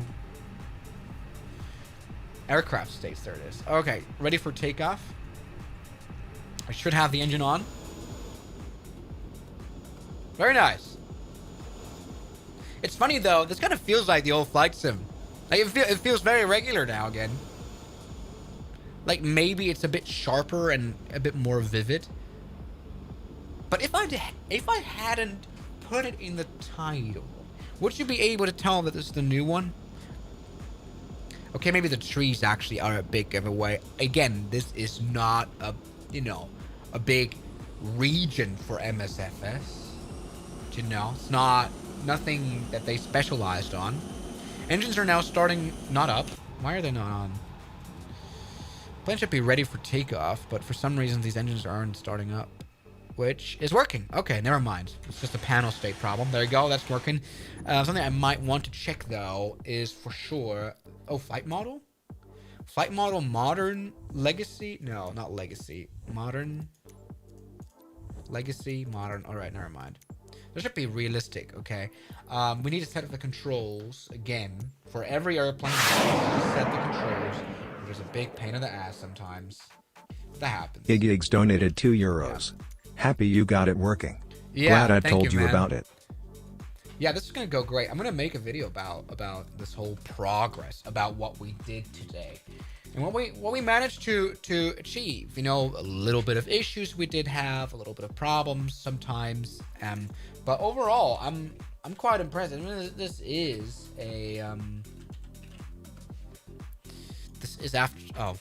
Speaker 1: Aircraft states. There it is. Okay. Ready for takeoff. I should have the engine on. Very nice. It's funny, though. This kind of feels like the old flight sim. Like, it feels very regular now again. Like, maybe it's a bit sharper and a bit more vivid. But if I hadn't put it in the title, would you be able to tell that this is the new one? Okay, maybe the trees actually are a big giveaway. Again, this is not a, a big region for MSFS. It's nothing that they specialized on. Engines are now starting not up. Why are they not on? Plane should be ready for takeoff, but for some reason these engines aren't starting up. Which is working. Okay, never mind. It's just a panel state problem. There you go, that's working. Something I might want to check, though, is for sure... Oh, flight model? Flight model modern legacy? No, not legacy. Modern? Legacy, modern. Alright, never mind. There should be realistic, okay? We need to set up the controls, again, for every airplane. Set the controls. There's a big pain in the ass sometimes. That happens.
Speaker 2: Iggigs donated €2. Yeah. Happy you got it working.
Speaker 1: Yeah,
Speaker 2: glad I told you about it.
Speaker 1: Yeah, this is gonna go great. I'm gonna make a video about this whole progress, about what we did today, and what we managed to achieve. A little bit of issues we did have, a little bit of problems sometimes, but overall, I'm quite impressed. I mean, this is a this is after all.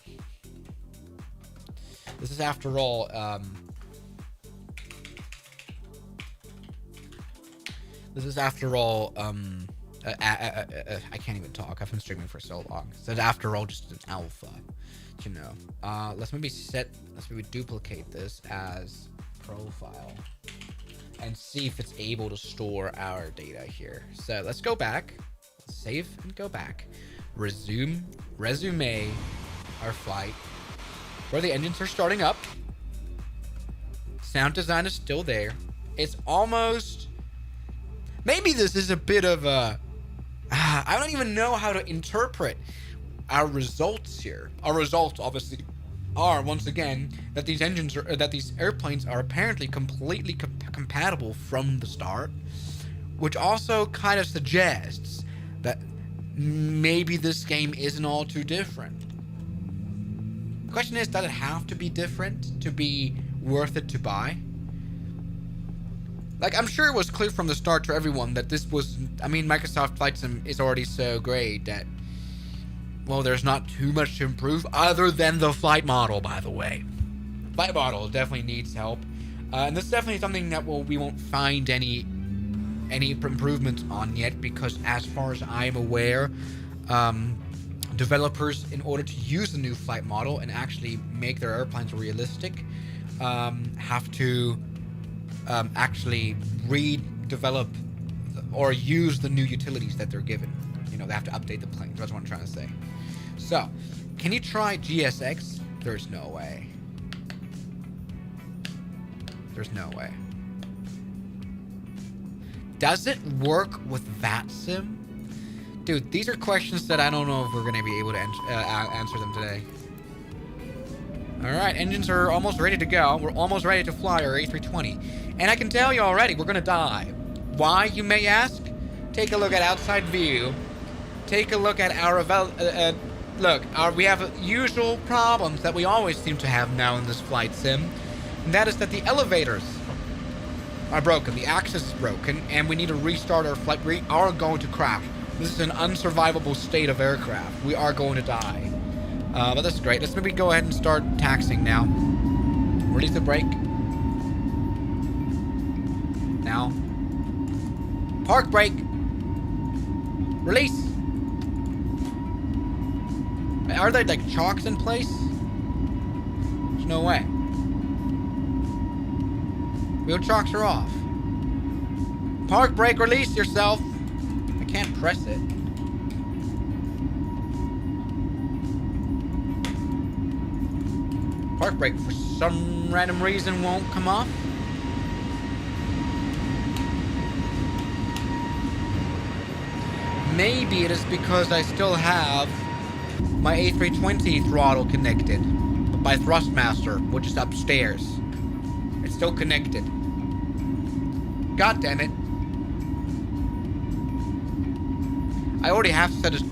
Speaker 1: This is after all, I can't even talk. I've been streaming for so long. So after all, just an alpha, let's maybe duplicate this as profile and see if it's able to store our data here. So let's go back, save and go back, resume our flight where the engines are starting up. Sound design is still there. It's almost... Maybe this is a bit of a... I don't even know how to interpret our results here. Our results, obviously, are, once again, that these airplanes are apparently completely compatible from the start, which also kind of suggests that maybe this game isn't all too different. The question is, does it have to be different to be worth it to buy? Like, I'm sure it was clear from the start to everyone that this was... I mean, Microsoft Flight Sim is already so great that... Well, there's not too much to improve other than the flight model, by the way. Flight model definitely needs help. And this is definitely something that we won't find any improvements on yet, because as far as I'm aware, developers, in order to use the new flight model and actually make their airplanes realistic, have to... actually redevelop or use the new utilities that they're given. They have to update the planes. That's what I'm trying to say. So, can you try GSX? There's no way. There's no way. Does it work with VATSIM? Dude, these are questions that I don't know if we're going to be able to answer them today. Alright, engines are almost ready to go. We're almost ready to fly our A320. And I can tell you already, we're gonna die. Why, you may ask? Take a look at outside view. Take a look at our... we have usual problems that we always seem to have now in this flight sim. And that is that the elevators are broken. The axis is broken. And we need to restart our flight. We are going to crash. This is an unsurvivable state of aircraft. We are going to die. But that's great. Let's maybe go ahead and start taxiing now. Release the brake. Now. Park brake. Release. Are there like chocks in place? There's no way. Wheel chocks are off. Park brake, release yourself. I can't press it. Park brake for some random reason won't come off. Maybe it is because I still have my A320 throttle connected by Thrustmaster, which is upstairs. It's still connected. God damn it. I already have set it.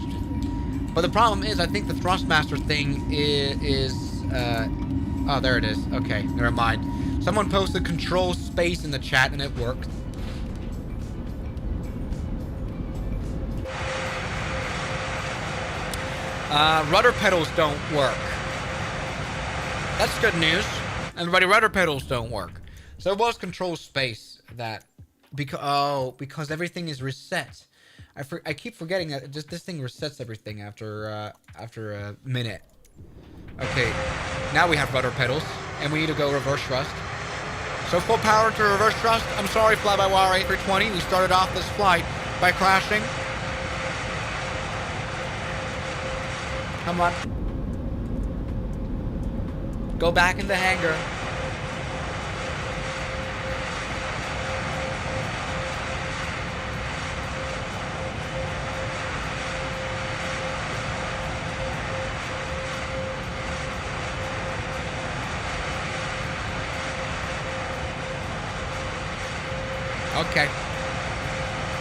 Speaker 1: But the problem is, I think the Thrustmaster thing is oh, there it is. Okay, never mind. Someone posted control space in the chat and it worked. Rudder pedals don't work. That's good news. Everybody, rudder pedals don't work. So it was control space that, because everything is reset. I keep forgetting that this thing resets everything after a minute. Okay, now we have rudder pedals, and we need to go reverse thrust. So full power to reverse thrust. I'm sorry, fly-by-wire A320. We started off this flight by crashing. Come on. Go back in the hangar. Okay.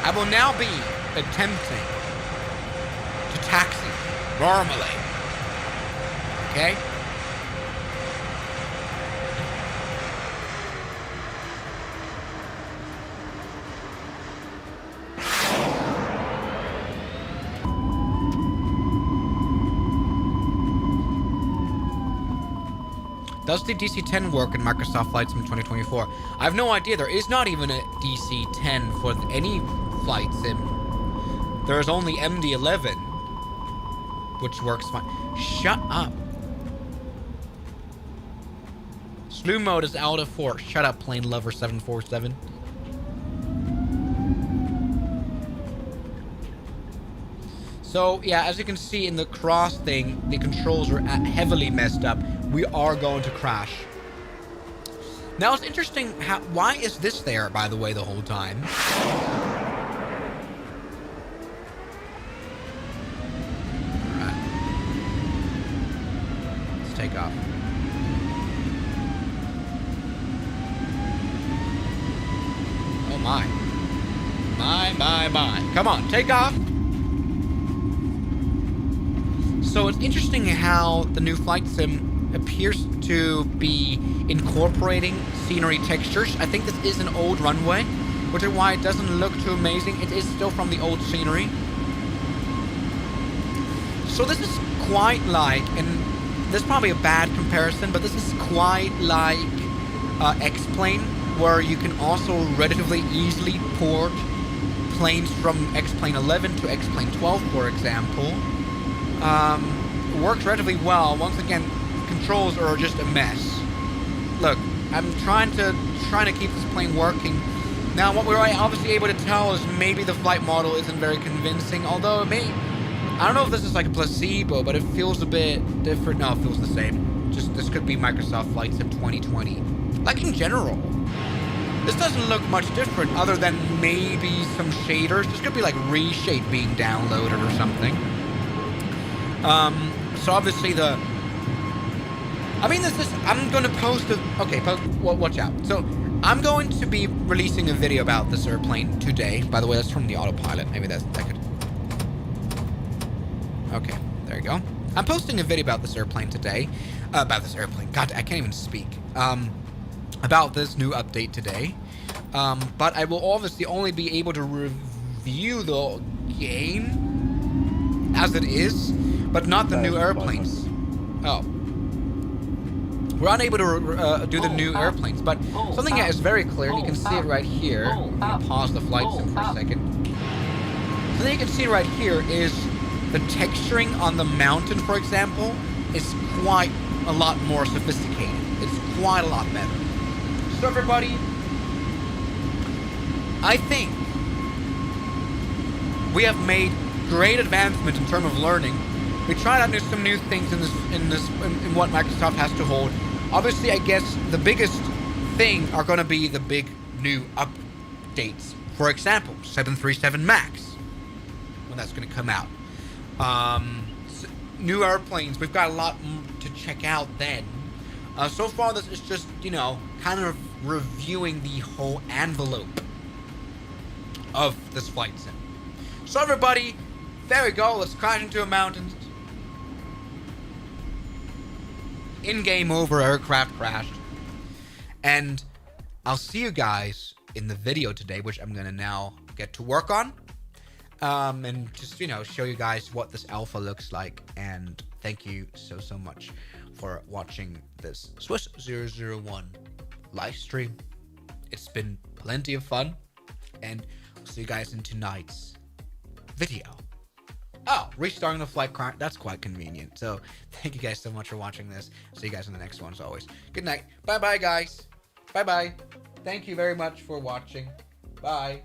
Speaker 1: I will now be attempting to taxi normally. Okay? Does the DC-10 work in Microsoft Flight Sim 2024? I have no idea. There is not even a DC-10 for any flight sim. There is only MD-11, which works fine. Shut up. Slew mode is out of force. Shut up, plane lover 747. So, yeah, as you can see in the cross thing, the controls are heavily messed up. We are going to crash. Now, it's interesting, why is this there, by the way, the whole time? Alright. Let's take off. Oh, my. My. Come on, take off. So it's interesting how the new flight sim appears to be incorporating scenery textures. I think this is an old runway, which is why it doesn't look too amazing. It is still from the old scenery. So this is quite like, and this is probably a bad comparison, but this is quite like X-Plane, where you can also relatively easily port planes from X-Plane 11 to X-Plane 12, for example. Works relatively well. Once again, controls are just a mess. Look, I'm trying to keep this plane working. Now, what we're obviously able to tell is maybe the flight model isn't very convincing, although it may... I don't know if this is like a placebo, but it feels a bit different. No, it feels the same. Just, this could be Microsoft Flight Sim 2020. Like, in general, this doesn't look much different other than maybe some shaders. This could be like reshade being downloaded or something. So obviously I'm going to post watch out. So I'm going to be releasing a video about this airplane today. By the way, that's from the autopilot. Maybe that could... Okay, there you go. I'm posting a video about this airplane today. God, I can't even speak. About this new update today. But I will obviously only be able to review the game as it is, but not the new airplanes. Oh. We're unable to do the new airplanes, but something that is very clear, and you can see it right here. I'm going to pause the flight sim for a second. Something you can see right here is the texturing on the mountain, for example, is quite a lot more sophisticated. It's quite a lot better. So everybody, I think we have made great advancement in terms of learning. We tried out some new things in what Microsoft has to hold. Obviously, I guess the biggest thing are going to be the big new updates. For example, 737 Max, when that's going to come out. New airplanes. We've got a lot to check out then. So far, this is just, kind of reviewing the whole envelope of this flight sim. So everybody, there we go. Let's crash into a mountain. In-game over, aircraft crashed. And I'll see you guys in the video today, which I'm going to now get to work on. And just, show you guys what this alpha looks like. And thank you so much for watching this Swiss001 live stream. It's been plenty of fun. And I'll see you guys in tonight's video. Oh, restarting the flight crash. That's quite convenient. So thank you guys so much for watching this. See you guys in the next one as always. Good night. Bye-bye, guys. Bye-bye. Thank you very much for watching. Bye.